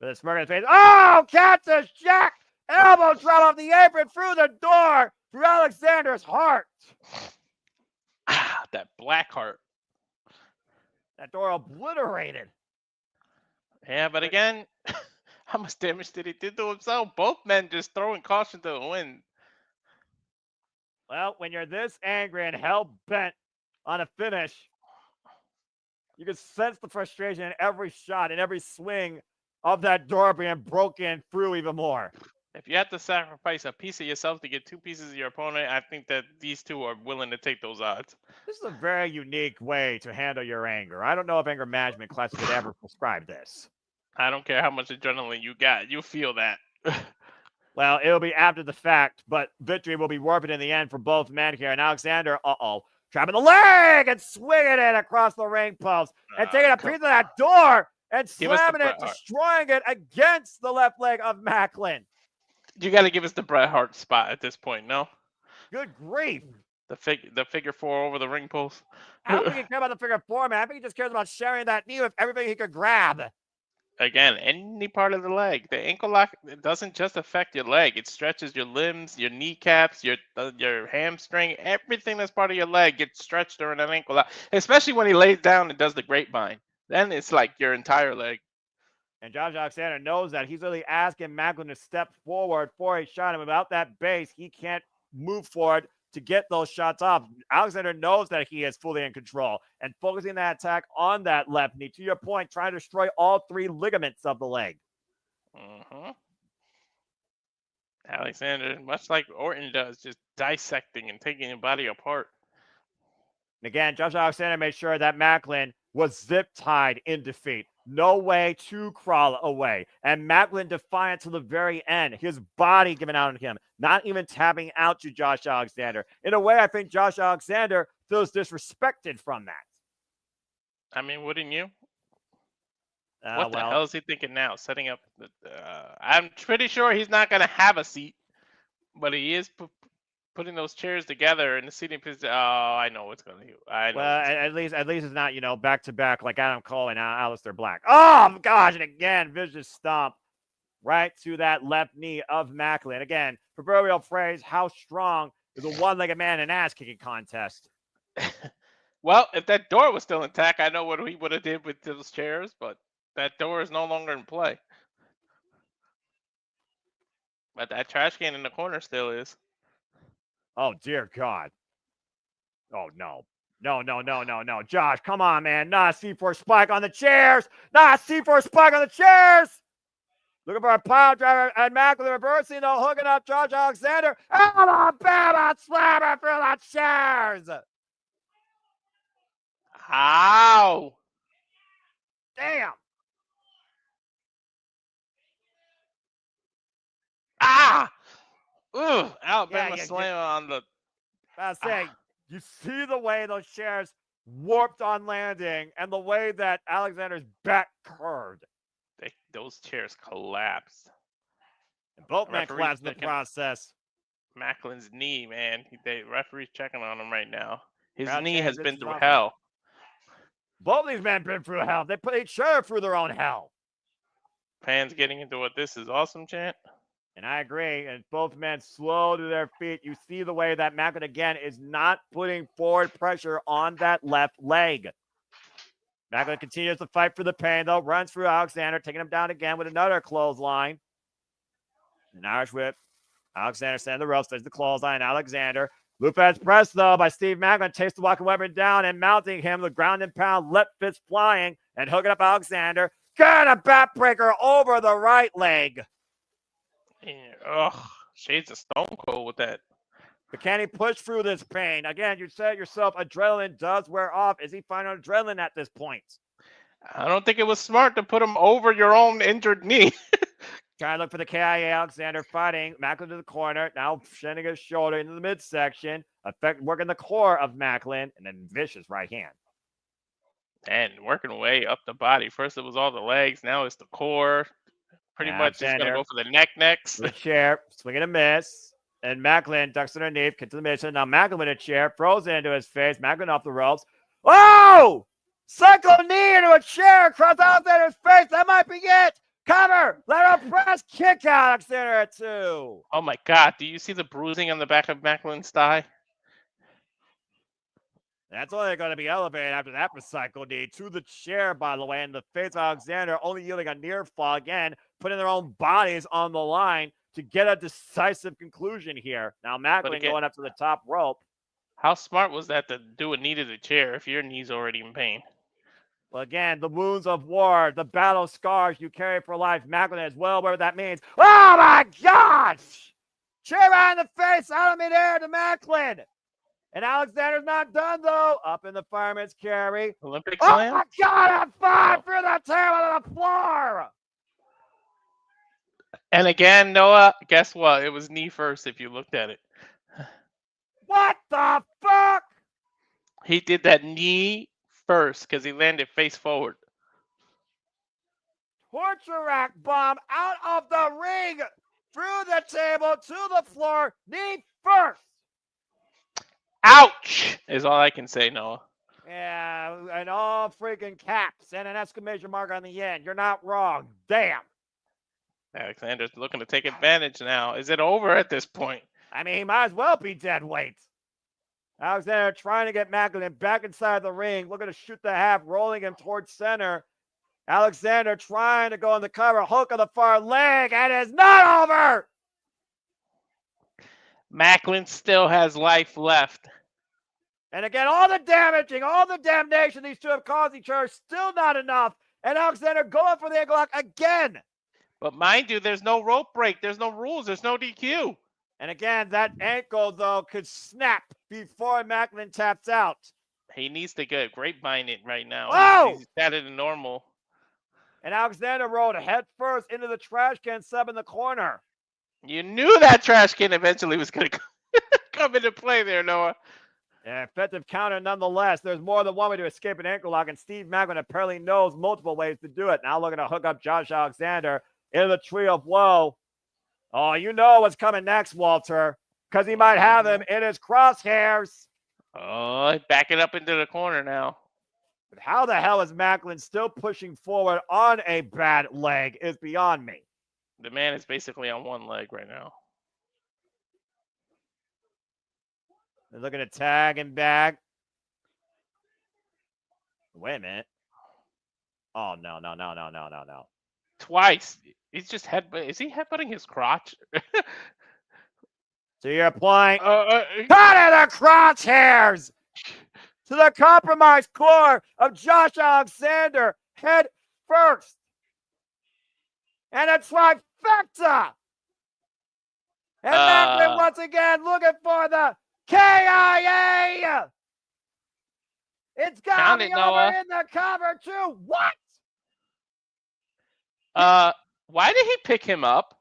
With a smirk on his face. Oh, Cactus Jack! Elbow drop off the apron through the door through Alexander's heart. Ah, that black heart. That door obliterated. Yeah, but again, how much damage did he do to himself? Both men just throwing caution to the wind. Well, when you're this angry and hell-bent on a finish, you can sense the frustration in every shot and every swing of that door being broken through even more. If you have to sacrifice a piece of yourself to get two pieces of your opponent, I think that these two are willing to take those odds. This is a very unique way to handle your anger. I don't know if anger management classes could ever prescribe this. I don't care how much adrenaline you got. You feel that. Well, it'll be after the fact, but victory will be worth it in the end for both men here. And Alexander, trapping the leg and swinging it across the ring post and taking a piece of that door and slamming it, destroying it against the left leg of Maclin. You got to give us the Bret Hart spot at this point, no? Good grief. The figure four over the ring post. I don't think he cares about the figure four, man. I think he just cares about sharing that knee with everything he could grab. Again, any part of the leg. The ankle lock, it doesn't just affect your leg. It stretches your limbs, your kneecaps, your hamstring. Everything that's part of your leg gets stretched during an ankle lock, especially when he lays down and does the grapevine. Then it's like your entire leg. And Josh Alexander knows that. He's really asking Maclin to step forward for a shot. And without that base, he can't move forward to get those shots off. Alexander knows that he is fully in control and focusing that attack on that left knee. To your point, trying to destroy all three ligaments of the leg. Alexander, much like Orton does, just dissecting and taking your body apart. And again, Josh Alexander made sure that Maclin was zip-tied in defeat. No way to crawl away. And Maclin defiant to the very end. His body giving out on him. Not even tapping out to Josh Alexander. In a way, I think Josh Alexander feels disrespected from that. I mean, wouldn't you? What the hell is he thinking now? Setting up the... I'm pretty sure he's not going to have a seat. But he is putting those chairs together in the seating position. Oh, I know what's going to do. Well, at least it's not, back to back like Adam Cole and Aleister Black. Oh gosh, and again, vicious stomp right to that left knee of Maclin. Again, proverbial phrase, how strong is a one-legged man in an ass-kicking contest? Well, if that door was still intact, I know what he would have did with those chairs, but that door is no longer in play. But that trash can in the corner still is. Oh, dear God. Oh, no. No. Josh, come on, man. Not a C4 spike on the chairs. Not a C4 spike on the chairs. Looking for a pile driver and Maclin reversing, though, hooking up Josh Alexander. Alabama slammer through the chairs. Ow. Damn. Ah. Ooh, Alabama slam on the... I say, you see the way those chairs warped on landing and the way that Alexander's back curved. Those chairs collapsed. And both men collapsed in the process. Maclin's knee, man. The referee's checking on him right now. His knee has been through awesome. hell. Both these men been through hell. They put each other through their own hell. Fans getting into what this is awesome chant. And I agree. And both men slow to their feet. You see the way that Maclin, again, is not putting forward pressure on that left leg. Maclin continues to fight for the pain, though. Runs through Alexander, taking him down again with another clothesline. An Irish whip. Alexander sending the ropes. There's the clothesline. Alexander. Lupez press, though, by Steve Maclin. Takes the walking weapon down and mounting him. The ground and pound. Left fist flying. And hooking up Alexander. Got a backbreaker over the right leg. Ugh, shades of Stone Cold with that. But can he push through this pain? Again, you said yourself, adrenaline does wear off. Is he finding adrenaline at this point? I don't think it was smart to put him over your own injured knee. Trying to look for the KIA. Alexander fighting. Maclin to the corner. Now sending his shoulder into the midsection. Working the core of Maclin. And then vicious right hand. And working way up the body. First it was all the legs. Now it's the core. Pretty much he's going to Alexander. go for the neck next. The chair, swing and a miss. And Maclin ducks underneath, gets to the mission. Now Maclin with a chair, throws it into his face. Maclin off the ropes. Oh! Cycle knee into a chair across Alexander's face. That might be it. Cover. Let her press kick out Alexander at 2. Oh my God! Do you see the bruising on the back of Maclin's thigh? That's only going to be elevated after that recycle knee to the chair, by the way. And the face of Alexander only yielding a near fall again, putting their own bodies on the line to get a decisive conclusion here. Now Maclin going up to the top rope. How smart was that to do a knee to the chair if your knee's already in pain? Well, again, the wounds of war, the battle scars you carry for life. Maclin is well aware what that means. Oh my gosh! Chair right in the face, out of midair to Maclin. And Alexander's not done, though. Up in the fireman's carry. Olympic slam? Oh, my God, a 5 through the table to the floor. And again, Noah, guess what? It was knee first if you looked at it. What the fuck? He did that knee first because he landed face forward. Torture rack bomb out of the ring. Through the table to the floor. Knee first. Ouch! Is all I can say, Noah. Yeah, and all freaking caps and an exclamation mark on the end. You're not wrong. Damn. Alexander's looking to take advantage now. Is it over at this point? I mean, he might as well be dead weight. Alexander trying to get Maclin back inside the ring, looking to shoot the half, rolling him towards center. Alexander trying to go on the cover, hook on the far leg, and it's not over! Maclin still has life left. And again, all the damaging, all the damnation these two have caused each other, still not enough. And Alexander going for the ankle lock again. But mind you, there's no rope break. There's no rules. There's no DQ. And again, that ankle, though, could snap before Maclin taps out. He needs to get grapevine it right now. Oh! He's at it normal. And Alexander rolled head first into the trash can sub in the corner. You knew that trash can eventually was going to come into play there, Noah. Yeah, effective counter nonetheless. There's more than one way to escape an ankle lock, and Steve Maclin apparently knows multiple ways to do it. Now looking to hook up Josh Alexander into the tree of woe. Oh, you know what's coming next, Walter, because he might have him in his crosshairs. Oh, back it up into the corner now. But how the hell is Maclin still pushing forward on a bad leg is beyond me. The man is basically on one leg right now. They're looking to tag him back. Wait a minute. Oh, no. Twice. He's just headbutting. Is he headbutting his crotch? To your point. Cut the crosshairs to the compromised core of Josh Alexander head first. And a trifecta. And Maclin once again looking for the KIA. It's got to be over in the cover too. What? Why did he pick him up?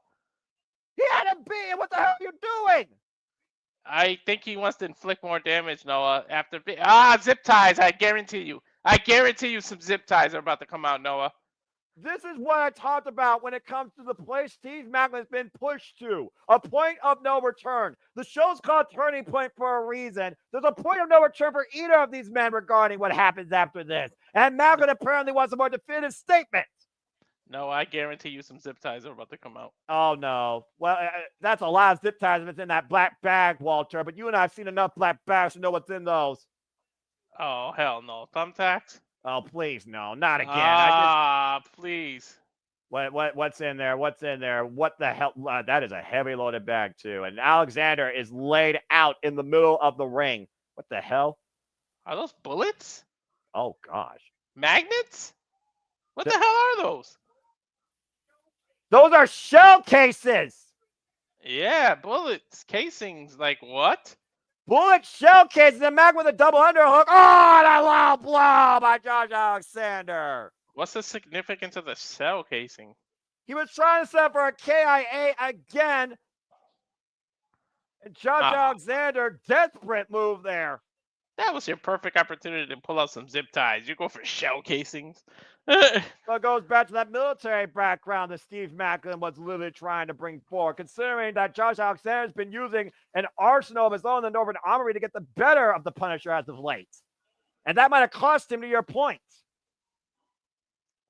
He had him beat. What the hell are you doing? I think he wants to inflict more damage, Noah. After zip ties. I guarantee you some zip ties are about to come out, Noah. This is what I talked about when it comes to the place Steve Maclin's been pushed to. A point of no return. The show's called Turning Point for a reason. There's a point of no return for either of these men regarding what happens after this. And Maclin apparently wants a more definitive statement. No, I guarantee you some zip ties are about to come out. Oh, no. Well, that's a lot of zip ties if it's in that black bag, Walter. But you and I have seen enough black bags to know what's in those. Oh, hell no. Thumbtacks? Oh, please, no. Not again. Please. What's in there? What's in there? What the hell? That is a heavy loaded bag, too. And Alexander is laid out in the middle of the ring. What the hell? Are those bullets? Oh, gosh. Magnets? What the hell are those? Those are shell cases. Yeah, bullets. Casings. Like what? Bullet shell cases and Mac with a double underhook. Oh, and a low blow by Josh Alexander. What's the significance of the shell casing? He was trying to set up for a KIA again. And Josh Alexander, desperate move there. That was your perfect opportunity to pull out some zip ties. You go for shell casings. Well, it goes back to that military background that Steve Maclin was literally trying to bring forward, considering that Josh Alexander's been using an arsenal of his own in the Northern Armory to get the better of the Punisher as of late. And that might have cost him, to your point.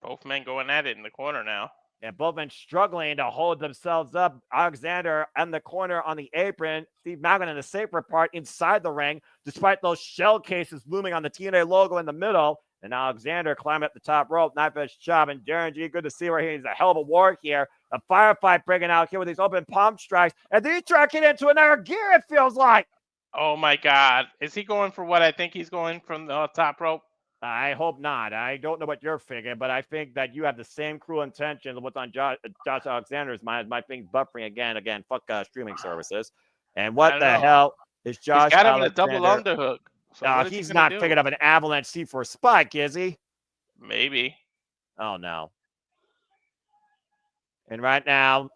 Both men going at it in the corner now. And both men struggling to hold themselves up. Alexander in the corner on the apron. Steve Maclin in the safer part inside the ring, despite those shell cases looming on the TNA logo in the middle. And Alexander climbing up the top rope, knife edge chop. And Darren G, good to see where he's a hell of a war here. A firefight breaking out here with these open palm strikes. And these try to get into another gear, it feels like. Oh my God. Is he going for what I think he's going from the top rope? I hope not. I don't know what you're figuring, but I think that you have the same cruel intention of what's on Josh Alexander's mind. My thing's buffering again. Fuck streaming services. And what the hell is Josh Alexander? He's got him Alexander? in a double underhook. So he's not picking up an avalanche C4 spike, is he? Maybe. Oh, no. And right now,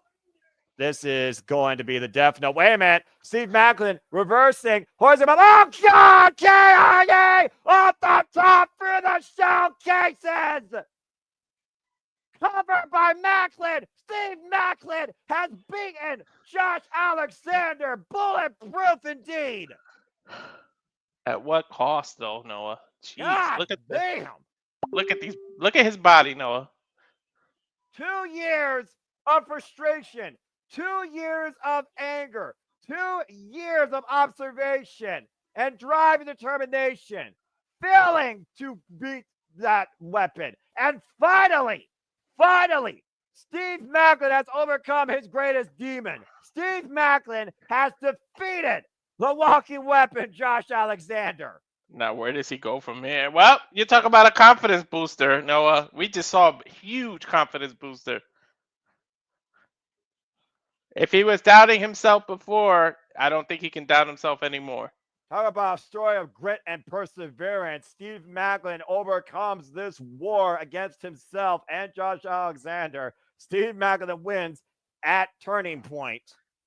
this is going to be the definite. Wait a minute. Steve Maclin reversing. Horizontal. Oh, God! KIA off the top through the shell cases. Covered by Maclin. Steve Maclin has beaten Josh Alexander. Bulletproof indeed. At what cost, though, Noah? Jeez, God look at damn. Look at these. Look at his body, Noah. 2 years of frustration. 2 years of anger, 2 years of observation and drive and determination, failing to beat that weapon. And finally, Steve Maclin has overcome his greatest demon. Steve Maclin has defeated the walking weapon, Josh Alexander. Now, where does he go from here? Well, you talk about a confidence booster, Noah. We just saw a huge confidence booster. If he was doubting himself before, I don't think he can doubt himself anymore. Talk about a story of grit and perseverance. Steve Maclin overcomes this war against himself and Josh Alexander. Steve Maclin wins at Turning Point.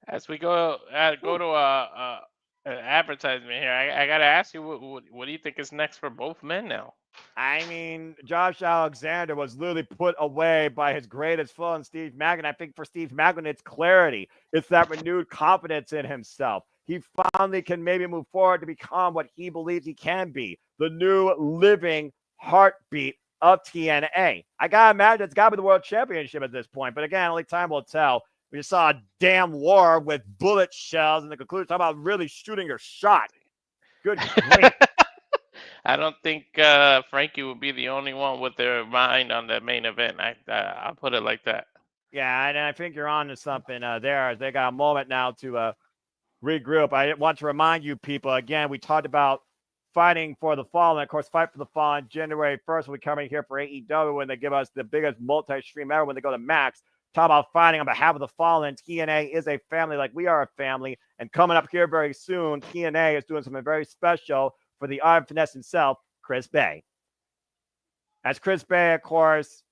As we go to an advertisement here, I got to ask you, what do you think is next for both men now? I mean, Josh Alexander was literally put away by his greatest foe in Steve Maclin. I think for Steve Maclin, it's clarity. It's that renewed confidence in himself. He finally can maybe move forward to become what he believes he can be, the new living heartbeat of TNA. I got to imagine it's got to be the World Championship at this point. But again, only time will tell. We just saw a damn war with bullet shells in the conclusion. Talk about really shooting your shot. Good grief. I don't think Frankie will be the only one with their mind on the main event. I'll put it like that. Yeah, and I think you're on to something there. They got a moment now to regroup. I want to remind you people, again, we talked about fighting for the Fallen. Of course, Fight for the Fallen, January 1st, we'll be coming here for AEW when they give us the biggest multi-stream ever when they go to Max. Talk about fighting on behalf of the Fallen. TNA is a family like we are a family. And coming up here very soon, TNA is doing something very special for the Iron Finesse himself, Chris Bay. As Chris Bay, of course,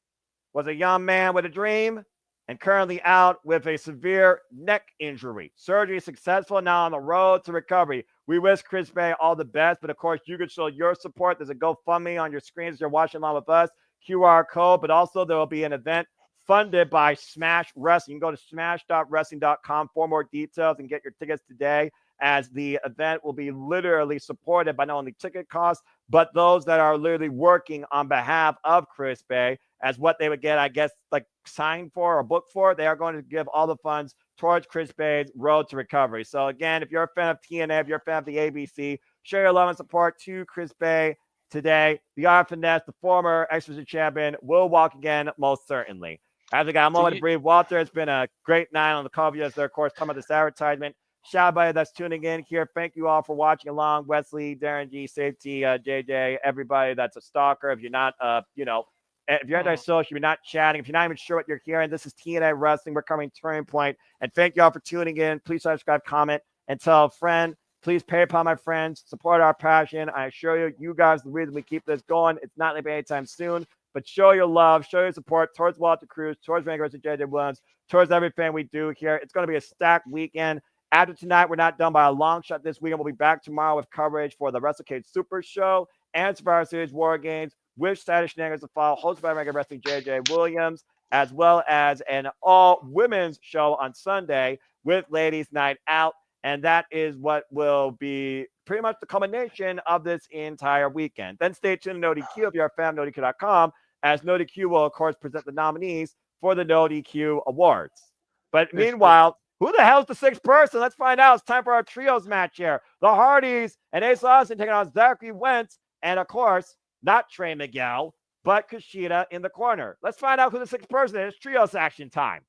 was a young man with a dream and currently out with a severe neck injury. Surgery successful, now on the road to recovery. We wish Chris Bay all the best, but of course, you can show your support. There's a GoFundMe on your screens as you're watching along with us, QR code, but also there will be an event funded by Smash Wrestling. You can go to smash.wrestling.com for more details and get your tickets today, as the event will be literally supported by not only ticket costs, but those that are literally working on behalf of Chris Bay, as what they would get, I guess, like signed for or booked for. They are going to give all the funds towards Chris Bay's road to recovery. So again, if you're a fan of TNA, if you're a fan of the ABC, show your love and support to Chris Bay today. The Iron Finesse, the former X-Division champion, will walk again, most certainly. As we got a moment to breathe, Walter, it's been a great night on the cover. As they're, of course, talking about this advertisement. Shout out everybody that's tuning in here. Thank you all for watching along. Wesley, Darren G, Safety, JJ, everybody that's a stalker. If you're not, if you're anti-social, you're not chatting, if you're not even sure what you're hearing, this is TNA Wrestling. We're coming Turning Point. And thank you all for tuning in. Please subscribe, comment, and tell a friend. Please PayPal my friends. Support our passion. I assure you, you guys are the reason we keep this going. It's not going to be anytime soon. But show your love, show your support towards Walter Cruz, towards Rangers and JJ Williams, towards everything we do here. It's going to be a stacked weekend. After tonight, we're not done by a long shot this weekend. We'll be back tomorrow with coverage for the Wrestlecade Super Show and Survivor Series War Games. with Saturday Shenanigans to follow, hosted by Mega Wrestling JJ Williams, as well as an all-women's show on Sunday with Ladies Night Out. And that is what will be pretty much the culmination of this entire weekend. Then stay tuned to NoDQ if you're a fan of NoDQ.com, as NoDQ will, of course, present the nominees for the NoDQ Awards. But meanwhile, who the hell's the sixth person? Let's find out. It's time for our trios match here. The Hardys and Ace Austin taking on Zachary, Wentz, and, of course, not Trey Miguel, but Kushida in the corner. Let's find out who the sixth person is. Trios action time.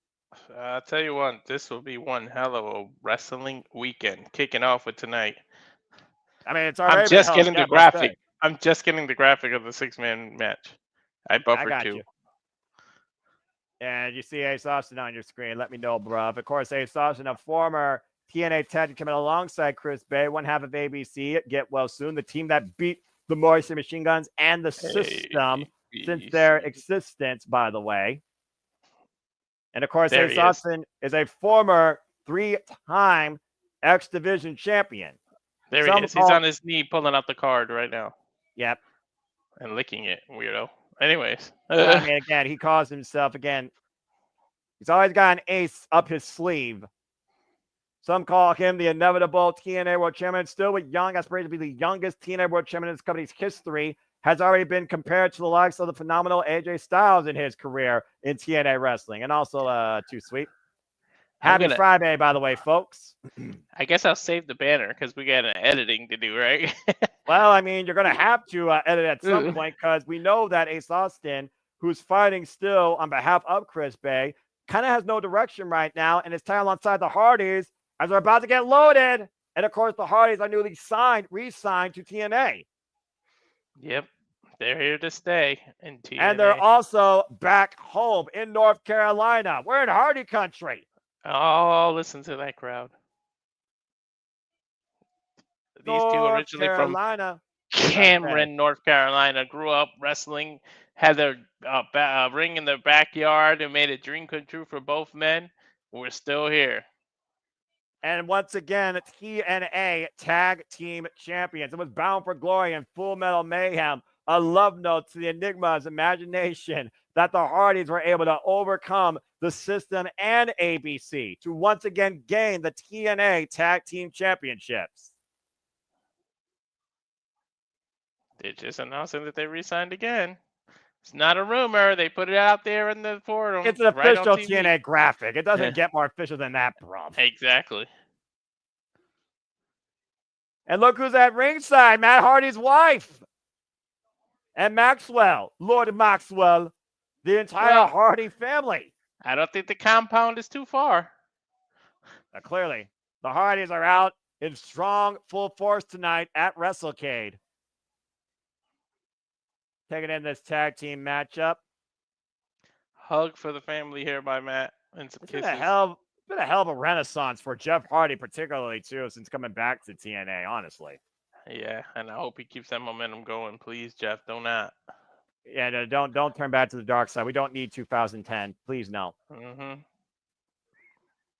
I'll tell you what, this will be one hell of a wrestling weekend, kicking off with tonight. I mean, it's already I'm just getting the graphic. I'm just getting the graphic of the six-man match. I buffered too. And you see Ace Austin on your screen. Let me know, bruv. Of course, Ace Austin, a former TNA Tag coming alongside Chris Bay, one half of ABC. Get well soon. The team that beat the Morrissey Machine Guns and the System since their existence, by the way. And, of course, Ace Austin is a former 3-time X Division champion. There he is. He's on his knee pulling out the card right now. Yep. And licking it, weirdo. Anyways. I mean, again, he calls himself, again, he's always got an ace up his sleeve. Some call him the inevitable TNA World Champion, still with young aspirations to be the youngest TNA World Champion in this company's history. Has already been compared to the likes of the phenomenal AJ Styles in his career in TNA wrestling. And also, too sweet. Happy Friday, by the way, folks. I guess I'll save the banner because we got an editing to do, right? Well, I mean, you're going to have to edit at some point because we know that Ace Austin, who's fighting still on behalf of Chris Bay, kind of has no direction right now. And is tied alongside the Hardys as they're about to get loaded. And, of course, the Hardys are newly re-signed to TNA. Yep, they're here to stay in TNA. And they're also back home in North Carolina. We're in Hardy country. Oh, listen to that crowd. These two originally from Cameron, North Carolina, grew up wrestling, had their ring in their backyard, and made a dream come true for both men. We're still here. And once again, TNA Tag Team Champions. It was Bound for Glory and Full Metal Mayhem. A love note to the Enigma's imagination that the Hardys were able to overcome the System and ABC to once again gain the TNA Tag Team Championships. They're just announcing that they re-signed again. It's not a rumor. They put it out there in the forum. It's an official TNA graphic. It doesn't get more official than that, bro. Exactly. And look who's at ringside. Matt Hardy's wife. And Maxwell. Lord Maxwell. The entire Hardy family. I don't think the compound is too far. Clearly, the Hardys are out in strong, full force tonight at Wrestlecade. Taking in this tag team matchup. Hug for the family here by Matt. And some kisses. It's been a hell of a renaissance for Jeff Hardy, particularly, too, since coming back to TNA, honestly. Yeah, and I hope he keeps that momentum going. Please, Jeff, don't not. Yeah, no, don't turn back to the dark side. We don't need 2010. Please, no. Mm-hmm.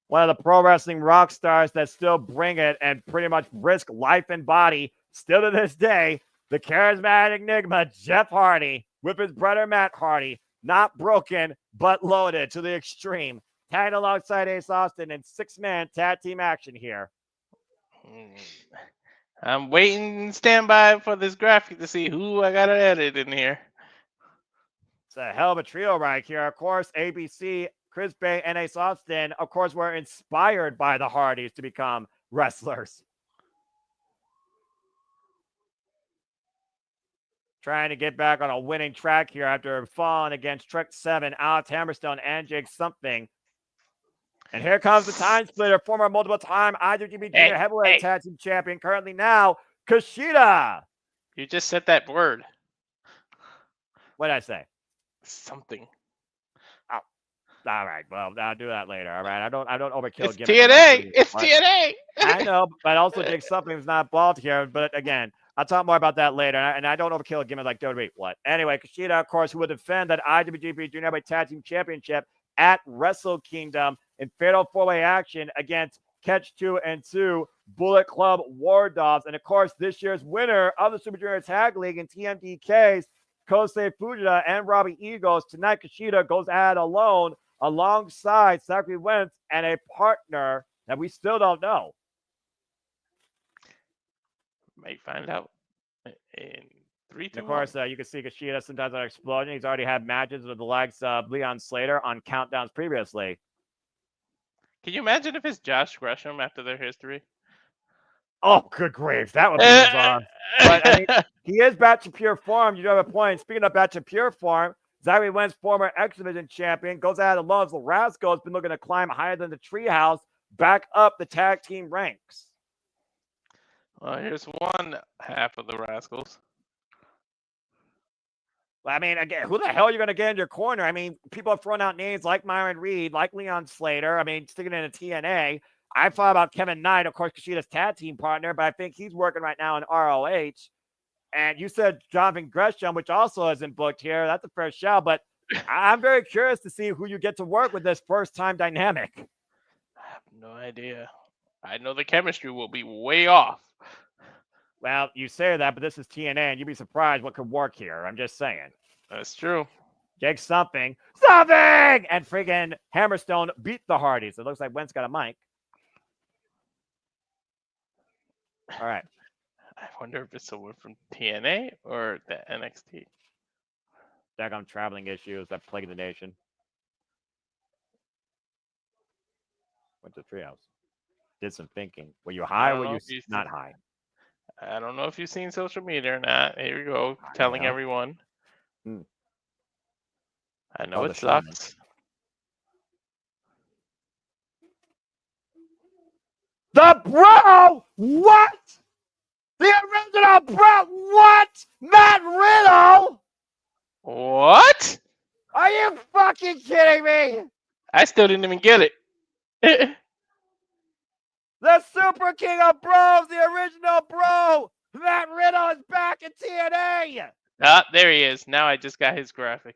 One of the pro wrestling rock stars that still bring it and pretty much risk life and body, still to this day, the charismatic enigma, Jeff Hardy, with his brother Matt Hardy, not broken, but loaded to the extreme. Tagged alongside Ace Austin in 6-man tag team action here. I'm waiting and stand by for this graphic to see who I got to edit in here. It's a hell of a trio right here. Of course, ABC, Chris Bay, and Ace Austin, of course, were inspired by the Hardys to become wrestlers. Trying to get back on a winning track here after falling against Trek 7, Alex Hammerstone, and Jake Something. And here comes the time splitter, former multiple-time IWGP Junior Heavyweight Tag Team Champion, currently now, Kushida. You just said that word. What did I say? Something. Oh, all right. Well, I'll do that later. All right. I don't overkill. It's TNA. It's TNA. I know, but also Jake Something is not involved here. But again, I'll talk more about that later. And I don't overkill a gimmick like WWE. What? Anyway, Kushida, of course, who will defend that IWGP Junior Heavyweight Tag Team Championship at Wrestle Kingdom in fatal 4-way action against Catch 2 and 2 Bullet Club War Dogs. And of course, this year's winner of the Super Junior Tag League in TMDK's Kosei Fujita and Robbie Eagles. Tonight, Kushida goes at it alone alongside Zachary Wentz and a partner that we still don't know. Might find out in 3, 2, And of course, 1. you can see Kushida sometimes on Explosion. He's already had matches with the likes of Leon Slater on countdowns previously. Can you imagine if it's Josh Gresham after their history? Oh, good grief. That would be bizarre. But, I mean, he is back to pure form. You do have a point. Speaking of back to pure form, Zachary Wentz, former X Division champion, goes out alone as the Rascalz has been looking to climb higher than the treehouse, back up the tag team ranks. Well, here's one half of the Rascalz. I mean, again, who the hell are you going to get in your corner? I mean, people have thrown out names like Myron Reed, like Leon Slater. I mean, sticking in a TNA. I thought about Kevin Knight, of course, Kushida's tag team partner, but I think he's working right now in ROH. And you said Jonathan Gresham, which also isn't booked here. That's a fair shout, but I'm very curious to see who you get to work with this first-time dynamic. I have no idea. I know the chemistry will be way off. Well, you say that, but this is TNA, and you'd be surprised what could work here. I'm just saying. That's true. Jake something, and friggin' Hammerstone beat the Hardys. It looks like Wentz got a mic. All right. I wonder if it's someone from TNA or the NXT. Daggone traveling issues that plague the nation. Went to the treehouse. Did some thinking. Were you high or were you not high? I don't know if you've seen social media or not. Here we go, telling everyone. I know it sucks. The bro! What? The original bro! What? Matt Riddle? What? Are you fucking kidding me? I still didn't even get it. The Super King of Bros, the original bro, Matt Riddle is back in TNA. Ah, there he is. Now I just got his graphic.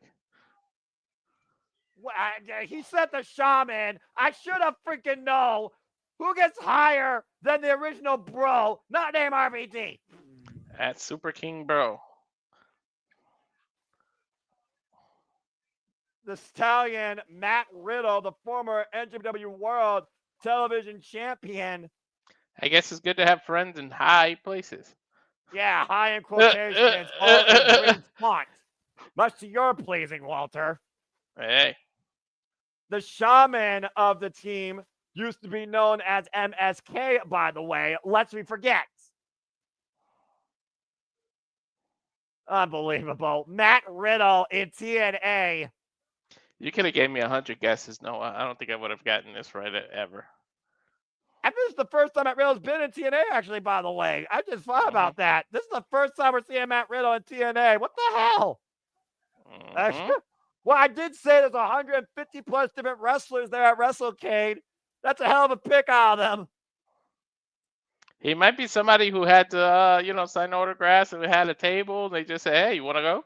He said the Shaman. I should have freaking known. Who gets higher than the original bro? Not name RVD. That's Super King Bro. The Stallion, Matt Riddle, the former NJPW World Television Champion. I guess it's good to have friends in high places. Yeah, high in quotations, all in green font. Much to your pleasing, Walter. Hey. The Shaman of the team used to be known as MSK, by the way, lest we forget. Unbelievable. Matt Riddle in TNA. You could have gave me 100 guesses. No, I don't think I would have gotten this right ever. And this is the first time Matt Riddle's been in TNA, actually, by the way. I just thought about that. This is the first time we're seeing Matt Riddle in TNA. What the hell? Well, I did say there's 150 plus different wrestlers there at Wrestlecade. That's a hell of a pick out of them. He might be somebody who had to, sign autographs and we had a table. And they just say, "Hey, you want to go?"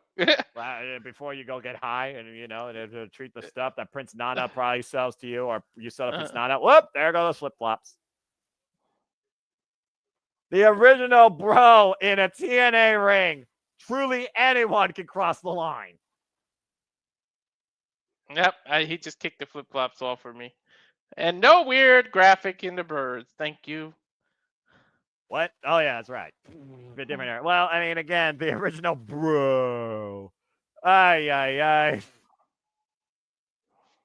Well, before you go get high and, and treat the stuff that Prince Nana probably sells to you, or you sell to Prince Nana. Whoop, there go the flip-flops. The original bro in a TNA ring. Truly anyone can cross the line. Yep, he just kicked the flip-flops off for me. And no weird graphic in the birds. Thank you. What? Oh, yeah, that's right. A bit different here. Well, I mean, again, the original bro. Of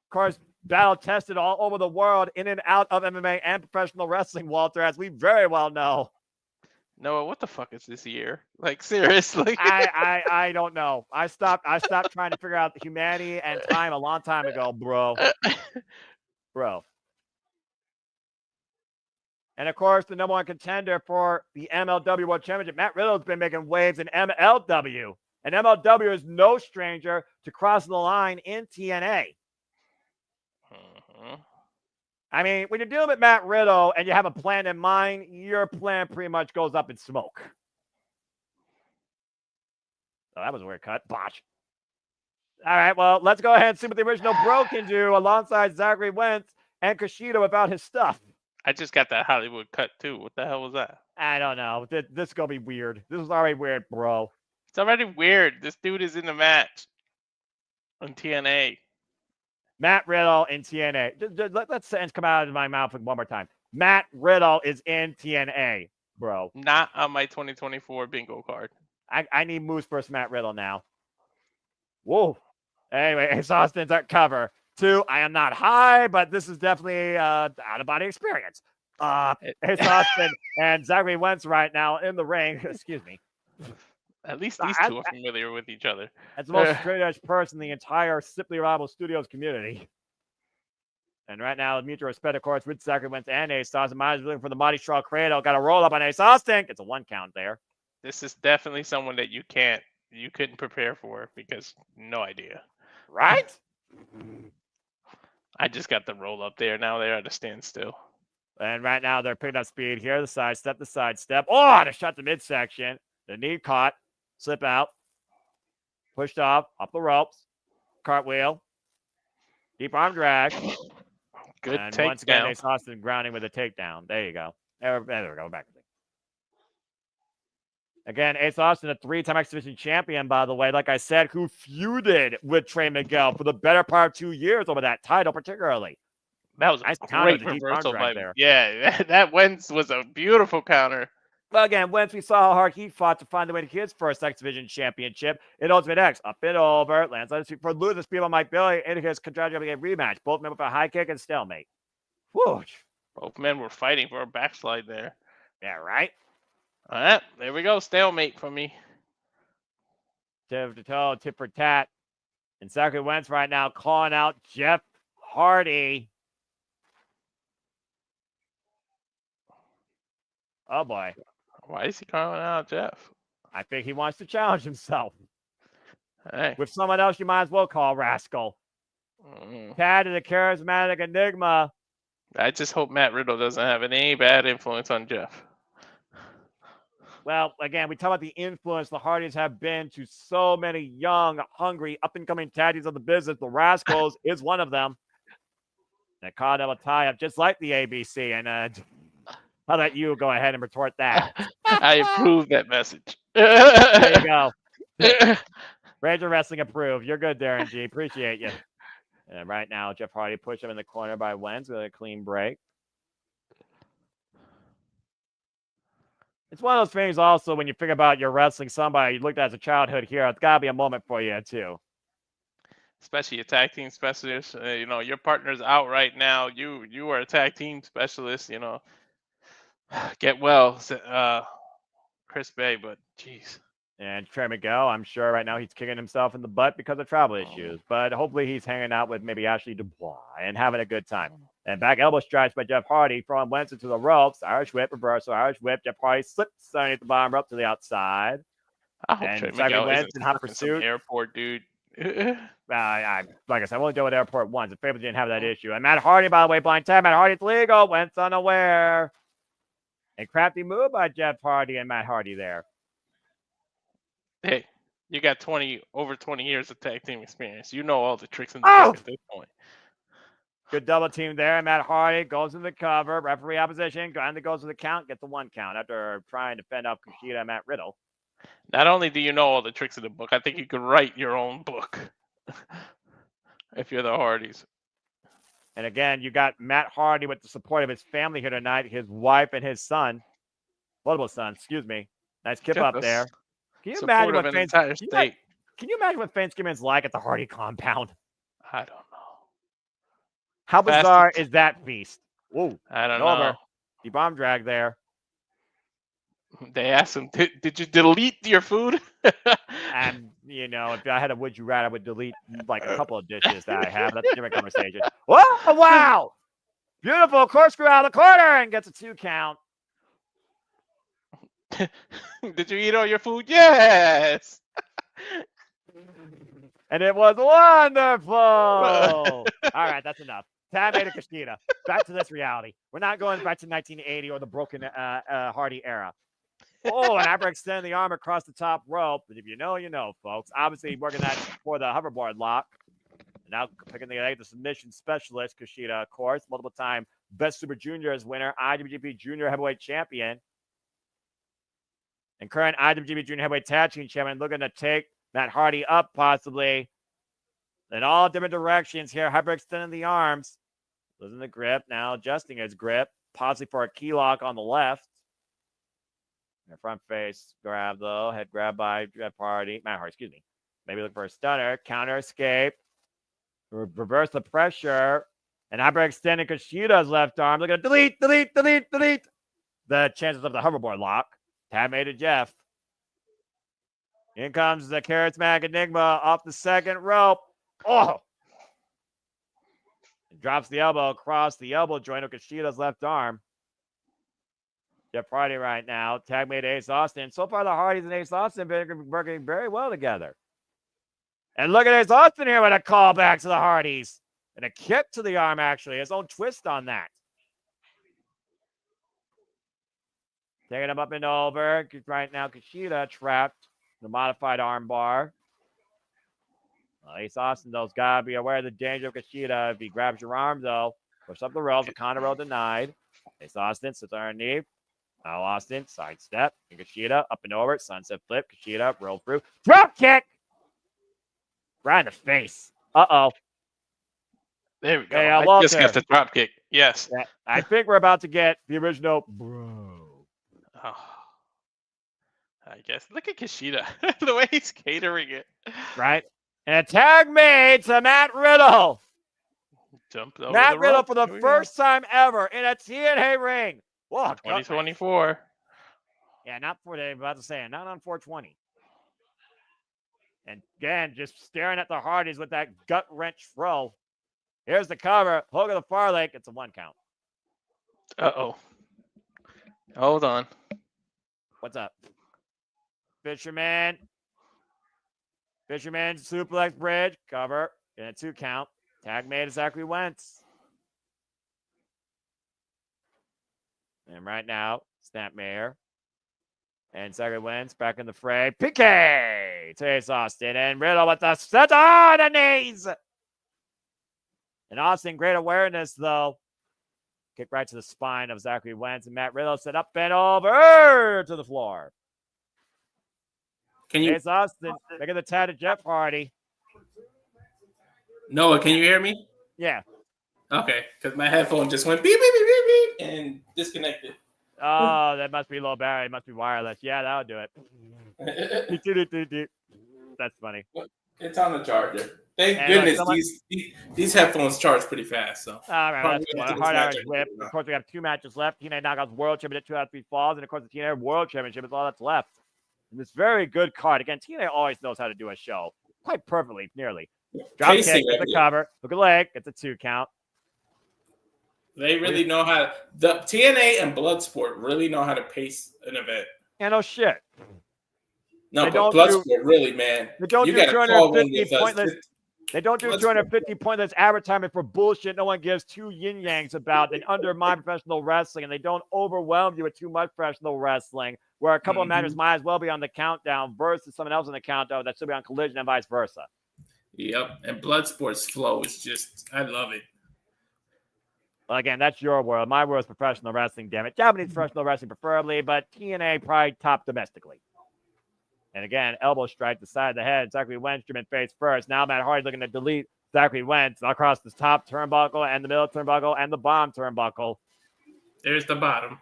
course, battle tested all over the world, in and out of MMA and professional wrestling, Walter, as we very well know. Noah, what the fuck is this year? Like, seriously? I don't know. I stopped trying to figure out humanity and time a long time ago, bro. Bro. And, of course, the number one contender for the MLW World Championship, Matt Riddle, has been making waves in MLW. And MLW is no stranger to crossing the line in TNA. I mean, when you're dealing with Matt Riddle and you have a plan in mind, your plan pretty much goes up in smoke. Oh, that was a weird cut. Botch. All right, well, let's go ahead and see what the original bro can do alongside Zachary Wentz and Kushida without his stuff. I just got that Hollywood cut, too. What the hell was that? I don't know. This is going to be weird. This is already weird, bro. It's already weird. This dude is in the match on TNA. Matt Riddle in TNA. Let's sentence come out of my mouth one more time. Matt Riddle is in TNA, bro. Not on my 2024 bingo card. I need Moose versus Matt Riddle now. Whoa. Anyway, Ace Austin's at cover. 2, I am not high, but this is definitely out-of-body experience. Ace Austin and Zachary Wentz right now in the ring. Excuse me. At least these two are familiar with each other. That's the most straight-edge person in the entire Simply Reliable Studios community. And right now, mutual respect, of course, with Zachary Wentz and Ace Austin. Miles looking for the Mighty Straw Cradle. Got a roll up on Ace Austin. It's a 1 count there. This is definitely someone that you couldn't prepare for because no idea. Right? I just got the roll up there. Now they're at a standstill. And right now, they're picking up speed here. The sidestep. Oh, the shot to midsection. The knee caught. Slip out. Pushed off. Up the ropes. Cartwheel. Deep arm drag. Good and takedown. Once again, Ace Austin grounding with a takedown. There you go. There we go. Back. Again, Ace Austin, a 3-time X Division champion, by the way, like I said, who feuded with Trey Miguel for the better part of 2 years over that title, particularly. That was nice a counter great reversal by there. Yeah, that Wentz was a beautiful counter. Well, again, Wentz, we saw how hard he fought to find the way to his first X Division championship in Ultimate X. Up and over, lands on his feet for losing speed on Mike Bailey in his contractual rematch. Both men with a high kick and stalemate. Whoosh. Both men were fighting for a backslide there. Yeah, right? All right, there we go. Stalemate for me. Toe to toe, tit for tat. And Zachary Wentz right now calling out Jeff Hardy. Oh, boy. Why is he calling out Jeff? I think he wants to challenge himself. Hey. With someone else you might as well call Rascalz. Tad is a charismatic enigma. I just hope Matt Riddle doesn't have any bad influence on Jeff. Well, again, we talk about the influence the Hardys have been to so many young, hungry, up-and-coming taddies of the business. The Rascalz is one of them. And caught up a tie-up just like the ABC. And how about you go ahead and retort that? I approve that message. There you go. Ranger Wrestling approved. You're good, Darren G. Appreciate you. And right now, Jeff Hardy pushed him in the corner by Wentz with a clean break. It's one of those things also when you think about you're wrestling somebody you looked at as a childhood hero. It's got to be a moment for you, too. Especially a tag team specialist. Your partner's out right now. You are a tag team specialist, Get well, Chris Bay, but jeez. And Trey Miguel, I'm sure right now he's kicking himself in the butt because of travel issues. But hopefully he's hanging out with maybe Ashley Dubois and having a good time. And back elbow strikes by Jeff Hardy, throwing Wentz into the ropes. Irish whip, reversal, Irish whip. Jeff Hardy slips underneath the bottom rope to the outside. I hope Trey Miguel Wentz in hot pursuit. Airport dude. Like I said, I only dealt with airport once. The Fables didn't have that issue. And Matt Hardy, by the way, blind tag. Matt Hardy's legal. Wentz unaware. A crafty move by Jeff Hardy and Matt Hardy there. Hey, you got over 20 years of tag team experience. You know all the tricks in the book at this point. Good double team there. Matt Hardy goes to the cover. Referee opposition. And goes to the count. Gets the 1 count after trying to fend off Kushida and Matt Riddle. Not only do you know all the tricks in the book, I think you could write your own book if you're the Hardys. And again, you got Matt Hardy with the support of his family here tonight. His wife and his son. Multiple sons, excuse me. Nice kip up there. Can you imagine what can you imagine what Thanksgiving's like at the Hardy compound? I don't know. How bizarre is that feast? Whoa. I don't know. Deep arm drag there. They asked him, did you delete your food? And, if I had a would you rather, I would delete like a couple of dishes that I have. That's a different conversation. Whoa, wow. Beautiful corkscrew out of the corner and gets a 2 count. Did you eat all your food? Yes. And it was wonderful. All right, that's enough. Tad made a Kushida. Back to this reality. We're not going back to 1980 or the broken Hardy era. Oh, and after extending the arm across the top rope, but if you know, you know, folks. Obviously, working that for the hoverboard lock. And now picking the submission specialist, Kushida, of course, multiple-time Best Super Juniors winner, IWGP Junior Heavyweight Champion. and current IWGP Junior Heavyweight Tag Team Champion, looking to take Matt Hardy up possibly in all different directions here. Hyperextending the arms. Losing the grip. Now adjusting his grip. Possibly for a key lock on the left. And front face grab, though. Head grab by Matt Hardy. Maybe look for a stunner. Counter escape. Reverse the pressure. And hyperextending Kushida's left arm. Look at delete. The chances of the hoverboard lock. Tab made to Jeff. In comes the Charismatic Enigma off the second rope. Oh! Drops the elbow across the elbow joint of Kushida's left arm. Jeff Hardy right now. Tag made Ace Austin. So far, the Hardys and Ace Austin have been working very well together. And look at Ace Austin here with a call back to the Hardys. And a kick to the arm, actually. His own twist on that. Taking him up and over. Right now, Kushida trapped. The modified arm bar. Ace Austin, though, has got to be aware of the danger of Kushida. If he grabs your arm, though, push up the rails. The counter roll denied. Ace Austin sits underneath. Now Austin, sidestep. And Kushida up and over. Sunset flip. Kushida roll through. Drop kick! Right in the face. Uh-oh. There we go. Hey, I just got the drop kick. Yes. Yeah, I think we're about to get the original bro. Oh, I guess. Look at Kushida. The way he's catering it. Right? And a tag made to Matt Riddle. Jumped over Matt the Riddle rope. for the first time ever in a TNA ring. Whoa, 2024. Yeah, not for the, about to say, not on 420. And again, just staring at the Hardys with that gut wrench throw. Here's the cover. Hook of the far leg. It's a 1 count. Uh-oh. Hold on. What's up? Fisherman suplex bridge. Cover. And a 2 count. Tag made to Zachary Wentz. And right now, Snapmare. And Zachary Wentz back in the fray. PK to Ace Austin. And Riddle with the set on the knees. And Austin, great awareness, though. Kick right to the spine of Zachary Wentz. And Matt Riddle set up and over to the floor. Ace Austin making the tag to Jeff Hardy. Noah, can you hear me? Yeah. Okay, because my headphone just went beep, beep, beep, beep, beep, and disconnected. Oh, that must be low battery. It must be wireless. Yeah, that'll do it. That's funny. It's on the charger. Thank goodness these headphones charge pretty fast. So all right, that's cool. Hard Irish whip. Of course, we have 2 matches left. TNA Knockouts World Championship, 2 out of 3 falls, and of course the TNA World Championship is all that's left. And this very good card. Again, TNA always knows how to do a show quite perfectly, nearly. Drop kick, gets the cover. Hook a leg, gets a 2 count. They really know how. The TNA and Bloodsport really know how to pace an event. Yeah, no shit. No, but Bloodsport really, man. They don't do 250 pointless. They don't do 250 pointless advertisement for bullshit no one gives 2 yin-yangs about and undermine professional wrestling, and they don't overwhelm you with too much professional wrestling, where a couple of matches might as well be on the countdown versus someone else on the countdown that should be on Collision and vice versa. Yep, and Bloodsport's flow is just, I love it. Well, again, that's your world. My world is professional wrestling, damn it. Japanese professional wrestling preferably, but TNA probably top domestically. And again, elbow strike to the side of the head. Zachary Wentz German face first. Now Matt Hardy looking to delete Zachary Wentz across the top turnbuckle and the middle turnbuckle and the bottom turnbuckle. There's the bottom.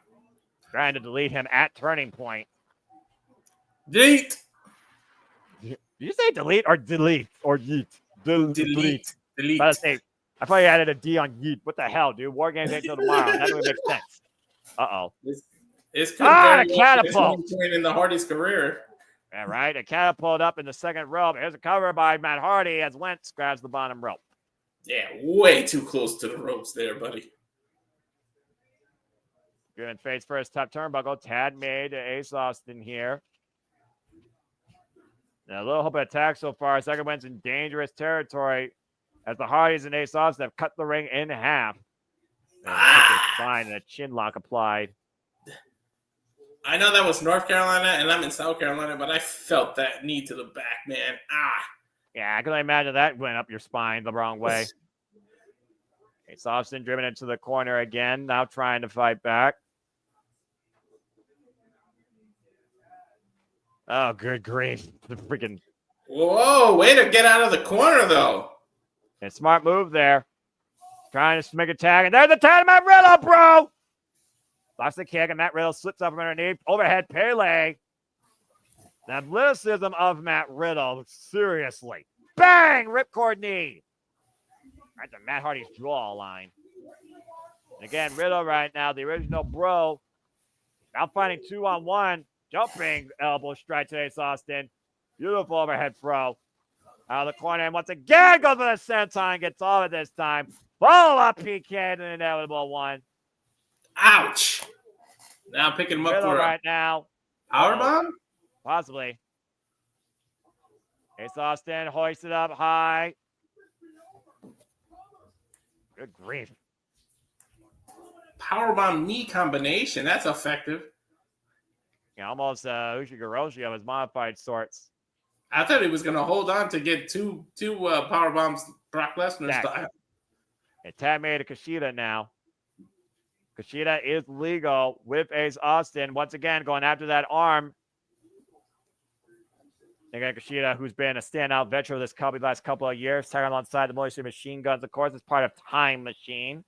Trying to delete him at turning point. Delete. Did you say delete or delete or yeet? Delete. I probably added a D on yeet. What the hell, dude? War Games ain't till tomorrow. That doesn't make sense. Uh-oh. It's a catapult. Point in the Hardy's career. All right, a catapult up in the second rope. Here's a cover by Matt Hardy as Wentz grabs the bottom rope. Yeah, way too close to the ropes there, buddy. Good face first, top turnbuckle. Tad made to Ace Austin here. Now, a little hope of attack so far. Second Wentz in dangerous territory as the Hardys and Ace Austin have cut the ring in half. Spine and a chin lock applied. I know that was North Carolina, and I'm in South Carolina, but I felt that knee to the back, man. Yeah, I can imagine that went up your spine the wrong way. Ace Austin driven into the corner again, now trying to fight back. Oh, good grief. The freaking Whoa, way to get out of the corner, though. a smart move there. Trying to make a tag, and there's the tag to Matt Riddle, bro. Blocks the kick, and Matt Riddle slips up from underneath. Overhead Pele. The athleticism of Matt Riddle, seriously. Bang! Ripcord knee. Right to Matt Hardy's draw line. And again, Riddle right now, the original bro. Now fighting 2-on-1. Jumping elbow strike to Ace Austin. Beautiful overhead throw. Out of the corner, and once again goes for the senton. Gets all of it this time. Follow up PK and an inevitable one. Ouch. Now I'm picking him up Riddle for right now. powerbomb? Possibly. Ace Austin hoisted up high. Good grief. Powerbomb knee combination. That's effective. Yeah, almost Ushigoroshi of his modified sorts. I thought he was going to hold on to get two power bombs Brock Lesnar Next. style. And tag made to Kushida now. Kushida is legal with Ace Austin. Once again, going after that arm. They got Kushida, who's been a standout veteran of this company the last couple of years, tagging alongside the Motor City Machine Guns, of course, as part of Time Machine.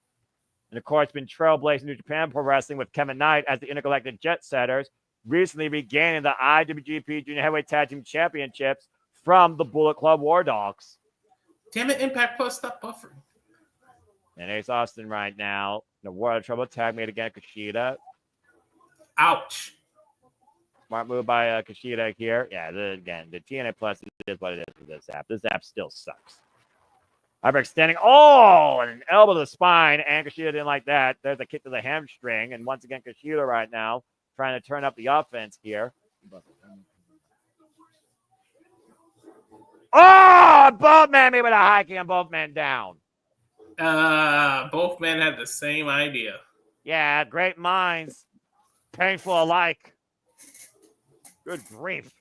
And, of course, been trailblazing New Japan Pro Wrestling with Kevin Knight as the Intergalactic Jet Setters, recently regaining the IWGP Junior Heavyweight Tag Team Championships from the Bullet Club War Dogs. Damn it, Impact Plus, stop buffering. And Ace Austin right now, the World of Trouble tag made again, Kushida. Ouch. Smart move by Kushida here. Yeah, again, the TNA Plus is what it is with this app. This app still sucks. Hyperextending. Oh, and an elbow to the spine, and Kushida didn't like that. There's a kick to the hamstring, and once again, Kushida right now trying to turn up the offense here. Oh, both men me with a high kick and both men down. Both men had the same idea. Yeah, great minds, painful alike. Good grief.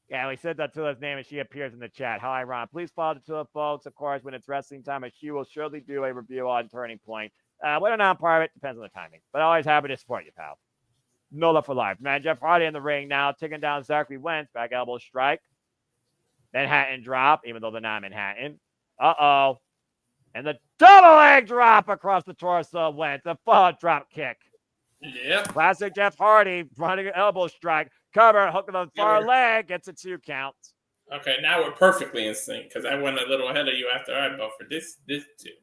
Yeah, we said that to his name, and she appears in the chat. How ironic. Please follow the two folks, of course, when it's wrestling time, and she will surely do a review on Turning Point. Whether or not part of it depends on the timing, but always happy to support you, pal. No love for life. Man, Jeff Hardy in the ring now, taking down Zachary Wentz. Back elbow strike. Manhattan drop, even though they're not Manhattan. Uh-oh. And the double leg drop across the torso of Wentz. A full drop kick. Yeah. Classic Jeff Hardy running an elbow strike. Cover, hook on the far leg, gets a 2 count. Okay, now we're perfectly in sync because I went a little ahead of you after I buffered. This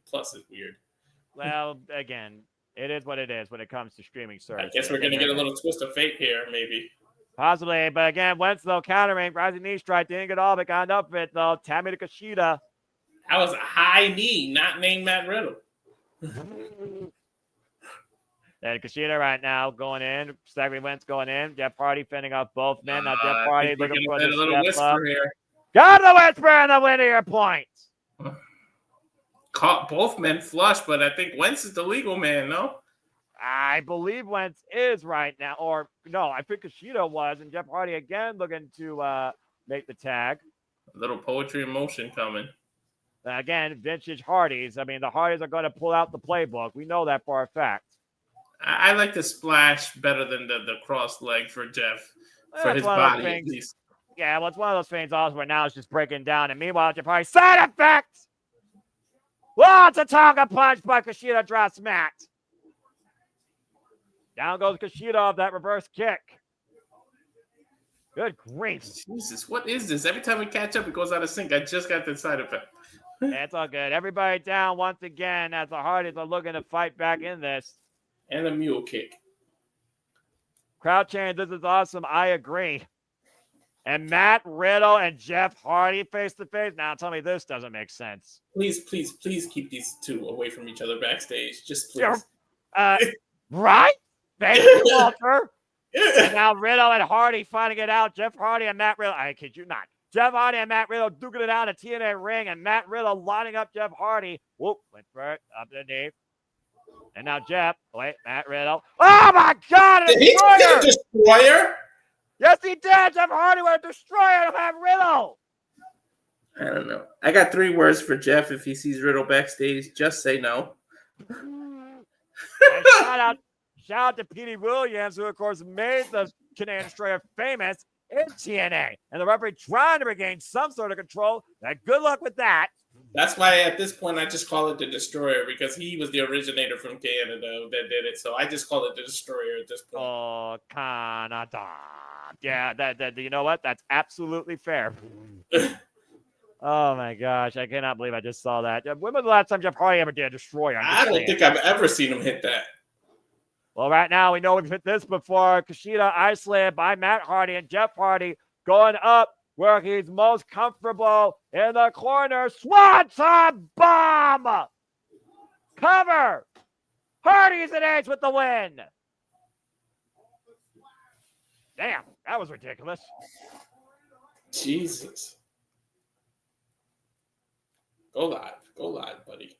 plus is weird. Well, again, it is what it is when it comes to streaming service. I guess we're going to get a little twist of fate here, maybe. Possibly, but again, Wentz, though, countering. Rising knee strike, didn't get all, but got enough of it, though. Tammy to Kushida. That was a high knee, not named Matt Riddle. And Kushida right now going in. Zachary Wentz going in. Jeff Hardy fending off both men. Now Jeff Hardy looking for the step up. Here. Got the whisper and the win here point. Caught both men flush, but I think Wentz is the legal man, no? I believe Wentz is right now. Or, no, I think Kushida was. And Jeff Hardy again looking to make the tag. A little poetry in motion coming. Again, vintage Hardys. I mean, the Hardys are going to pull out the playbook. We know that for a fact. I like the splash better than the cross leg for Jeff, for his body at least. Yeah, well, it's one of those things also where now it's just breaking down. And meanwhile, Jeff Hardy, side effects! Well, it's a Tonga punch by Kushida drops Matt. Down goes Kushida off that reverse kick. Good grief. Jesus, what is this? Every time we catch up, it goes out of sync. I just got the side effect. It's all good. Everybody down once again as the Hardys are looking to fight back in this. And a mule kick. Crowd change, this is awesome. I agree. And Matt Riddle and Jeff Hardy face to face. Now tell me this doesn't make sense. Please keep these two away from each other backstage. Just please. Right? Thank you, Walter. And now Riddle and Hardy fighting it out. Jeff Hardy and Matt Riddle. I kid you not. Jeff Hardy and Matt Riddle duking it out at TNA ring, and Matt Riddle lining up Jeff Hardy. Whoop, went for it, up the knee. And now Matt Riddle. Oh my God! Did he get a destroyer? Yes, he did. Jeff Hardy with a destroyer of Matt Riddle. I don't know. I got 3 words for Jeff if he sees Riddle backstage. Just say no. Shout out to Petey Williams, who of course made the Canadian Destroyer famous in TNA. And the referee trying to regain some sort of control. Good luck with that. That's why at this point I just call it the Destroyer because he was the originator from Canada that did it. So I just call it the Destroyer at this point. Oh, Canada. Yeah, that you know what? That's absolutely fair. Oh my gosh, I cannot believe I just saw that. When was the last time Jeff Hardy ever did a Destroyer? I don't think I've ever seen him hit that. Well, right now we know we've hit this before. Kushida isolated by Matt Hardy and Jeff Hardy going up where he's most comfortable in the corner. Swanton bomb! Cover! Hardy's an ace with the win. Damn, that was ridiculous. Jesus. Go live, buddy.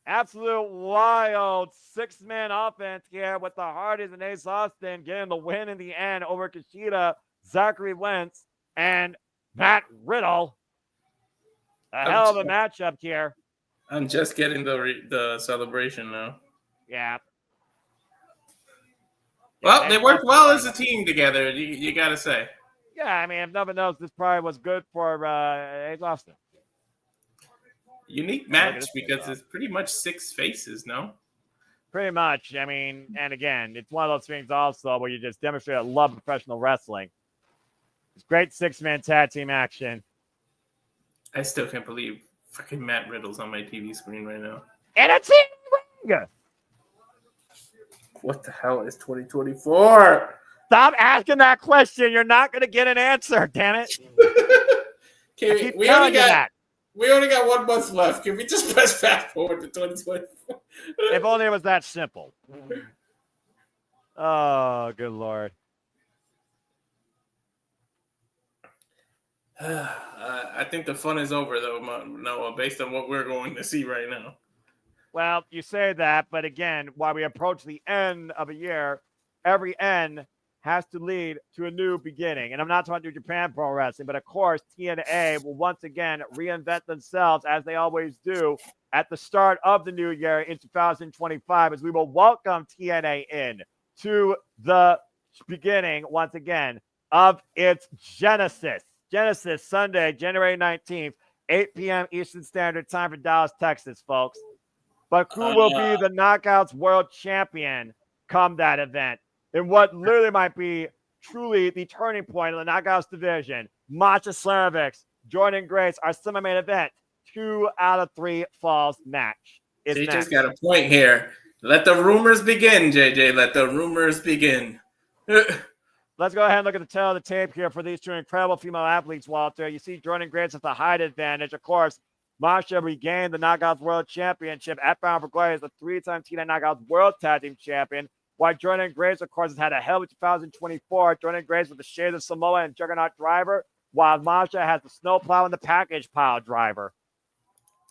Absolute wild six-man offense here with the Hardys and Ace Austin getting the win in the end over Kushida, Zachary Wentz, and Matt Riddle. A hell of a matchup here. I'm just getting the celebration now. Yeah. Well, they worked well as a team together, you got to say. Yeah, I mean, if nothing else, this probably was good for Ace Austin. Unique match because it's pretty much six faces, no? Pretty much. I mean, and again, it's one of those things also where you just demonstrate a love of professional wrestling. It's great six-man tag team action. I still can't believe fucking Matt Riddle's on my TV screen right now. And it's in ring! What the hell is 2024? Stop asking that question. You're not going to get an answer, damn it. We only got 1 month left. Can we just press fast forward to 2024? If only it was that simple. Oh, good Lord. I think the fun is over, though, Noah, based on what we're going to see right now. Well, you say that, but again, while we approach the end of a year, every end has to lead to a new beginning. And I'm not talking New Japan Pro Wrestling, but of course, TNA will once again reinvent themselves as they always do at the start of the new year in 2025, as we will welcome TNA in to the beginning once again of its Genesis. Genesis Sunday, January 19th, 8 p.m. Eastern Standard Time for Dallas, Texas, folks. But who will be the Knockouts World Champion come that event? In what literally might be truly the turning point of the Knockouts division, Masha Slamovich, Jordynne Grace, our semi-main event, 2 out of 3 falls match. JJ's got a point here. Let the rumors begin, JJ. Let the rumors begin. Let's go ahead and look at the tail of the tape here for these two incredible female athletes, Walter. You see Jordynne Grace at the height advantage. Of course, Masha regained the Knockouts World Championship at Bound for Glory as the 3-time TNA Knockouts World Tag Team Champion. While Jordynne Grace, of course, has had a hell of a 2024. Jordynne Grace with the Shades of Samoa and Juggernaut Driver, while Masha has the Snowplow and the Package Pile Driver.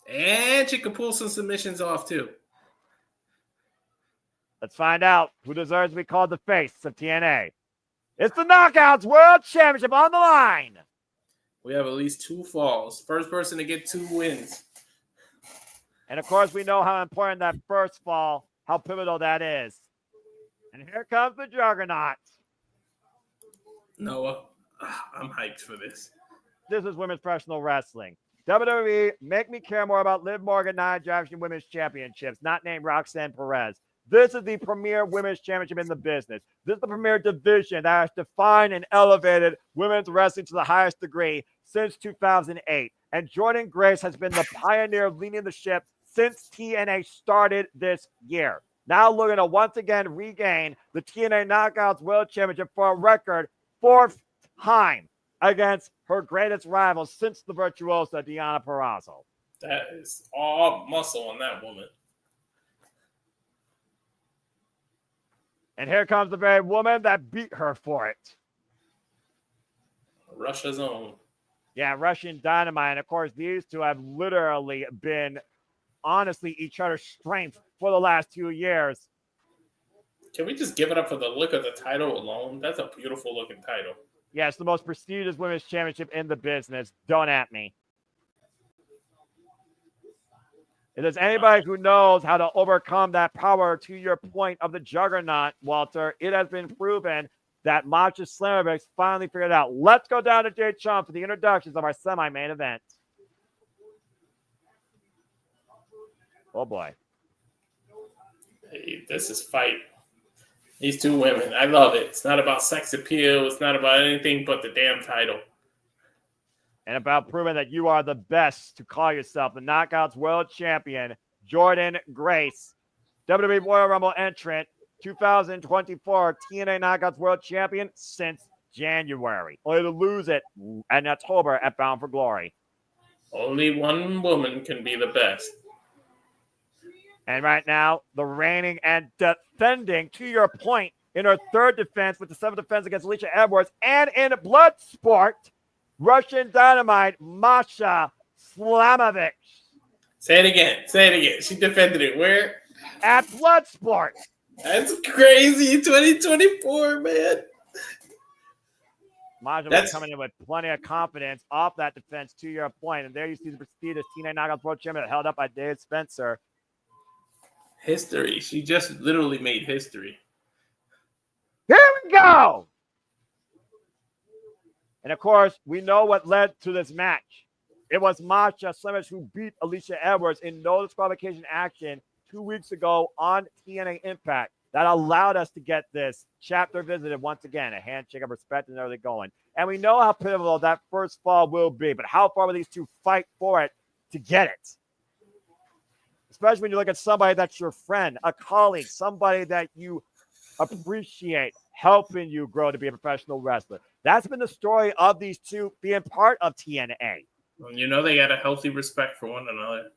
And she can pull some submissions off, too. Let's find out who deserves to be called the face of TNA. It's the Knockouts World Championship on the line. We have at least 2 falls. First person to get 2 wins. And, of course, we know how important that first fall, how pivotal that is. And here comes the Juggernaut. Noah, I'm hyped for this. This is women's professional wrestling. WWE, make me care more about Liv Morgan Nia Jackson Women's Championships, not named Roxanne Perez. This is the premier women's championship in the business. This is the premier division that has defined and elevated women's wrestling to the highest degree since 2008. And Jordynne Grace has been the pioneer leading the ship since TNA started this year. Now looking to once again regain the TNA Knockouts World Championship for a record 4th time against her greatest rival since the virtuosa Deonna Purrazzo. That is all muscle on that woman. And here comes the very woman that beat her for it. Russia's own. Yeah, Russian Dynamite. And of course, these two have literally been honestly each other's strength for the last 2 years. Can we just give it up for the look of the title alone? That's a beautiful looking title. Yeah, it's the most prestigious women's championship in the business. Don't at me. If there's anybody who knows how to overcome that power, to your point of the Juggernaut, Walter, it has been proven that Masha Slamovich finally figured out. Let's go down to Jay Chum for the introductions of our semi-main event. Oh, boy. Hey, this is fight. These two women. I love it. It's not about sex appeal. It's not about anything but the damn title. And about proving that you are the best to call yourself the Knockouts World Champion, Jordynne Grace, WWE Royal Rumble entrant, 2024 TNA Knockouts World Champion since January. Only to lose it in October at Bound for Glory. Only one woman can be the best. And right now, the reigning and defending, to your point, in her third defense with the seventh defense against Alicia Edwards, and in Bloodsport, Russian Dynamite, Masha Slamovich. Say it again. Say it again. She defended it where? At Bloodsport. That's crazy. 2024, man. Masha was coming in with plenty of confidence off that defense, to your point. And there you see the prestigious TNA Knockouts World Champion held up by Dave Spencer. History. She just literally made history. Here we go. And of course, we know what led to this match. It was Masha Slamovich who beat Alicia Edwards in no disqualification action 2 weeks ago on TNA Impact. That allowed us to get this chapter visited once again, a handshake of respect and everything going. And we know how pivotal that first fall will be, but how far will these two fight for it to get it? Especially when you look at somebody that's your friend, a colleague, somebody that you appreciate helping you grow to be a professional wrestler. That's been the story of these two being part of TNA. Well, you know they got a healthy respect for one another.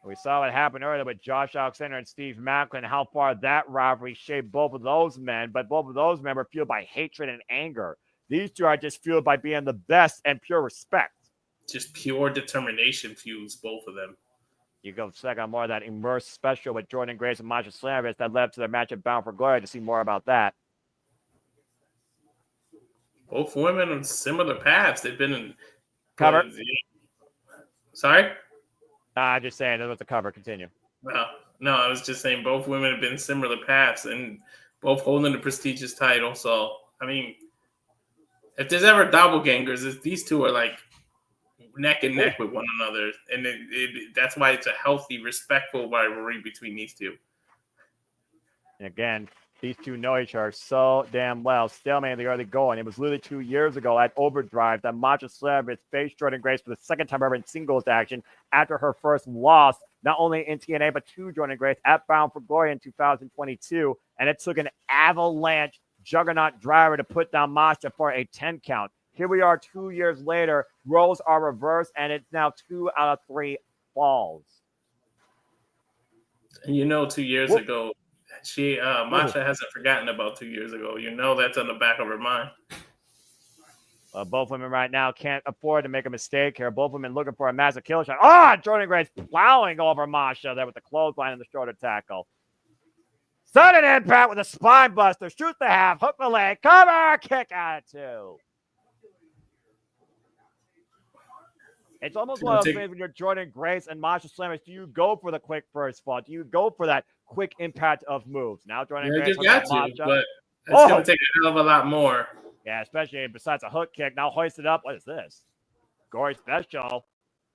We saw what happened earlier with Josh Alexander and Steve Maclin, how far that rivalry shaped both of those men, but both of those men were fueled by hatred and anger. These two are just fueled by being the best and pure respect. Just pure determination fuels both of them. You go check out more of that Immersed special with Jordynne Grace and Masha Slamovich that led to their match at Bound for Glory to see more about that. Both women on similar paths. They've been in cover. Sorry? I'm just saying that was the cover. Continue. No, I was just saying both women have been similar paths and both holding the prestigious title. So, I mean, if there's ever doppelgangers, these two are like neck and neck with one another, and that's why it's a healthy, respectful rivalry between these two. And again, these two know each other so damn well. Stalemate in the early going. It was literally 2 years ago at Overdrive that Masha Slamovich faced Jordynne Grace for the second time ever in singles action after her first loss, not only in TNA, but to Jordynne Grace at Bound for Glory in 2022. And it took an avalanche juggernaut driver to put down Masha for a 10 count. Here we are 2 years later. Roles are reversed, and it's now 2 out of 3 falls. And 2 years ago, Masha hasn't forgotten about 2 years ago. That's on the back of her mind. Both women right now can't afford to make a mistake here. Both women looking for a massive kill shot. Oh, Jordynne Grace plowing over Masha there with the clothesline and the shoulder tackle. Sudden impact with a spine buster. Shoot the half, hook the leg, cover, kick out of 2. It's almost one of those things when you're Jordynne Grace and Masha Slamovich. Do you go for the quick first fall? Do you go for that quick impact of moves? Now Jordynne Grace, you got to, but it's going to take a hell of a lot more. Yeah, especially besides a hook kick. Now hoisted up. What is this? Gory special.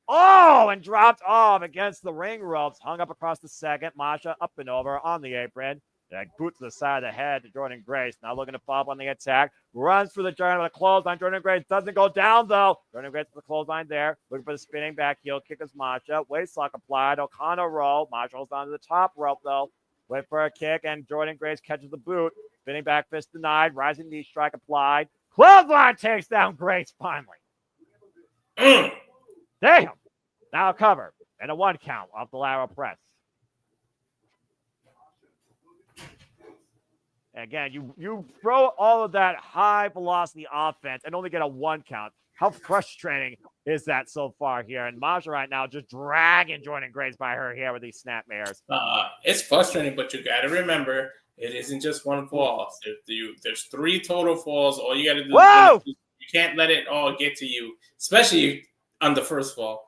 Oh, and dropped off against the ring ropes. Hung up across the second. Masha up and over on the apron. That boot to the side of the head to Jordynne Grace. Now looking to follow up on the attack. Runs through the giant with a clothesline. Jordynne Grace doesn't go down, though. Jordynne Grace with the clothesline there. Looking for the spinning back heel. Kick is Masha. Waistlock applied. O'Connor roll. Masha holds on to the top rope, though. Wait for a kick, and Jordynne Grace catches the boot. Spinning back fist denied. Rising knee strike applied. Clothesline takes down Grace finally. Damn. Now a cover. And a 1 count off the lateral press. Again, you throw all of that high-velocity offense and only get a 1 count. How frustrating is that so far here? And Masha right now just dragging Jordynne Grace by her hair with these snapmares. It's frustrating, but you got to remember, it isn't just one fall. There's 3 total falls. All you got to do is you can't let it all get to you, especially on the first fall.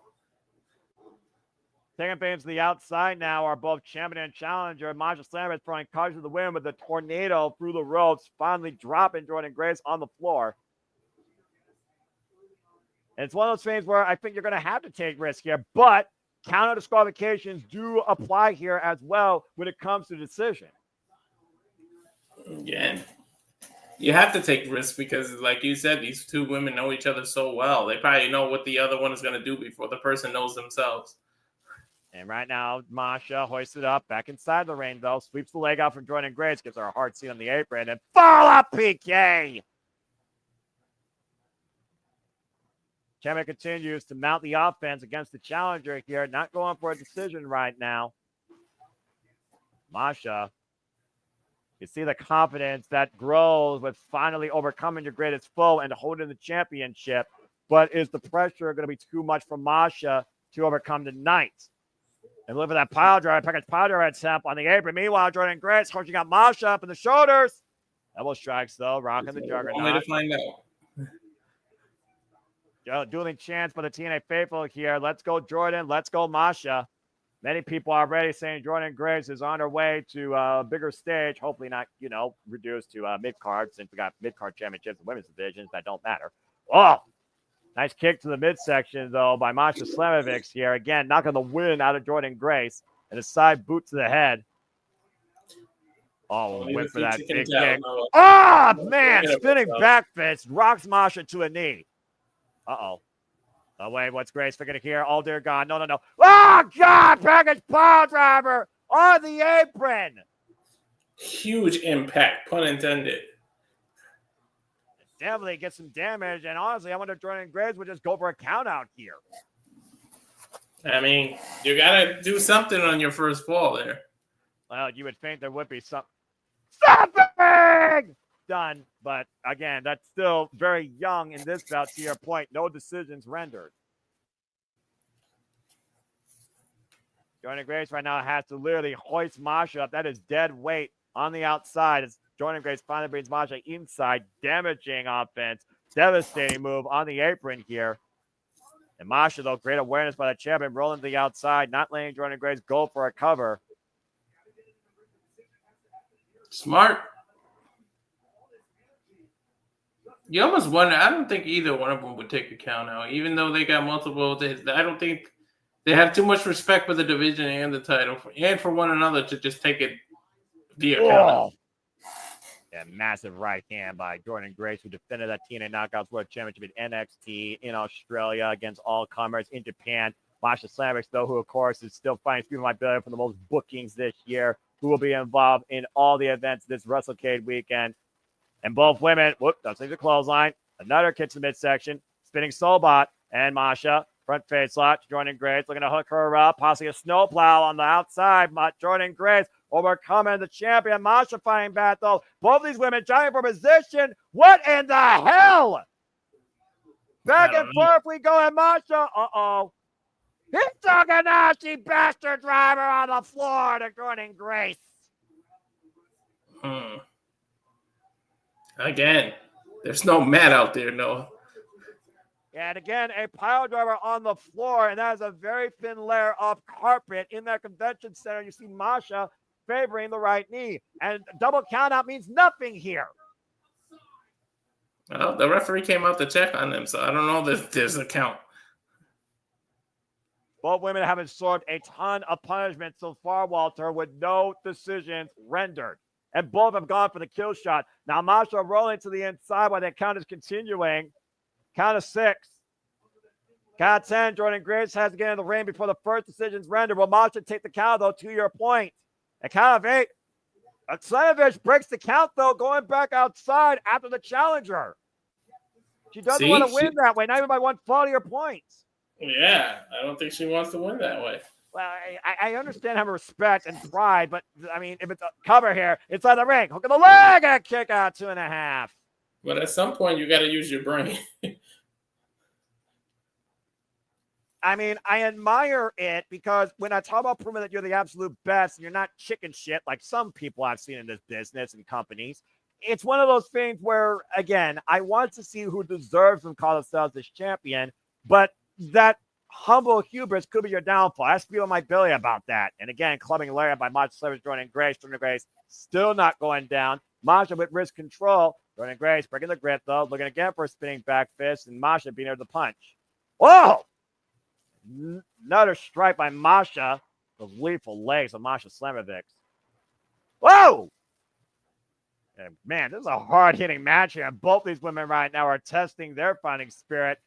Taking things to the outside now are both champion and challenger. Masha Slamovich throwing cards to the win with a tornado through the ropes, finally dropping Jordynne Grace on the floor. And it's one of those things where I think you're going to have to take risk here, but counter disqualifications do apply here as well when it comes to decision. Again, you have to take risks because, like you said, these two women know each other so well. They probably know what the other one is going to do before the person knows themselves. And right now, Masha hoisted up back inside the ring, though. Sweeps the leg out from Jordynne Grace, gives her a hard seat on the apron, and fall up PK! Champion continues to mount the offense against the challenger here, not going for a decision right now. Masha, you see the confidence that grows with finally overcoming your greatest foe and holding the championship, but is the pressure going to be too much for Masha to overcome tonight? And look at that pile driver, package pile driver attempt on the apron. Meanwhile, Jordynne Grace holding up Masha up in the shoulders. Double strikes, though, rocking the juggernaut. Only to find out. Dueling chants for the TNA faithful here. Let's go, Jordynne. Let's go, Masha. Many people are already saying Jordynne Grace is on her way to a bigger stage. Hopefully not, reduced to mid-card, since we got mid-card championships and women's divisions. That don't matter. Oh! Nice kick to the midsection, though, by Masha Slamovich here. Again, knocking the wind out of Jordynne Grace. And a side boot to the head. Oh, went for that big kick. Oh, man! Spinning back fist. Rocks Masha to a knee. Uh-oh. Oh, wait, what's Grace figuring here? Oh, dear God. No. Oh, God! Package pile driver on the apron. Huge impact, pun intended. Definitely get some damage, and honestly, I wonder if Jordynne Grace would just go for a count out here. I mean, you gotta do something on your first fall there. Well, you would think there would be something done, but again, that's still very young in this bout. To your point, no decisions rendered. Jordynne Grace right now has to literally hoist Masha up. That is dead weight on the outside. It's Jordynne Grace finally brings Masha inside, damaging offense. Devastating move on the apron here. And Masha, though, great awareness by the champion, rolling to the outside, not letting Jordynne Grace go for a cover. Smart. You almost wonder. I don't think either one of them would take a count out, even though they got multiple. I don't think they have too much respect for the division and the title, and for one another to just take it via count out. Yeah, massive right hand by Jordynne Grace, who defended that TNA Knockouts World Championship in NXT, in Australia, against all comers, in Japan. Masha Slamovich, though, who, of course, is still fighting Stephen Mike for the most bookings this year, who will be involved in all the events this Wrestlecade weekend. And both women, don't take the clothesline. Another kick to the midsection, spinning Soulbot, and Masha, front face lock to Jordynne Grace, looking to hook her up, possibly a snowplow on the outside. Jordynne Grace overcoming the champion. Masha fighting back, though. Both these women trying for position. What in the hell? Back and forth we go, and Masha, Hitsuganaki bastard driver on the floor to Jordynne Grace. Again, there's no mat out there, no. And again, a pile driver on the floor, and that is a very thin layer of carpet in that convention center. You see Masha favoring the right knee, and double countout means nothing here. Well, the referee came out to check on them, so I don't know that there's a count. Both women have absorbed a ton of punishment so far, Walter, with no decisions rendered. And both have gone for the kill shot. Now Masha rolling to the inside while the count is continuing. Count of 6. Count of 10. Jordynne Grace has to get in the ring before the first decision's rendered. Will Masha take the count, though, to your point? A count of 8. Slamovich breaks the count, though, going back outside after the challenger. She doesn't want to win that way, not even by one fall to your points. Yeah, I don't think she wants to win that way. Well, I understand having respect and pride, but, I mean, if it's a cover here, inside the ring, hook of the leg, and kick out 2.5. But at some point, you got to use your brain. I mean, I admire it because when I talk about proving that you're the absolute best and you're not chicken shit like some people I've seen in this business and companies, it's one of those things where, again, I want to see who deserves to call themselves as champion, but that humble hubris could be your downfall. I feel my Billy about that. And again, clubbing Larry by Masha, Slamovich, Jordynne Grace. Jordynne Grace still not going down. Masha with wrist control. Jordynne Grace breaking the grip, though. Looking again for a spinning back fist. And Masha being able to punch. Whoa! Another strike by Masha. Those lethal legs of Masha Slamovich. Whoa! And man, this is a hard-hitting match here. And both these women right now are testing their fighting spirit.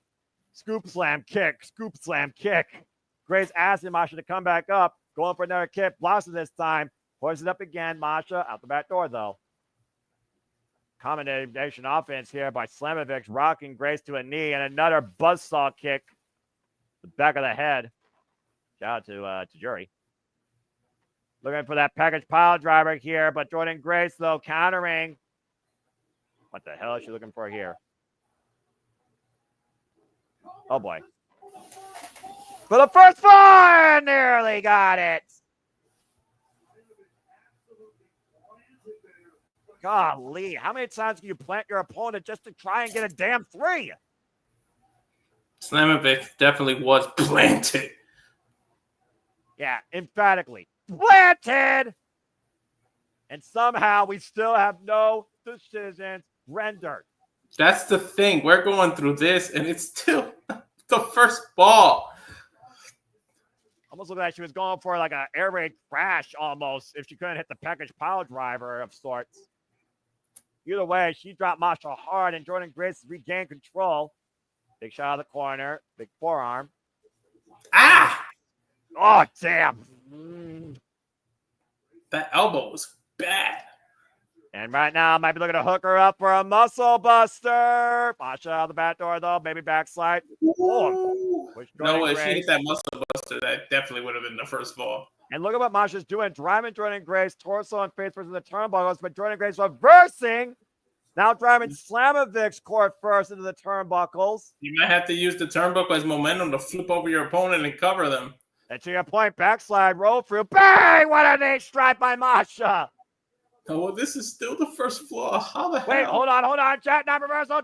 Scoop slam kick, scoop slam kick. Grace asking Masha to come back up. Going for another kick. Blossom this time. Pours it up again. Masha out the back door, though. Combination offense here by Slamovich, rocking Grace to a knee. And another buzzsaw kick. The back of the head. Shout out to Jury. Looking for that package pile driver here. But Jordynne Grace, though, countering. What the hell is she looking for here? Oh, boy. For the first four, nearly got it. Golly, how many times can you plant your opponent just to try and get a damn three? Slamovich definitely was planted. Yeah, emphatically. Planted! And somehow we still have no decisions rendered. That's the thing. We're going through this, and it's still the first ball. Almost looked like she was going for like an air raid crash almost if she couldn't hit the package pile driver of sorts. Either way, she dropped Masha hard, and Jordynne Grace regained control. Big shot out of the corner. Big forearm. Ah! Oh, damn. That elbow was bad. And right now, I might be looking to hook her up for a muscle buster. Masha out the back door, though. Maybe backslide. Oh, no, if she hit that muscle buster, that definitely would have been the first fall. And look at what Masha's doing. Driving Jordynne Grace, torso and face first in the turnbuckles, but Jordynne Grace reversing. Now driving Slamovich's core first into the turnbuckles. You might have to use the turnbuckle as momentum to flip over your opponent and cover them. And to your point, backslide, roll through. Bang! What a knee strike by Masha. Oh, well, this is still the first floor. How the hell? Wait, hold on. Jackknife reversal,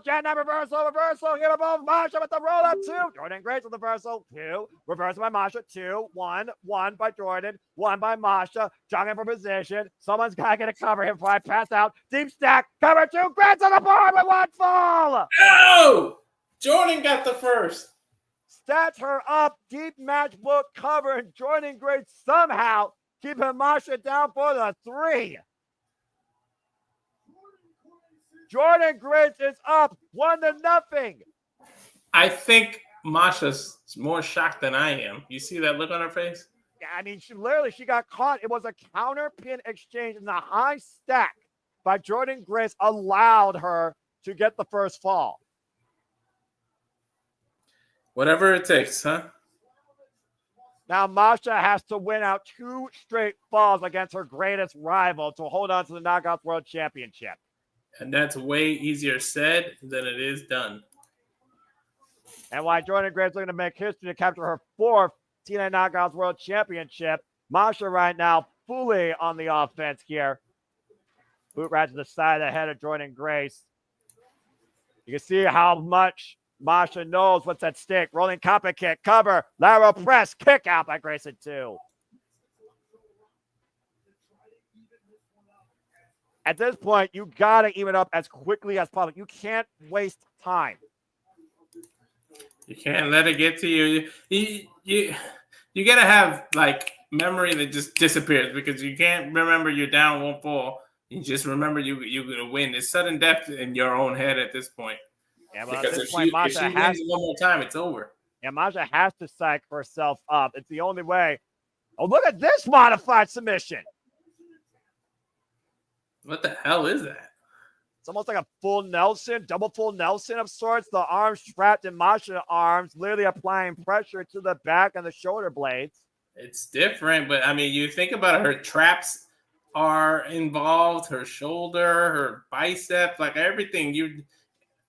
reversal. Hit above Masha with the roll up 2. Jordynne Grace with the reversal 2. Reversal by Masha 2. 1 by Jordynne. 1 by Masha. Jogging for position. Someone's got to get a cover here before I pass out. Deep stack. Cover 2. Grants on the board with 1 fall. Oh! Jordynne got the first. Stats her up. Deep match book cover. And Jordynne Grace somehow keeping Masha down for the 3. Jordynne Grace is up 1-0. I think Masha's more shocked than I am. You see that look on her face? Yeah, I mean, she got caught. It was a counter pin exchange, and the high stack by Jordynne Grace allowed her to get the first fall. Whatever it takes, huh? Now Masha has to win out 2 straight falls against her greatest rival to hold on to the Knockouts World Championship. And that's way easier said than it is done. And while Jordynne Grace looking to make history to capture her 4th TNA Knockouts World Championship, Masha right now fully on the offense here. Boot right to the side of the head of Jordynne Grace. You can see how much Masha knows what's at stake. Rolling copper kick, cover, lateral press, kick out by Grayson 2. At this point, you got to even up as quickly as possible. You can't waste time. You can't let it get to you. You got to have, like, memory that just disappears because you can't remember you're down 1-4. You just remember you're going to win. It's sudden death in your own head at this point. Yeah, well, because at this point, if she wins one more time, it's over. Yeah, Masha has to psych herself up. It's the only way. Oh, look at this modified submission. What the hell is that? It's almost like a full Nelson, double full Nelson of sorts. The arms trapped in Masha's arms, literally applying pressure to the back and the shoulder blades. It's different, but I mean, you think about it, her traps are involved, her shoulder, her bicep, like everything.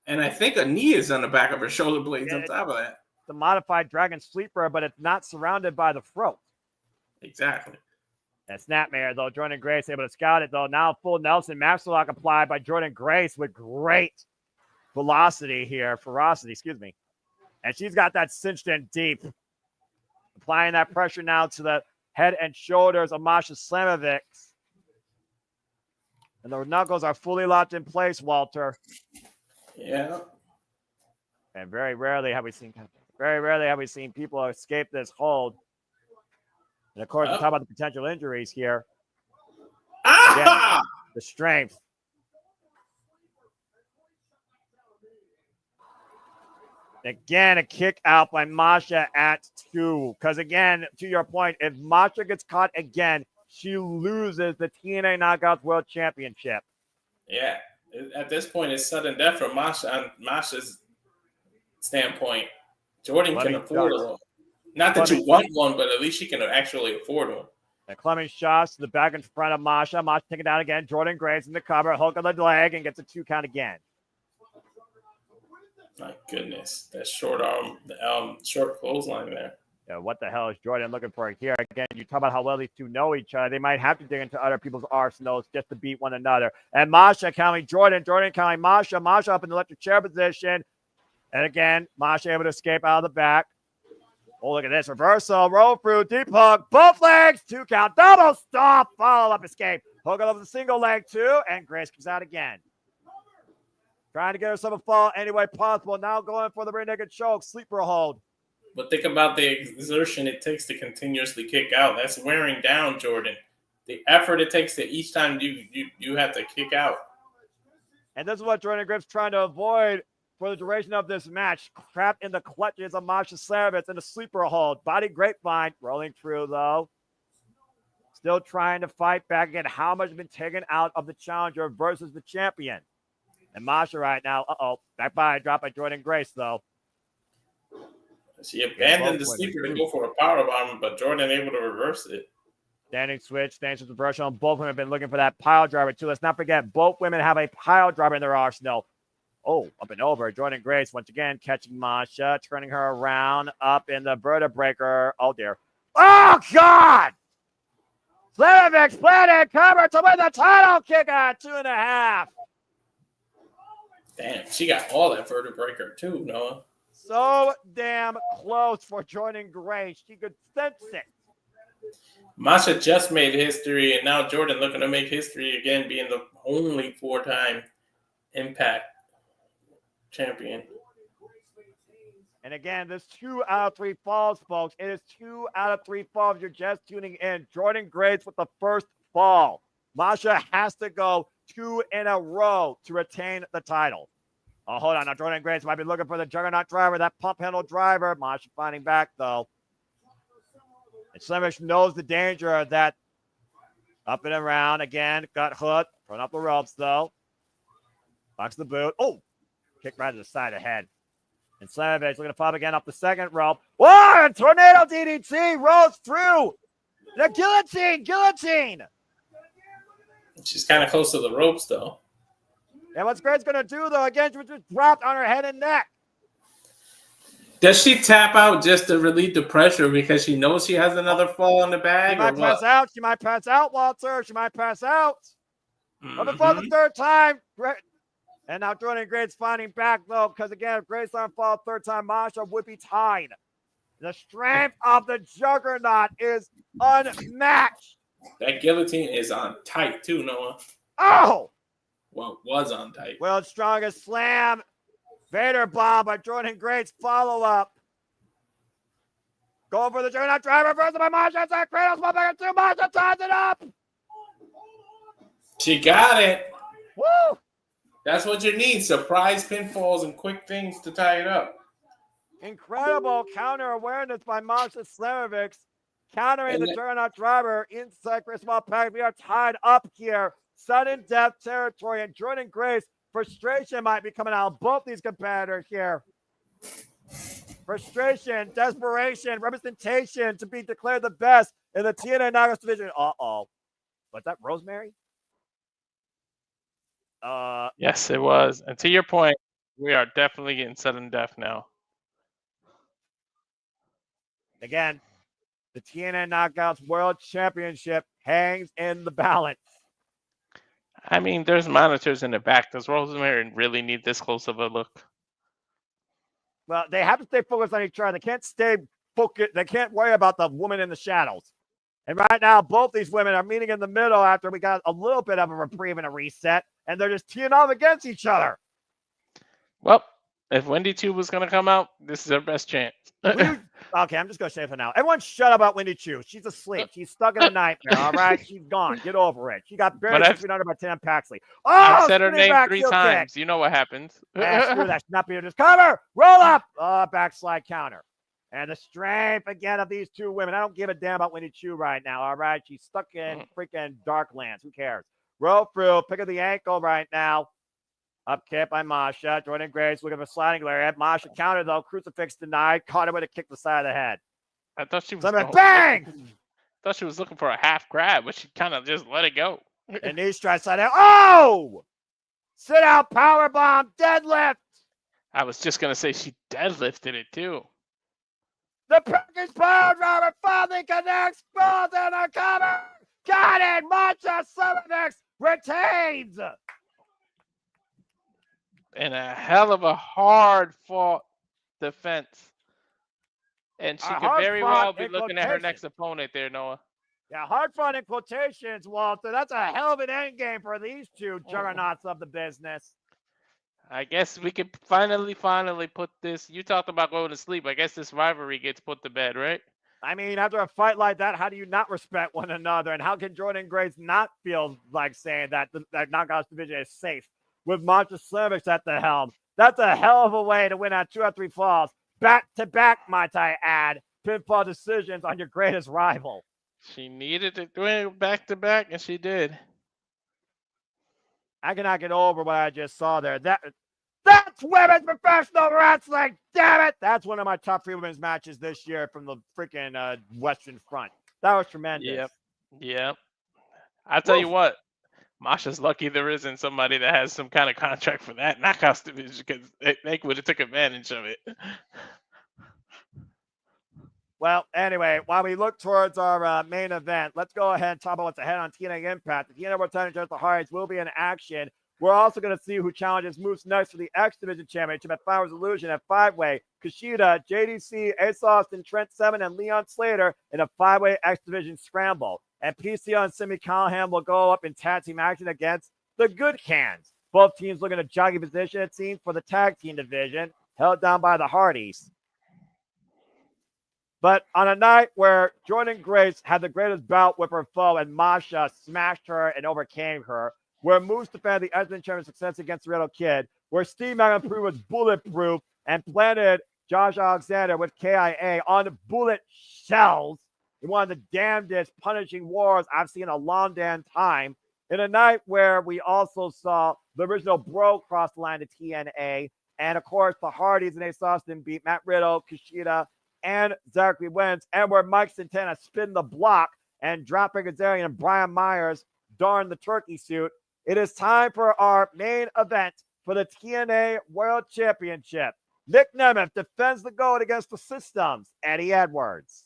And I think a knee is on the back of her shoulder blades on top of that. The modified dragon sleeper, but it's not surrounded by the throat. Exactly. And snapmare, though, Jordynne Grace able to scout it, though. Now full Nelson master lock applied by Jordynne Grace with great ferocity. And she's got that cinched in deep. Applying that pressure now to the head and shoulders of Masha Slamovich. And the knuckles are fully locked in place, Walter. Yeah. And very rarely have we seen people escape this hold. And of course, we talk about the potential injuries here. Again, the strength. Again, a kick out by Masha at 2. Because again, to your point, if Masha gets caught again, she loses the TNA Knockouts World Championship. Yeah. At this point, it's sudden death from Masha on Masha's standpoint. Jordynne can afford one. Not that you want one, but at least she can actually afford one. And Clemens shots to the back in front of Masha. Masha taking down again. Jordynne Grace in the cover. Hook on the leg and gets a 2 count again. My goodness. That short arm, short clothesline there. Yeah, what the hell is Jordynne looking for here? Again, you talk about how well these two know each other. They might have to dig into other people's arsenals just to beat one another. And Masha counting Jordynne. Jordynne counting Masha. Masha up in the electric chair position. And again, Masha able to escape out of the back. Oh, look at this. Reversal. Roll through. Deep hook. Both legs. 2 count. Double stop. Follow up escape. Hook up with a single leg too. And Grace comes out again. Trying to get herself a fall any way possible. Now going for the rear naked choke. Sleeper hold. But think about the exertion it takes to continuously kick out. That's wearing down Jordynne. The effort it takes to each time you have to kick out. And this is what Jordynne Grace's trying to avoid for the duration of this match. Trapped in the clutches of Masha Slamovich in the sleeper hold. Body grapevine. Rolling through, though. Still trying to fight back again. How much has been taken out of the challenger versus the champion? And Masha right now, back by a drop by Jordynne Grace, though. She abandoned the sleeper to go for a powerbomb, but Jordynne able to reverse it. Standing switch reversal. Both women have been looking for that pile driver, too. Let's not forget, both women have a pile driver in their arsenal. Oh, up and over. Jordynne Grace once again catching Masha, turning her around up in the vertebreaker. Oh, dear. Oh, God! Slamovich split cover to win the title kick at 2.5. Damn, she got all that vertebreaker, too, Noah. So damn close for Jordynne Grace. She could sense it. Masha just made history, and now Jordynne looking to make history again, being the only 4-time Impact champion. And again, this 2 out of 3 falls, folks. It is 2 out of 3 falls. You're just tuning in. Jordynne Grace with the first fall. Masha has to go 2 in a row to retain the title. Oh, hold on. Now, Jordynne Grace might be looking for the juggernaut driver, that pump handle driver. Masha finding back, though. And Slamovich knows the danger of that. Up and around again. Got hooked. Throwing up the ropes, though. Box the boot. Oh! Kick right to the side of the head. And Slamovich looking to pop again up the second rope. Whoa! And tornado DDT rolls through. The guillotine. She's kind of close to the ropes, though. And what's Grace going to do, though, again, she was just dropped on her head and neck. Does she tap out just to relieve the pressure because she knows she has another fall in the bag? She might pass out. She might pass out, Walter. She might pass out. But before the third time, and now Jordynne Grace finding back, though, because, again, if Grace doesn't fall third time, Masha would be tied. The strength of the juggernaut is unmatched. That guillotine is on tight, too, Noah. Oh! Well, was on tight. World's strongest slam. Vader bomb by Jordynne Grace. Follow-up. Going for the juggernaut driver. Reversal by Masha. Zach Kratos. One back and 2. Masha ties it up. She got it. Woo! That's what you need. Surprise pinfalls and quick things to tie it up. Incredible counter awareness by Masha Slamovich. Countering the juggernaut driver inside Chris Pack. We are tied up here. Sudden death territory. And Jordynne Grace, frustration might be coming out of both these competitors here. Frustration, desperation, representation to be declared the best in the TNA Knockouts division. Uh-oh. Was that Rosemary? Yes, it was. And to your point, we are definitely getting sudden death now. Again, the TNA Knockouts World Championship hangs in the balance. I mean, there's monitors in the back. Does Rosemary really need this close of a look? Well, they have to stay focused on each other. They can't stay focus. They can't worry about the woman in the shadows. And right now, both these women are meeting in the middle after we got a little bit of a reprieve and a reset, and they're just teeing off against each other. Well, if Wendy 2 was going to come out, this is her best chance. Okay, I'm just going to say it for now. Everyone shut up about Wendy Chu. She's asleep. She's stuck in a nightmare, all right? She's gone. Get over it. She got buried 6 feet under by Tim Paxley. Oh, I've said her name 3 times. Kick. You know what happens. Screw that. She's not being just cover. Roll up. Backslide counter. And the strength again of these two women. I don't give a damn about Wendy Chu right now, all right? She's stuck in freaking Darklands. Who cares? Roll through. Pick up the ankle right now. Up kick by Masha. Jordynne Grace looking for sliding lariat. Masha countered, though. Crucifix denied. Caught her with a kick to the side of the head. I thought she was bang! Thought she was looking for a half grab, but she kind of just let it go. And knee strike side out. Oh! Sit out power bomb. Deadlift. I was just going to say she deadlifted it, too. The package power driver finally connects. Falls in the cover. Got it. Masha Slamovich retains. And a hell of a hard-fought defense. And she could very well be looking at her next opponent there, Noah. Yeah, hard-fought in quotations, Walter. That's a hell of an end game for these two juggernauts of the business. I guess we could finally put this. You talked about going to sleep. I guess this rivalry gets put to bed, right? I mean, after a fight like that, how do you not respect one another? And how can Jordynne Grace not feel like saying that that Knockouts division is safe with Masha Slamovich at the helm? That's a hell of a way to win at 2 out of 3 falls. Back-to-back, might I add. Pinfall decisions on your greatest rival. She needed to do it back-to-back, and she did. I cannot get over what I just saw there. That's women's professional wrestling. Damn it! That's one of my top 3 women's matches this year from the freaking Western Front. That was tremendous. Yep. I'll tell you what. Masha's lucky there isn't somebody that has some kind of contract for that Knockouts division because they would have took advantage of it. Well, anyway, while we look towards our main event, let's go ahead and talk about what's ahead on TNA Impact. The TNA World Title against the Hardys will be in action. We're also going to see who challenges moves next for the X Division Championship at Final Resolution at 5-way. Kushida, JDC, Ace Austin, Trent Seven, and Leon Slater in a 5-way X Division scramble. And PCO and Simi Callahan will go up in tag team action against the Good Cans. Both teams looking at jockey position, it seems, for the tag team division, held down by the Hardys. But on a night where Jordynne Grace had the greatest bout with her foe and Masha smashed her and overcame her, where Moose defended the X Division Champion's success against the Laredo Kid, where Steve McIntyre was bulletproof and planted Josh Alexander with KIA on bullet shells in one of the damnedest punishing wars I've seen in a long damn time. In a night where we also saw the original Bro cross the line to TNA, and of course the Hardys and Ace Austin beat Matt Riddle, Kushida, and Zachary Wentz, and where Mike Santana spin the block and dropping Kazarian and Brian Myers darn the turkey suit. It is time for our main event for the TNA World Championship. Nick Nemeth defends the gold against the Systems, Eddie Edwards.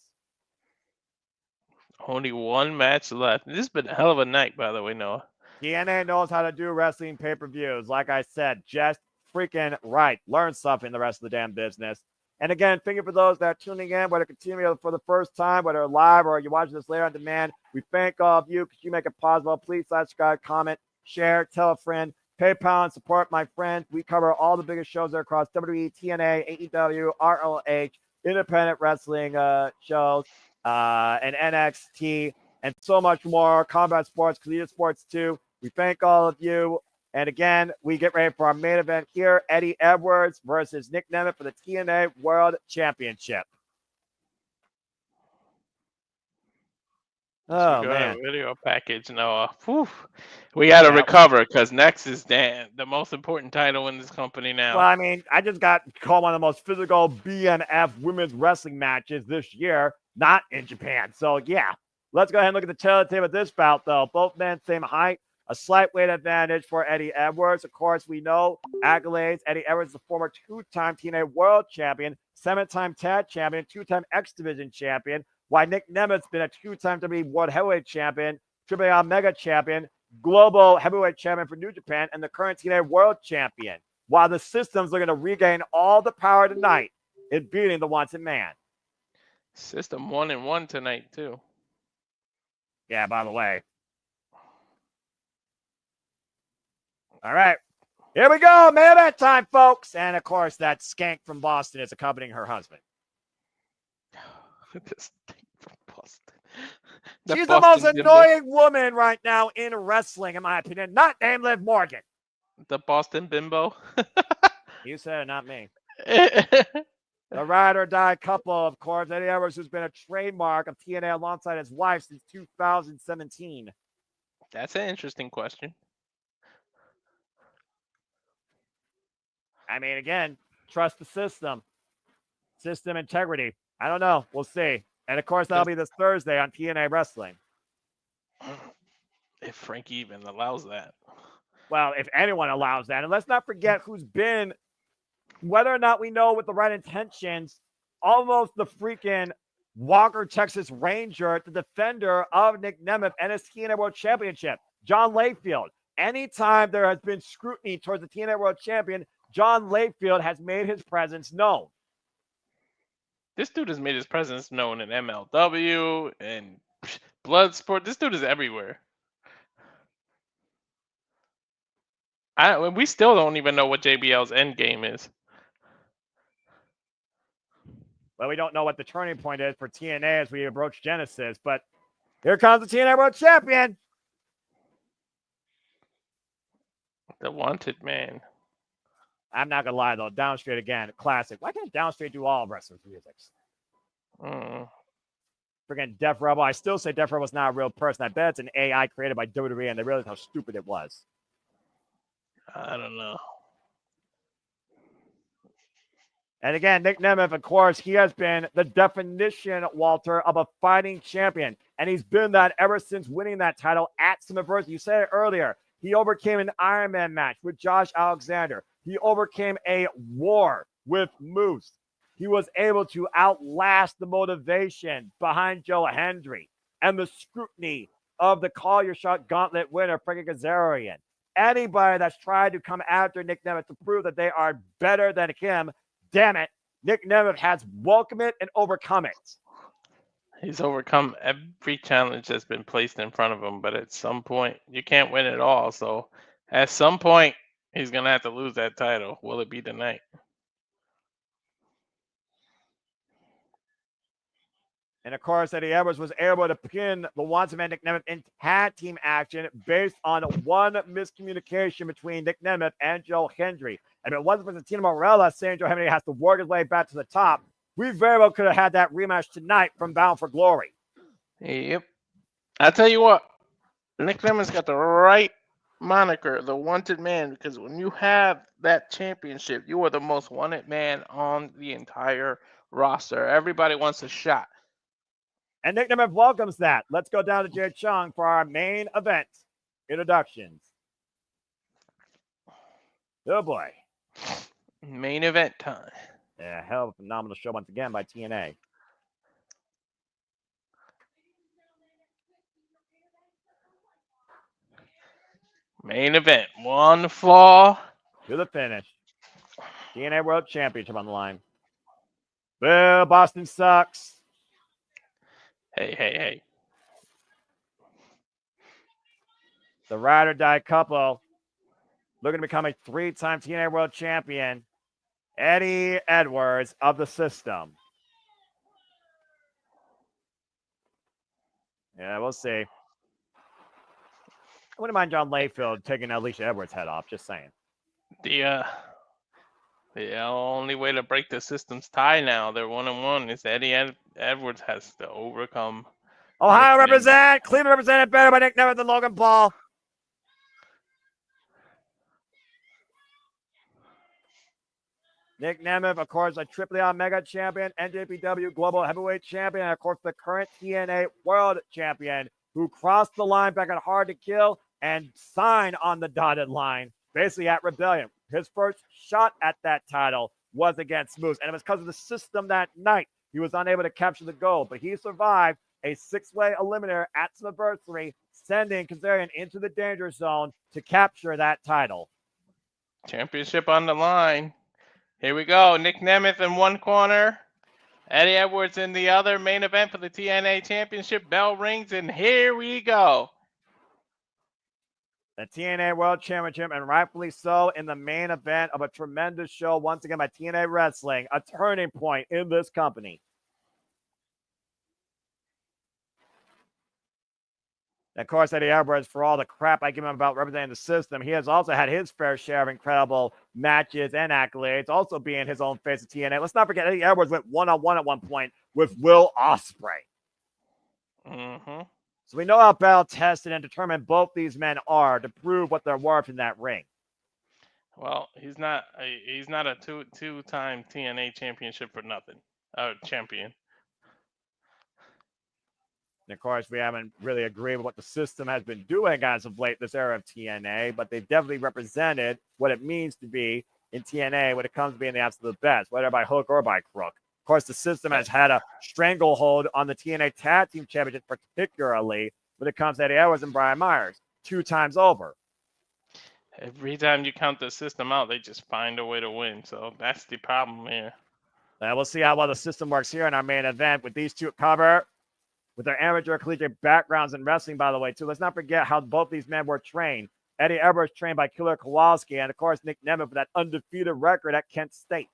Only one match left. This has been a hell of a night, by the way, Noah. TNA knows how to do wrestling pay-per-views. Like I said, just freaking right. Learn something the rest of the damn business. And again, thank you for those that are tuning in, whether continue for the first time, whether live or you're watching this later on demand. We thank all of you because you make it possible. Please subscribe, comment, share, tell a friend, PayPal, and support my friends. We cover all the biggest shows there across WWE, TNA, AEW, ROH, independent wrestling shows, and NXT, and so much more. Combat sports, collegiate sports too. We thank all of you. And again, we get ready for our main event here. Eddie Edwards versus Nick Nemeth for the TNA World Championship. Oh, man. Video package, Noah. Whew. We got to recover because next is the most important title in this company now. Well, I mean, I just got called one of the most physical BMF women's wrestling matches this year, not in Japan. So, yeah, let's go ahead and look at the tape of this bout, though. Both men, same height. A slight weight advantage for Eddie Edwards. Of course, we know accolades. Eddie Edwards is a former 2-time TNA World Champion, 7-time Tag Champion, 2-time X Division Champion, while Nick Nemeth's been a 2-time WWE World Heavyweight Champion, AAA Mega Champion, Global Heavyweight Champion for New Japan, and the current TNA World Champion, while the Systems are going to regain all the power tonight in beating the Wanted Man. System 1-1 tonight too. Yeah, by the way. All right. Here we go. Main event time, folks. And of course, that skank from Boston is accompanying her husband. This thing from Boston. She's the most annoying woman right now in wrestling, in my opinion. Not named Liv Morgan. The Boston bimbo. You said it, not me. The ride or die couple, of course, Eddie Edwards, who's been a trademark of TNA alongside his wife since 2017. That's an interesting question. I mean, again, trust the system. System integrity. I don't know. We'll see. And, of course, that'll be this Thursday on TNA Wrestling. If Frankie even allows that. Well, if anyone allows that. And let's not forget who's been, whether or not we know with the right intentions, almost the freaking Walker, Texas Ranger, the defender of Nick Nemeth and his TNA World Championship, John Layfield. Anytime there has been scrutiny towards the TNA World Champion, John Layfield has made his presence known. This dude has made his presence known in MLW and Bloodsport. This dude is everywhere. We still don't even know what JBL's end game is. Well, we don't know what the turning point is for TNA as we approach Genesis, but here comes the TNA World Champion. The wanted man. I'm not going to lie, though. Downstraight again, classic. Why can't Downstraight do all of wrestlers' musics? Freaking Def Rebel. I still say Def Rebel's not a real person. I bet it's an AI created by WWE, and they realized how stupid it was. I don't know. And again, Nick Nemeth, of course, he has been the definition, Walter, of a fighting champion. And he's been that ever since winning that title at Slammiversary. You said it earlier. He overcame an Iron Man match with Josh Alexander. He overcame a war with Moose. He was able to outlast the motivation behind Joe Hendry and the scrutiny of the Call Your Shot Gauntlet winner, Frankie Kazarian. Anybody that's tried to come after Nick Nemeth to prove that they are better than him, damn it, Nick Nemeth has welcomed it and overcome it. He's overcome every challenge that's been placed in front of him, but at some point, you can't win it all. So at some point, he's going to have to lose that title. Will it be tonight? And, of course, Eddie Edwards was able to pin the Wanted Man Nick Nemeth in tag team action based on one miscommunication between Nick Nemeth and Joe Hendry. And if it wasn't for Santina Morella saying Joe Hendry has to work his way back to the top, we very well could have had that rematch tonight from Bound for Glory. Yep. I'll tell you what, Nick Nemeth's got the right moniker, the wanted man, because when you have that championship, you are the most wanted man on the entire roster. Everybody wants a shot. And Nick Nemeth welcomes that. Let's go down to Jay Chung for our main event introductions. Oh, boy. Main event time. Yeah, hell of a phenomenal show once again by TNA. Main event. One fall. To the finish. TNA World Championship on the line. Well, Boston sucks. Hey. The ride or die couple looking to become a 3-time TNA World Champion. Eddie Edwards of the system. Yeah, we'll see. I wouldn't mind John Layfield taking Alicia Edwards' head off, just saying. The only way to break the system's tie now, they're 1-1, is Eddie Edwards has to overcome. Ohio represent, Cleveland represented better by Nick Nemeth than Logan Paul. Nick Nemeth, of course, a AAA Mega Champion, NJPW Global Heavyweight Champion, and of course the current TNA World Champion, who crossed the line back at Hard to Kill and signed on the dotted line, basically at Rebellion. His first shot at that title was against Moose, and it was because of the system that night. He was unable to capture the gold, but he survived a 6-way eliminator at Slammiversary, sending Kazarian into the danger zone to capture that title. Championship on the line. Here we go. Nick Nemeth in one corner. Eddie Edwards in the other main event for the TNA Championship. Bell rings, and here we go. The TNA World Championship, and rightfully so, in the main event of a tremendous show, once again by TNA Wrestling, a turning point in this company. And of course, Eddie Edwards, for all the crap I give him about representing the system, he has also had his fair share of incredible matches and accolades, also being his own face of TNA. Let's not forget, Eddie Edwards went one-on-one at one point with Will Ospreay. Mm-hmm. So we know how battle tested and determined both these men are to prove what they're worth in that ring. Well, he's not a two-time TNA championship for nothing. Champion. And of course, we haven't really agreed with what the system has been doing as of late, this era of TNA, but they've definitely represented what it means to be in TNA when it comes to being the absolute best, whether by hook or by crook. Of course, the system has had a stranglehold on the TNA Tag Team Championship, particularly when it comes to Eddie Edwards and Brian Myers, 2 times over. Every time you count the system out, they just find a way to win. So that's the problem here. We'll see how well the system works here in our main event with these two cover. With their amateur collegiate backgrounds in wrestling, by the way, too. Let's not forget how both these men were trained. Eddie Edwards trained by Killer Kowalski, and of course, Nick Nemeth with that undefeated record at Kent State.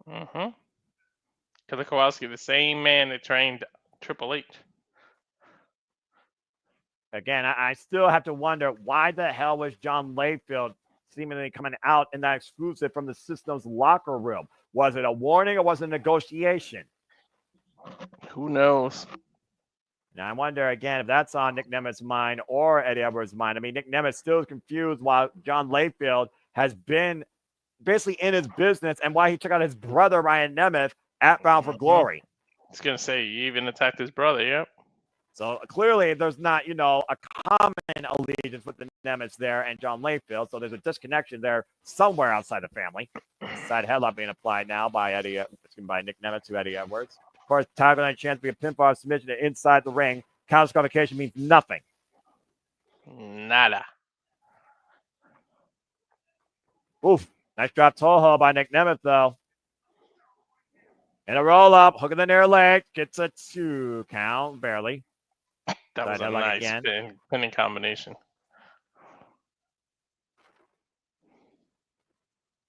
Mm-hmm. Killer Kowalski, the same man that trained Triple H. Again, I still have to wonder why the hell was John Layfield seemingly coming out in that exclusive from the system's locker room? Was it a warning or was it a negotiation? Who knows? Now, I wonder, again, if that's on Nick Nemeth's mind or Eddie Edwards' mind. I mean, Nick Nemeth still is confused while John Layfield has been basically in his business and why he took out his brother, Ryan Nemeth, at Bound for Glory. I was going to say, he even attacked his brother, yep. So clearly there's not, a common allegiance with the Nemeths there and John Layfield. So there's a disconnection there somewhere outside the family. Side headlock being applied now by Nick Nemeth to Eddie Edwards. Of course, title had a chance to be a pinfall submission to inside the ring. Counter disqualification means nothing. Nada. Oof. Nice drop Toho by Nick Nemeth, though. And a roll up, hook of the near leg. Gets a 2 count, barely. That was a nice pinning combination.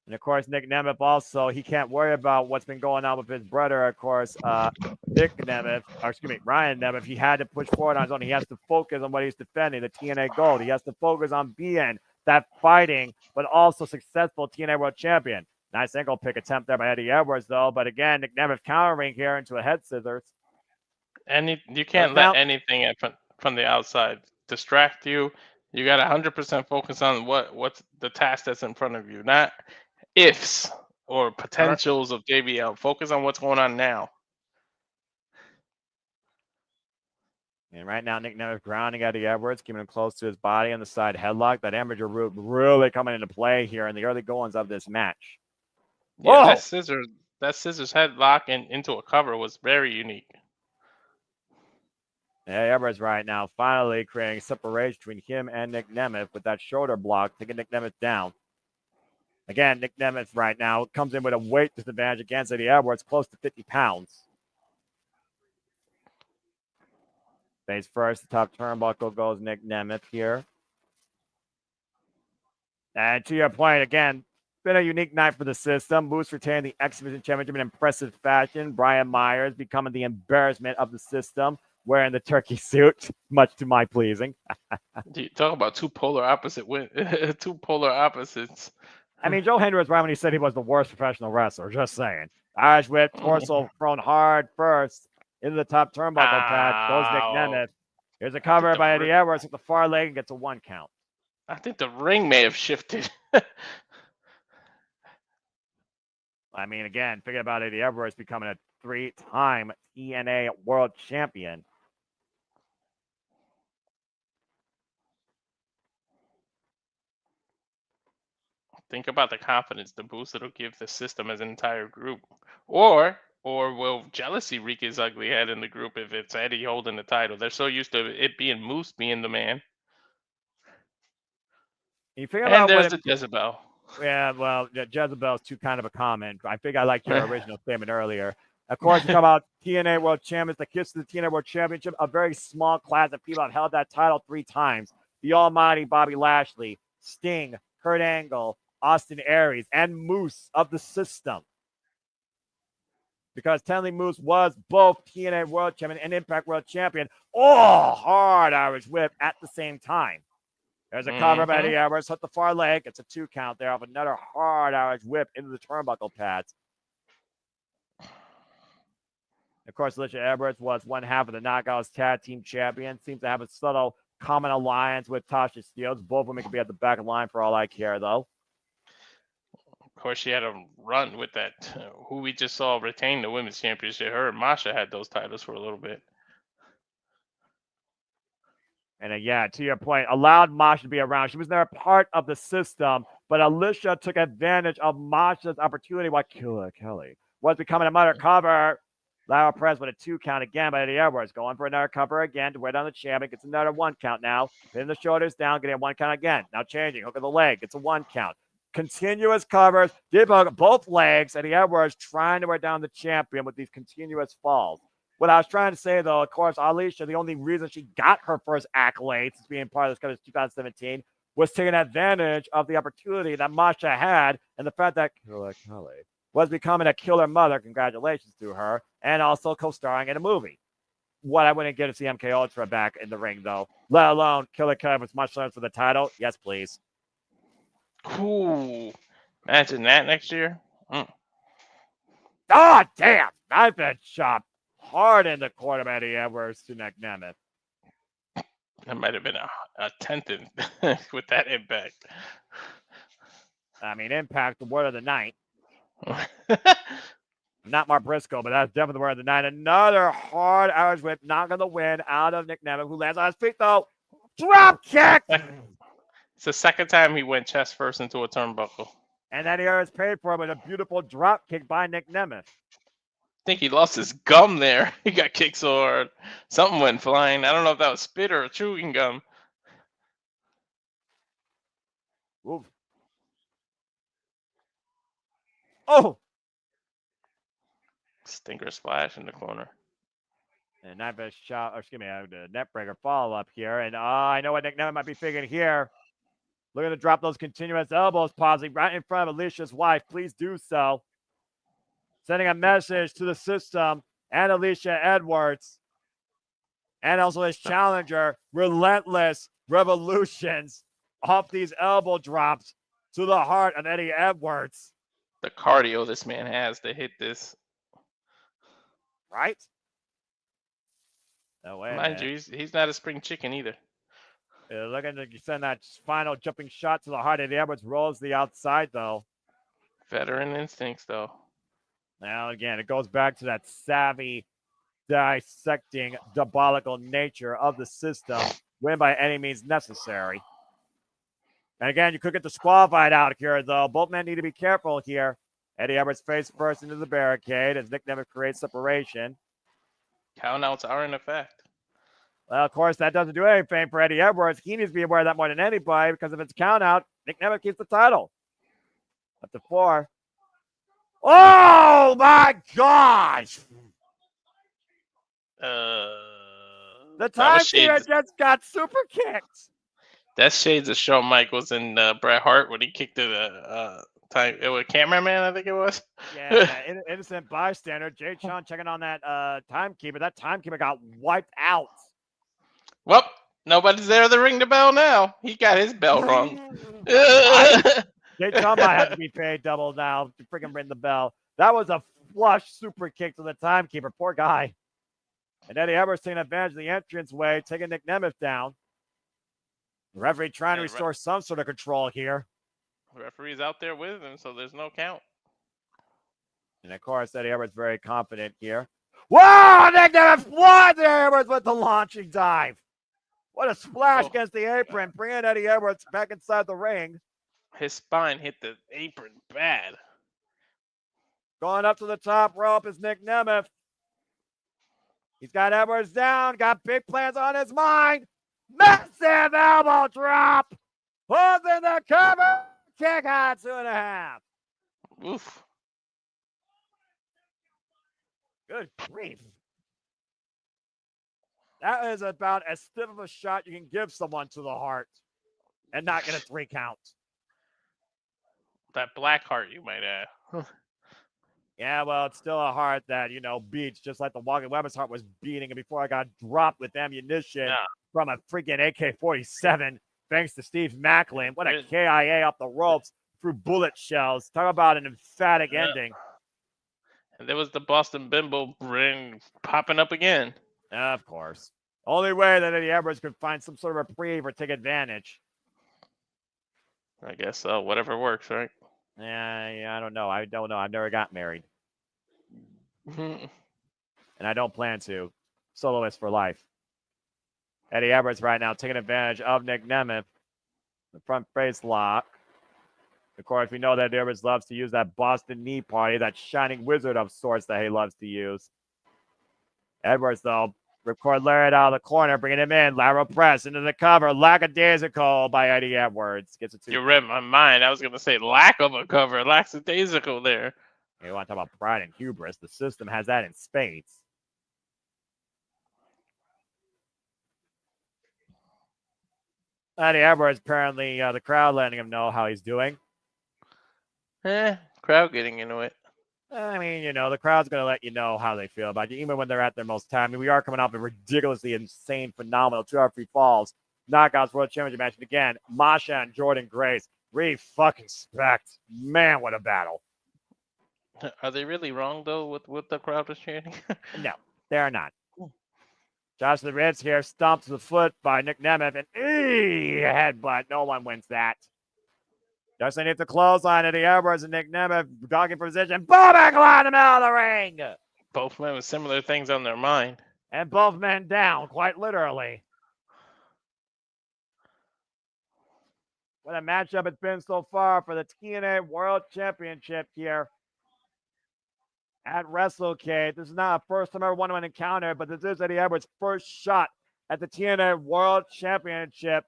And of course, Nick Nemeth also, he can't worry about what's been going on with his brother. Of course, Ryan Nemeth, he had to push forward on his own. He has to focus on what he's defending, the TNA gold. He has to focus on being that fighting, but also successful TNA World Champion. Nice ankle pick attempt there by Eddie Edwards, though. But again, Nick Nemeth countering here into a head scissors. And you can't let anything from the outside distract you. You got 100% focus on what's the task that's in front of you, not ifs or potentials of JBL. Focus on what's going on now. And right now, Nick Nemeth grounding Eddie Edwards, keeping him close to his body on the side headlock. That amateur route really coming into play here in the early goings of this match. Yeah, that scissors headlock and into a cover was very unique. Eddie Edwards right now finally creating separation between him and Nick Nemeth with that shoulder block, taking Nick Nemeth down. Again, Nick Nemeth right now comes in with a weight disadvantage against Eddie Edwards, close to 50 pounds. Face first, the top turnbuckle goes Nick Nemeth here. And to your point, again, been a unique night for the system. Moose retaining the X Division Championship in impressive fashion. Brian Myers becoming the embarrassment of the system, wearing the turkey suit, much to my pleasing. You talk about two polar opposites. I mean, Joe Hendry was right when he said he was the worst professional wrestler. Just saying. Irish whip, torso thrown hard first into the top turnbuckle pad. Goes Nick Nemeth. Here's a cover by Eddie Edwards with the far leg and gets a 1 count. I think the ring may have shifted. I mean, again, thinking about Eddie Edwards becoming a 3-time TNA World Champion. Think about the confidence, the boost it'll give the system as an entire group. Or will jealousy wreak his ugly head in the group if it's Eddie holding the title? They're so used to it being Moose being the man. And there's the Jezebel. Yeah, well, Jezebel's too kind of a comment. I think I liked your original statement earlier. Of course, we talk about TNA World Champions, the kiss to the TNA World Championship, a very small class of people have held that title 3 times. The almighty Bobby Lashley, Sting, Kurt Angle, Austin Aries, and Moose of the System. Because technically Moose was both TNA World Champion and Impact World Champion. Oh, hard Irish whip at the same time. There's a cover of Eddie Edwards, hit the far leg. It's a 2 count there of another hard Irish whip into the turnbuckle pads. Of course, Alicia Edwards was one half of the Knockouts Tag Team Champion. Seems to have a subtle common alliance with Tasha Steelz. Both women could be at the back of the line for all I care, though. Of course, she had a run with that. Who we just saw retain the women's championship. Her and Masha had those titles for a little bit. And yeah, to your point, allowed Masha to be around. She was never part of the system, but Alicia took advantage of Masha's opportunity while Killer Kelly was becoming a mother cover. Lara Perez with a 2 count again by Eddie Edwards. Going for another cover again to wear down the champion. Gets another 1 count now. Pinning the shoulders down, getting a 1 count again. Now changing. Hook of the leg. Gets a 1 count. Continuous covers. Did both legs. Eddie Edwards trying to wear down the champion with these continuous falls. What I was trying to say, though, of course, Alicia, the only reason she got her first accolade since being part of this coverage 2017 was taking advantage of the opportunity that Masha had and the fact that Killer Kelly was becoming a killer mother. Congratulations to her. And also co-starring in a movie. What I wouldn't get to see MK Ultra back in the ring, though. Let alone Killer Kelly with much less for the title. Yes, please. Cool. Imagine that next year. Oh, damn. I've been chopped hard in the corner of Eddie Edwards to Nemeth. That might have been a 10th with that impact. I mean, Impact, the word of the night. Not Mark Briscoe, but that's definitely the word of the night. Another hard Irish whip, not going to win out of Nemeth, who lands on his feet, though. Drop kick! It's the second time he went chest first into a turnbuckle. And then he was paid for it with a beautiful drop kick by Nemeth. I think he lost his gum there. He got kicked so hard. Something went flying. I don't know if that was spit or chewing gum. Oof. Oh! Stinker splash in the corner. And that best shot, or excuse me, the net breaker follow up here. And I know what Nemeth might be figuring here. Looking to drop those continuous elbows, pausing right in front of Alicia's wife. Please do so. Sending a message to the system and Alicia Edwards. And also his challenger, relentless revolutions off these elbow drops to the heart of Eddie Edwards. The cardio this man has to hit this. Right? No way. Mind you, he's not a spring chicken either. Looking to send that final jumping shot to the heart. Eddie Edwards rolls the outside, though. Veteran instincts, though. Now, again, it goes back to that savvy, dissecting, diabolical nature of the system. Win by any means necessary. And again, you could get disqualified out here, though. Both men need to be careful here. Eddie Edwards face first into the barricade as Nemeth creates separation. Countouts are in effect. Well, of course, that doesn't do anything for Eddie Edwards. He needs to be aware of that more than anybody because if it's a count out, Nemeth keeps the title. Up to 4. Oh, my gosh! The time period just got super kicked. That's shades of Shawn Michaels and Bret Hart when he kicked the time. It was cameraman, I think it was. Yeah, innocent bystander. Jay Chun checking on that timekeeper. That timekeeper got wiped out. Well, nobody's there to ring the bell now. He got his bell rung. Jay Chun might have to be paid double now to freaking ring the bell. That was a flush super kick to the timekeeper. Poor guy. And Eddie Edwards taking advantage of the entranceway, taking Nemeth down. The referee trying to restore some sort of control here. The referee's out there with him, so there's no count. And of course, Eddie Edwards very confident here. Whoa! Nemeth flies Edwards with the launching dive. What a splash against the apron, bringing Eddie Edwards back inside the ring. His spine hit the apron bad. Going up to the top rope is Nemeth. He's got Edwards down, got big plans on his mind. Massive elbow drop. Pulls in the cover. Kick out 2.5. Oof. Good grief. That is about as stiff of a shot you can give someone to the heart and not get a 3 count. That black heart, you might add. Yeah, well, it's still a heart that, beats just like the Walking Weapons heart was beating. And before I got dropped with ammunition from a freaking AK-47, thanks to Steve Maclin. What a KIA up the ropes through bullet shells. Talk about an emphatic ending. And there was the Boston Bimbo ring popping up again. Of course. Only way that Eddie Edwards could find some sort of reprieve or take advantage. I guess so. Whatever works, right? Yeah, I don't know. I've never got married. And I don't plan to. Soloist for life. Eddie Edwards right now taking advantage of Nick Nemeth. The front face lock. Of course, we know that Edwards loves to use that Boston knee party, that shining wizard of sorts that he loves to use. Edwards, though, record Laredo out of the corner, bringing him in. Lateral press into the cover. Lackadaisical by Eddie Edwards. Gets it to You read my mind. I was going to say lack of a cover. Lackadaisical there. You want to talk about pride and hubris. The system has that in spades. Eddie Edwards, apparently the crowd letting him know how he's doing. Crowd getting into it. I mean, the crowd's going to let you know how they feel about you, even when they're at their most time. I mean, we are coming off a ridiculously insane, phenomenal 2 out of 3 falls. Knockouts World Championship match. And again, Masha and Jordynne Grace. Respect. Man, what a battle. Are they really wrong, though, with what the crowd is chanting? No, they're not. Josh the Ritz here stomps the foot by Nick Nemeth, and headbutt. No one wins that. Just underneath the clothesline, Eddie Edwards and Nick Nemeth dogging for position. Boom, Maclin in the middle of the ring. Both men with similar things on their mind. And both men down, quite literally. What a matchup it's been so far for the TNA World Championship here at Wrestlecade. This is not a first time ever one-on-one encounter, but this is Eddie Edwards' first shot at the TNA World Championship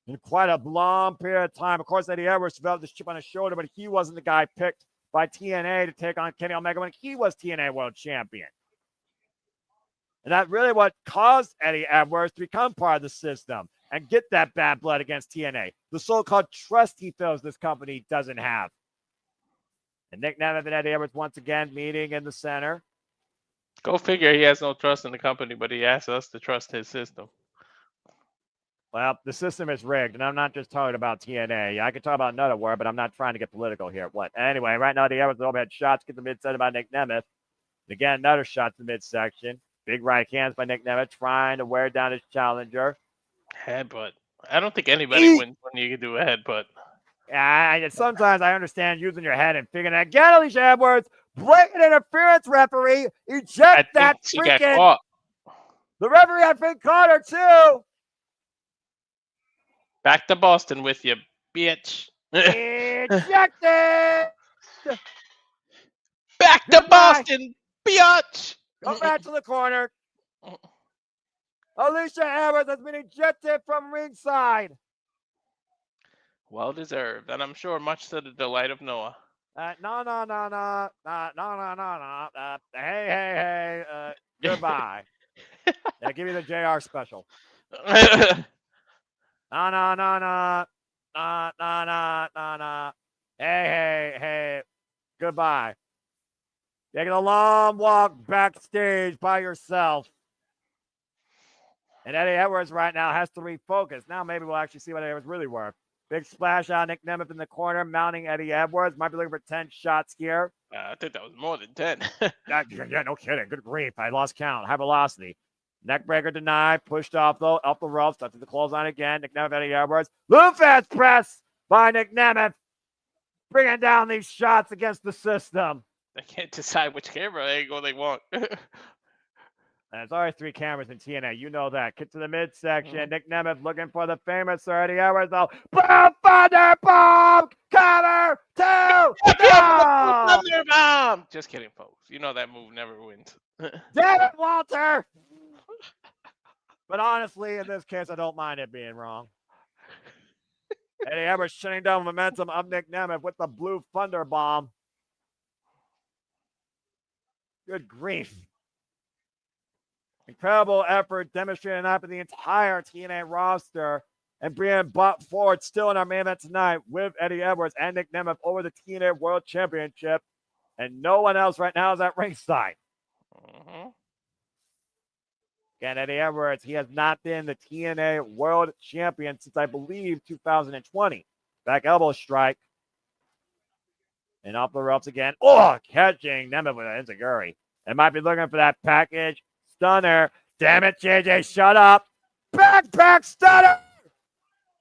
in quite a long period of time. Of course, Eddie Edwards developed this chip on his shoulder, but he wasn't the guy picked by TNA to take on Kenny Omega when he was TNA World Champion. And that's really what caused Eddie Edwards to become part of the system and get that bad blood against TNA. The so-called trust he feels this company doesn't have. And Nick Nemeth and Eddie Edwards once again meeting in the center. Go figure, he has no trust in the company, but he asks us to trust his system. Well, the system is rigged, and I'm not just talking about TNA. I could talk about another word, but I'm not trying to get political here. What? Anyway, right now, Eddie Edwards overhead shots get the midsection by Nick Nemeth. Again, another shot to the midsection. Big right hands by Nick Nemeth trying to wear down his challenger. Headbutt. I don't think anybody wins when you can do a headbutt. Yeah, sometimes I understand using your head and figuring out. Again, Alicia Edwards, blatant interference referee. Eject that freaking. The referee, I think, caught her too. Back to Boston with you, bitch. Ejected. Back to Boston, bitch. Go back to the corner. Alicia Edwards has been ejected from ringside. Well deserved, and I'm sure much to the delight of Noah. No. Hey. Goodbye. Yeah, give me the JR special. No. Hey. Goodbye. Taking a long walk backstage by yourself. And Eddie Edwards right now has to refocus. Now maybe we'll actually see what Eddie Edwards really worth. Big splash out, Nick Nemeth in the corner, mounting Eddie Edwards. Might be looking for 10 shots here. I think that was more than 10. Yeah, no kidding. Good grief. I lost count. High velocity. Neckbreaker denied. Pushed off, though. Up the ropes. Touching the clothesline again. Nick Nemeth, Eddie Edwards. Lufast press by Nick Nemeth. Bringing down these shots against the system. They can't decide which camera angle they want. There's already 3 cameras in TNA. You know that. Get to the midsection. Nick Nemeth looking for the famous Sir Eddie Edwards, though. Boom! Thunder Bomb! Cover! 2! Go! Thunder Bomb! Just kidding, folks. You know that move never wins. Damn it, Walter! But honestly, in this case, I don't mind it being wrong. Eddie Edwards shutting down momentum of Nick Nemeth with the blue Thunder Bomb. Good grief. Incredible effort demonstrated up in the entire TNA roster and being brought forward still in our main event tonight with Eddie Edwards and Nick Nemeth over the TNA World Championship. And no one else right now is at ringside. Mm-hmm. Again, Eddie Edwards, he has not been the TNA World Champion since, I believe, 2020. Back elbow strike. And off the ropes again. Oh, catching Nemeth with an enziguri. And might be looking for that package stunner. Damn it, JJ, shut up. Backpack stunner.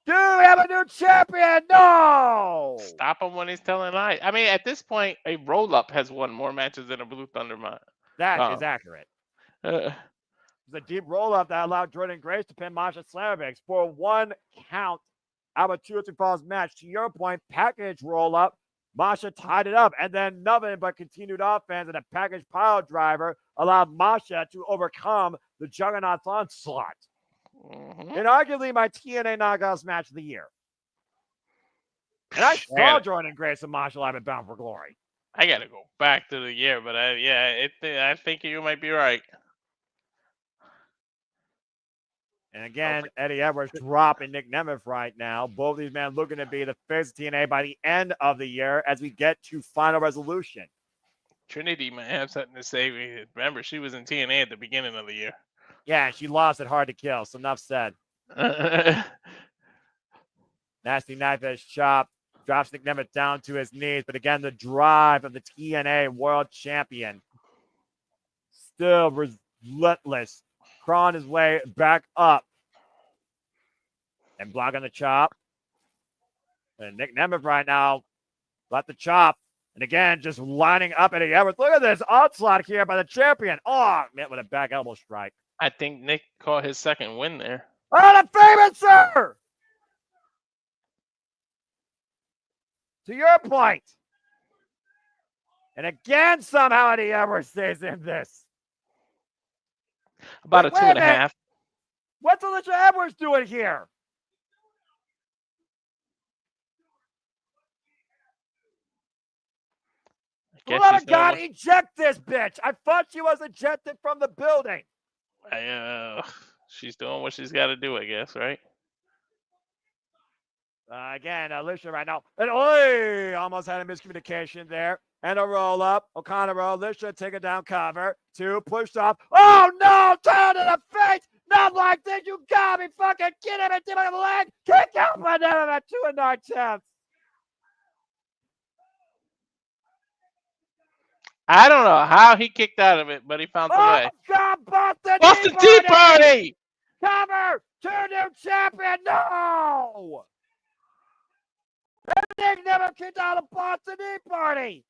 Do we have a new champion? No. Stop him when he's telling lies. I mean, at this point, a roll-up has won more matches than a Blue Thunder match. That is accurate. Uh, The deep roll-up that allowed Jordynne Grace to pin Masha Slamovich for 1 count out of a 2 or 3 falls match. To your point, package roll-up. Masha tied it up, and then nothing but continued offense and a package pile driver allowed Masha to overcome the Juggernaut's onslaught. mm-hmm. And arguably my TNA Knockouts match of the year. And I saw Jordynne Grace and Masha live at Bound for Glory. I got to go back to the year, but I think you might be right. And again, Eddie Edwards dropping Nick Nemeth right now. Both of these men looking to be the face of TNA by the end of the year as we get to Final Resolution. Trinity might have something to say. Remember, she was in TNA at the beginning of the year. Yeah, she lost it hard to kill, so enough said. Nasty knife edge chop. Drops Nick Nemeth down to his knees. But again, the drive of the TNA World Champion. Still relentless. Crawling his way back up. And blocking the chop. And Nick Nemeth right now got the chop. And again, just lining up Eddie Edwards. Look at this onslaught here by the champion. Oh, met with a back elbow strike. I think Nick caught his second win there. Oh, the famous sir! To your point. And again, somehow Eddie Edwards stays in this. About a 2.5. What's Alicia Edwards doing here? Let God eject this bitch. I thought she was ejected from the building. She's doing what she's got to do, I guess, right? Again, Alicia right now. And almost had a miscommunication there. And a roll up. O'Connor roll. Alicia take it down cover. 2, pushed off. Oh no! Turn to the face! Not like this! You gotta be fucking kidding me! Tip of the leg! Kick out by them at 2 9/10. I don't know how he kicked out of it, but he found the way. God, Boston Tea Party! Cover! 2 new champion! No! Nick never kicked out of Boston Tea Party!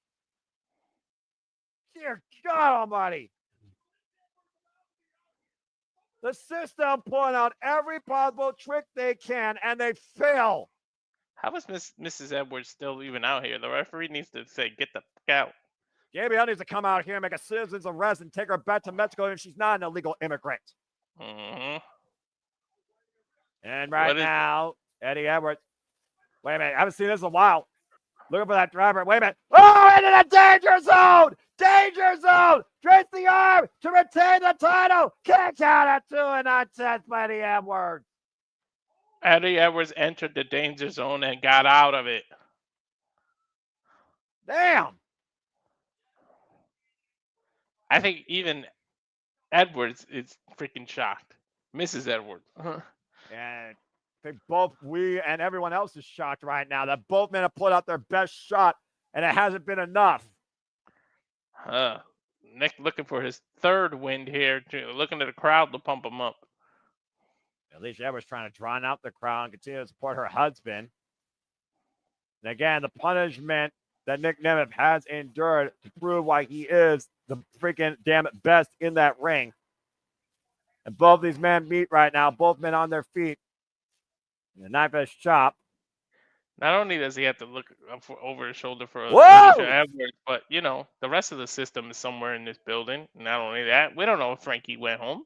Dear God Almighty! The system pulling out every possible trick they can, and they fail. How is Mrs. Edwards still even out here? The referee needs to say, get the fuck out. JBL needs to come out here and make a citizen's arrest and take her back to Mexico if she's not an illegal immigrant. Mm-hmm. And right now, Eddie Edwards. Wait a minute. I haven't seen this in a while. Looking for that driver. Wait a minute. Oh, into the danger zone. Danger zone. Trace the arm to retain the title. Kick out at 2 9/10 by Eddie Edwards. Eddie Edwards entered the danger zone and got out of it. Damn. I think even Edwards is freaking shocked. Mrs. Edwards. And I think both we and everyone else is shocked right now that both men have put out their best shot, and it hasn't been enough. Nick looking for his 3rd win here, looking at the crowd to pump him up. Alicia Edwards trying to drown out the crowd and continue to support her husband. And again, the punishment that Nick Nemeth has endured to prove why he is the freaking damn best in that ring. And both these men meet right now, both men on their feet. And the knife edge chop. Not only does he have to look over his shoulder for Whoa! Alicia Edwards, but, you know, the rest of the system is somewhere in this building. Not only that, we don't know if Frankie went home.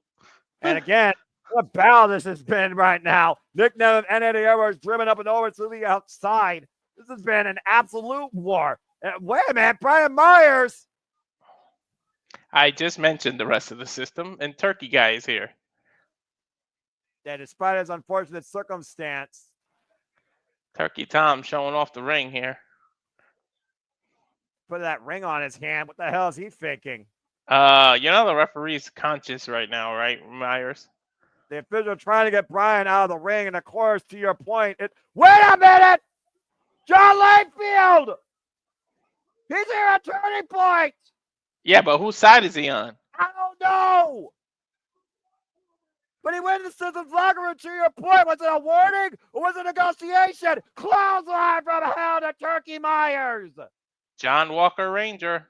And again, what a battle this has been right now. Nick Nemeth and Eddie Edwards driven up and over to the outside. This has been an absolute war. Wait a minute, Brian Myers. I just mentioned the rest of the system, and Turkey Guy is here. Yeah, despite his unfortunate circumstance. Turkey Tom showing off the ring here. Put that ring on his hand. What the hell is he thinking? The referee's conscious right now, right, Myers? The official trying to get Brian out of the ring, and of course, to your point, wait a minute! John Layfield! He's here at Turning Point! Yeah, but whose side is he on? I don't know! But he went in the system's locker room, to your point. Was it a warning or was it a negotiation? Clothesline from hell to Turkey Myers! John Walker Ranger.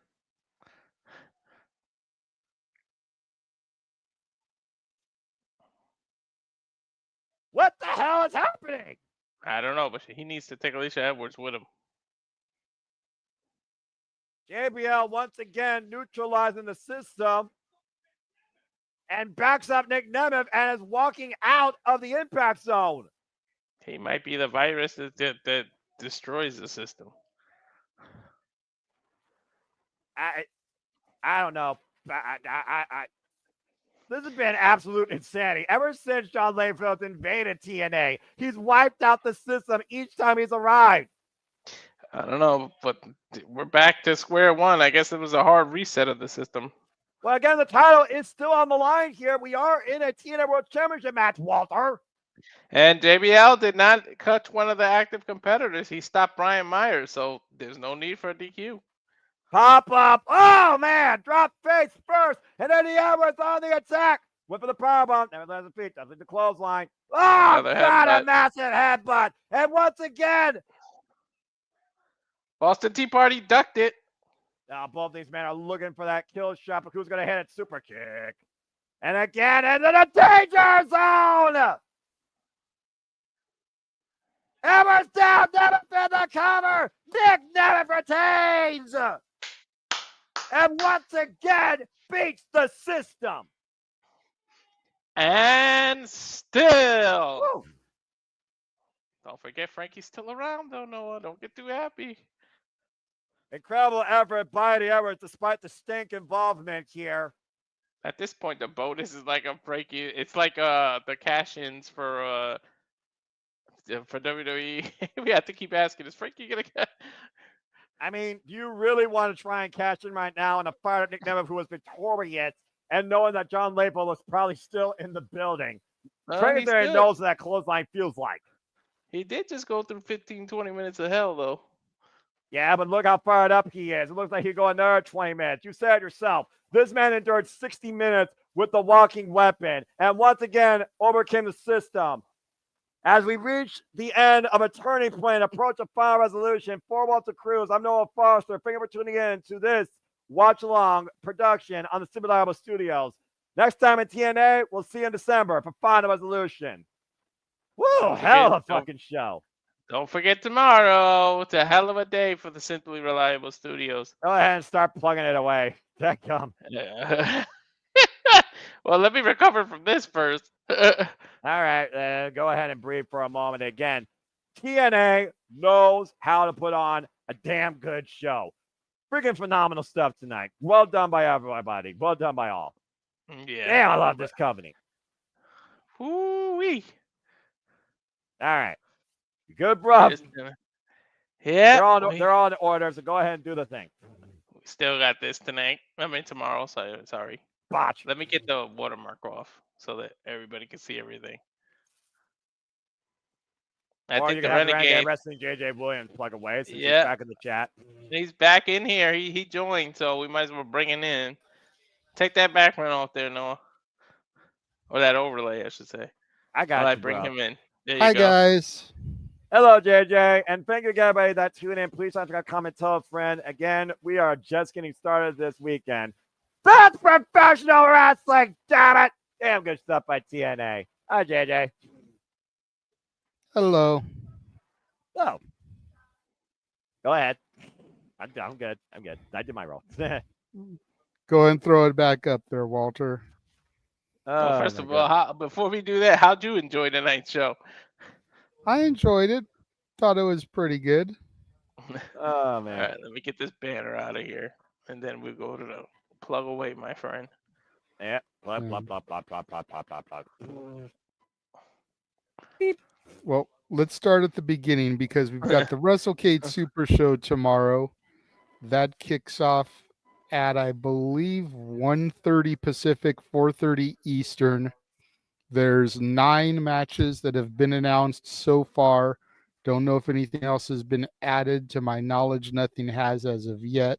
What the hell is happening? I don't know, but he needs to take Alicia Edwards with him. JBL once again neutralizing the system and backs up Nick Nemeth and is walking out of the impact zone. He might be the virus that destroys the system. I don't know. This has been absolute insanity. Ever since John Layfield invaded TNA, he's wiped out the system each time he's arrived. I don't know, but we're back to square one. I guess it was a hard reset of the system. Well, again, the title is still on the line here. We are in a TNA World Championship match, Walter. And JBL did not cut one of the active competitors. He stopped Brian Myers, so there's no need for a DQ. Pop up. Oh, man. Drop face first. And then the Edwards on the attack. Went for the powerbomb. Never lands the feet. Doesn't the clothesline. Oh, got a massive headbutt. And once again, Boston Tea Party ducked it. Now both these men are looking for that kill shot, but who's going to hit it? Super kick. And again into the danger zone. Edwards down. Nemeth in the cover. Nick Nemeth retains. And once again, beats the system. And still. Woo. Don't forget Frankie's still around, though, Noah. Don't get too happy. Incredible effort by the Edwards despite the stink involvement here. At this point, the bonus is like a Frankie. It's like the cash-ins for WWE. We have to keep asking, is Frankie gonna get? I mean, do you really want to try and cash in right now and a fired up Nick Nemeth who was victorious and knowing that John Layfield was probably still in the building? Trey there knows what that clothesline feels like. He did just go through 15, 20 minutes of hell, though. Yeah, but look how fired up he is. It looks like he'll go another 20 minutes. You said it yourself. This man endured 60 minutes with the walking weapon and once again overcame the system. As we reach the end of a turning point, approach a final resolution, 4 Walter Cruz. I'm Noah Foster. Thank you for tuning in to this watch-along production on the Super Liable Studios. Next time in TNA, we'll see you in December for final resolution. Woo, hell of a fucking show. Don't forget tomorrow. It's a hell of a day for the Simply Reliable Studios. Go ahead and start plugging it away. That come. Well, let me recover from this first. All right, go ahead and breathe for a moment. Again, TNA knows how to put on a damn good show. Freaking phenomenal stuff tonight. Well done by everybody. Well done by all. Yeah. Damn, I love this company. Woo-wee. All right. Good, bro. Yeah. They're all in order, so go ahead and do the thing. We still got this tonight. I mean, tomorrow. Sorry. Botch. Let me get the watermark off so that everybody can see everything. I think the Renegade Wrestling JJ Williams plug away since he's back in the chat. He's back in here. He joined, so we might as well bring him in. Take that background off there, Noah. Or that overlay, I should say. I got you, bring him in. There you Hi, go. guys. Hello, JJ. And thank you again, everybody that tuned in. Please don't forget to comment, tell a friend. Again, we are just getting started this weekend. That's professional wrestling, damn it. Damn good stuff by TNA. Hi, JJ. Hello. Oh. Go ahead. I'm good. I'm good. I did my role. Go ahead and throw it back up there, Walter. Well, first of all, before we do that, how'd you enjoy tonight's show? I enjoyed it. Thought it was pretty good. Oh, man. All right, let me get this banner out of here, and then we'll go to the Plug away, my friend. Yeah. Blah, blah, blah, blah, blah, blah, blah, blah, blah. Well, let's start at the beginning because we've got the Wrestlecade Super Show tomorrow. That kicks off at, I believe, 1:30 Pacific, 4:30 Eastern. There's 9 matches that have been announced so far. Don't know if anything else has been added. To my knowledge, nothing has as of yet.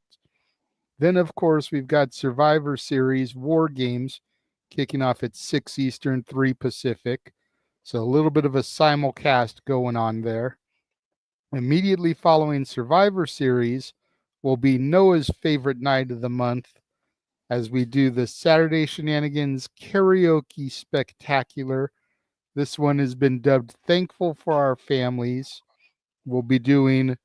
Then, of course, we've got Survivor Series War Games kicking off at 6 Eastern, 3 Pacific. So a little bit of a simulcast going on there. Immediately following Survivor Series will be Noah's favorite night of the month as we do the Saturday Shenanigans Karaoke Spectacular. This one has been dubbed Thankful for Our Families. We'll be doing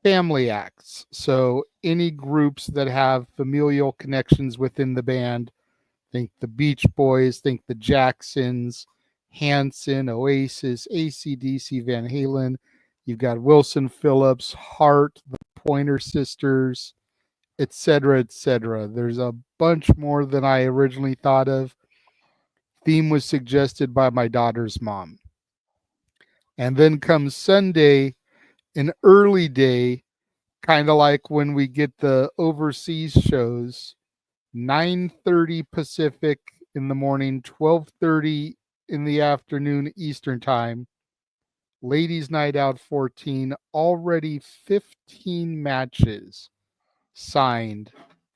family acts. So any groups that have familial connections within the band, think the Beach Boys, think the Jacksons, Hanson, Oasis, AC/DC, Van Halen. You've got Wilson Phillips, Hart, the Pointer Sisters, etc., etc. There's a bunch more than I originally thought of. Theme was suggested by my daughter's mom. And then comes Sunday, an early day, kind of like when we get the overseas shows, 9:30 Pacific in the morning, 12:30 in the afternoon Eastern Time. Ladies Night Out 14, already 15 matches signed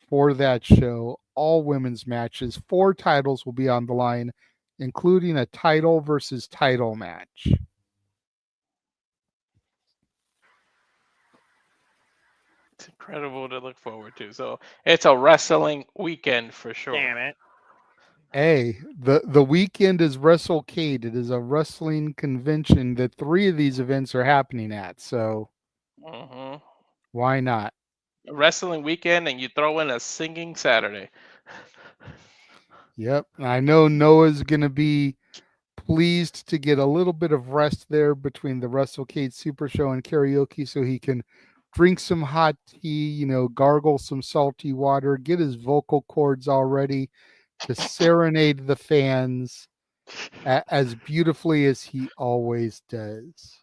for that show, all women's matches. 4 titles will be on the line, including a title versus title match. It's incredible to look forward to. So it's a wrestling weekend for sure. Damn it. Hey, the weekend is Wrestlecade. It is a wrestling convention that 3 of these events are happening at. So why not? A wrestling weekend, and you throw in a singing Saturday. Yep. And I know Noah's going to be pleased to get a little bit of rest there between the Wrestlecade Super Show and karaoke so he can drink some hot tea, gargle some salty water, get his vocal cords all ready to serenade the fans as beautifully as he always does.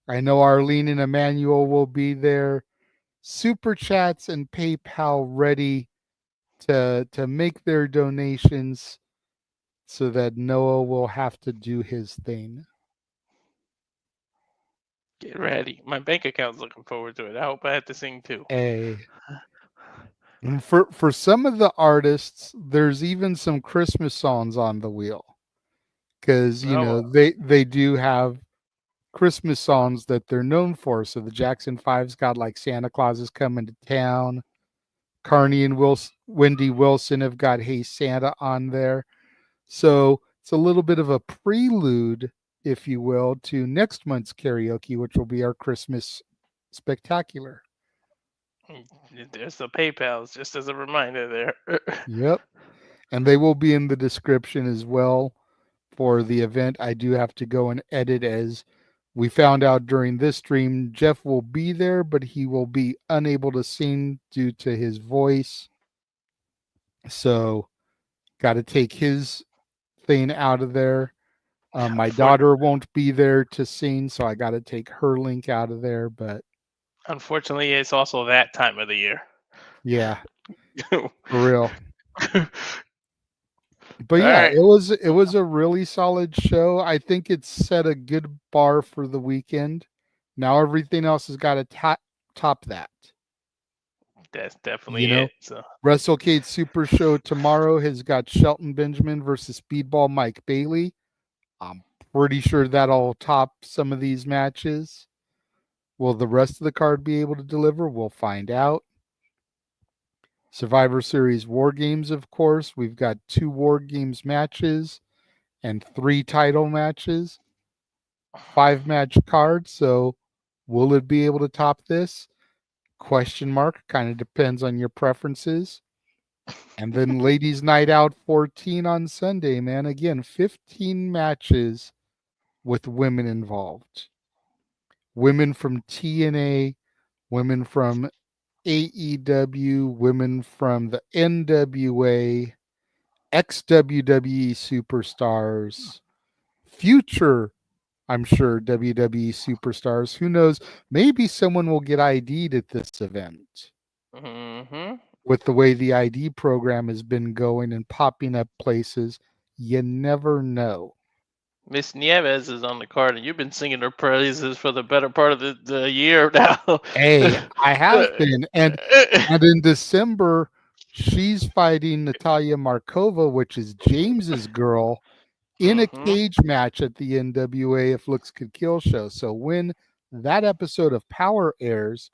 I know Arlene and Emmanuel will be there. Super chats and PayPal ready to make their donations so that Noah will have to do his thing. Get ready. My bank account's looking forward to it. I hope I have to sing too. Hey. And for some of the artists, there's even some Christmas songs on the wheel. Because, they do have Christmas songs that they're known for. So the Jackson 5's got like Santa Claus is Coming to Town. Carney and Wendy Wilson have got Hey Santa on there. So it's a little bit of a prelude, if you will, to next month's karaoke, which will be our Christmas spectacular. There's the PayPals, just as a reminder there. Yep. And they will be in the description as well for the event. I do have to go and edit, as we found out during this stream. Jeff will be there, but he will be unable to sing due to his voice. So got to take his thing out of there. My daughter won't be there to sing, so I got to take her link out of there. But unfortunately, it's also that time of the year. Yeah, for real. But All yeah, right. it was a really solid show. I think it set a good bar for the weekend. Now everything else has got to top that. That's definitely it. So. Wrestlecade Super Show tomorrow has got Shelton Benjamin versus Speedball Mike Bailey. I'm pretty sure that'll top some of these matches. Will the rest of the card be able to deliver? We'll find out. Survivor Series War Games, of course. We've got 2 War Games matches and 3 title matches. 5-match card. So will it be able to top this? Question mark. Kind of depends on your preferences. And then Ladies Night Out 14 on Sunday, man. Again, 15 matches with women involved. Women from TNA, women from AEW women from the NWA, ex-WWE superstars, future, I'm sure, WWE superstars. Who knows? Maybe someone will get ID'd at this event. Mm-hmm. With the way the ID program has been going and popping up places, you never know. Miss Nieves is on the card, and you've been singing her praises for the better part of the year now. Hey, I have been. And in December, she's fighting Natalia Markova, which is James's girl, in a cage match at the NWA If Looks Could Kill show. So when that episode of Power airs,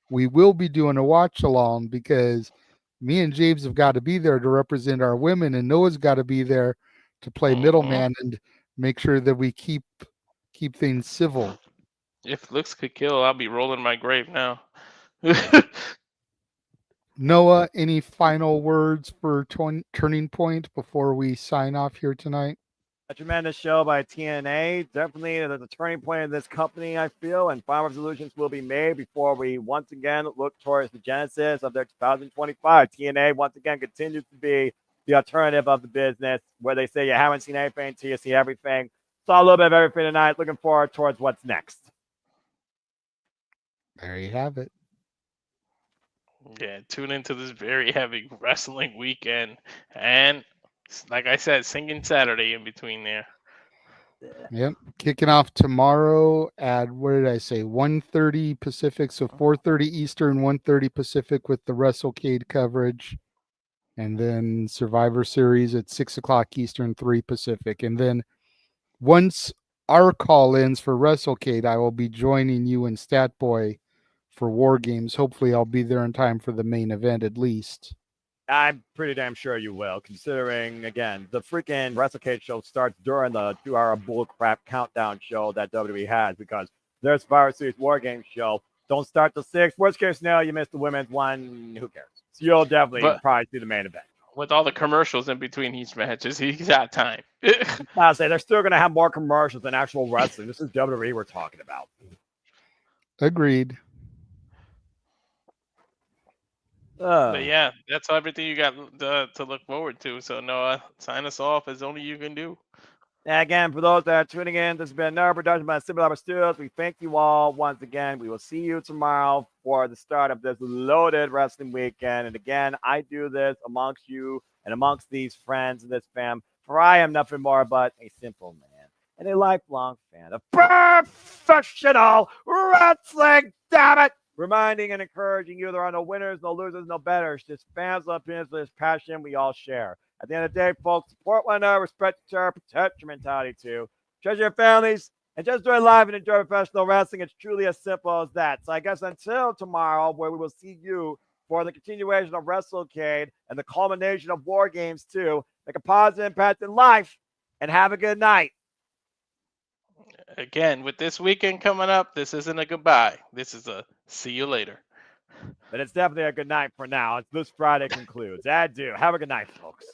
we will be doing a watch along because me and James have got to be there to represent our women, and Noah's got to be there to play middleman and make sure that we keep things civil. If looks could kill, I'll be rolling my grave now. Noah, any final words for Turning Point before we sign off here tonight? A tremendous show by TNA. Definitely the turning point of this company, I feel, and final resolutions will be made before we once again look towards the genesis of their 2025. TNA once again continues to be the alternative of the business, where they say you haven't seen anything until you see everything. Saw a little bit of everything tonight. Looking forward towards what's next. There you have it. Yeah, tune into this very heavy wrestling weekend, and like I said, singing Saturday in between there. Yep, kicking off tomorrow at, what did I say, 1:30 Pacific, so 4:30 Eastern, 1:30 Pacific with the Wrestlecade coverage, and then Survivor Series at 6 o'clock Eastern, 3 Pacific, and then once our call ends for Wrestlecade, I will be joining you and Statboy for War Games. Hopefully, I'll be there in time for the main event at least. I'm pretty damn sure you will, considering, again, the freaking Wrestlecade show starts during the 2-hour bullcrap countdown show that WWE has, because their Survivor Series War Games show don't start till 6. Worst case scenario, you missed the women's one. Who cares? So you'll definitely probably see the main event. With all the commercials in between each matches, he's got time. I'll say they're still going to have more commercials than actual wrestling. This is WWE we're talking about. Agreed. But yeah, that's everything you got to look forward to. So Noah, sign us off as only you can do. Again, for those that are tuning in, this has been another production by Similar Studios. We thank you all once again. We will see you tomorrow for the start of this loaded wrestling weekend. And again, I do this amongst you and amongst these friends and this fam, for I am nothing more but a simple man and a lifelong fan of professional wrestling. Damn it! Reminding and encouraging you there are no winners, no losers, no betters. Just fans love business, this passion we all share. At the end of the day, folks, support one another, respect each other, protect your mentality too. Treasure your families, and just enjoy life and enjoy professional wrestling. It's truly as simple as that. So I guess until tomorrow, where we will see you for the continuation of Wrestlecade and the culmination of War Games too, make a positive impact in life, and have a good night. Again, with this weekend coming up, this isn't a goodbye. This is a see you later. But it's definitely a good night for now. This Friday concludes. Adieu. Have a good night, folks.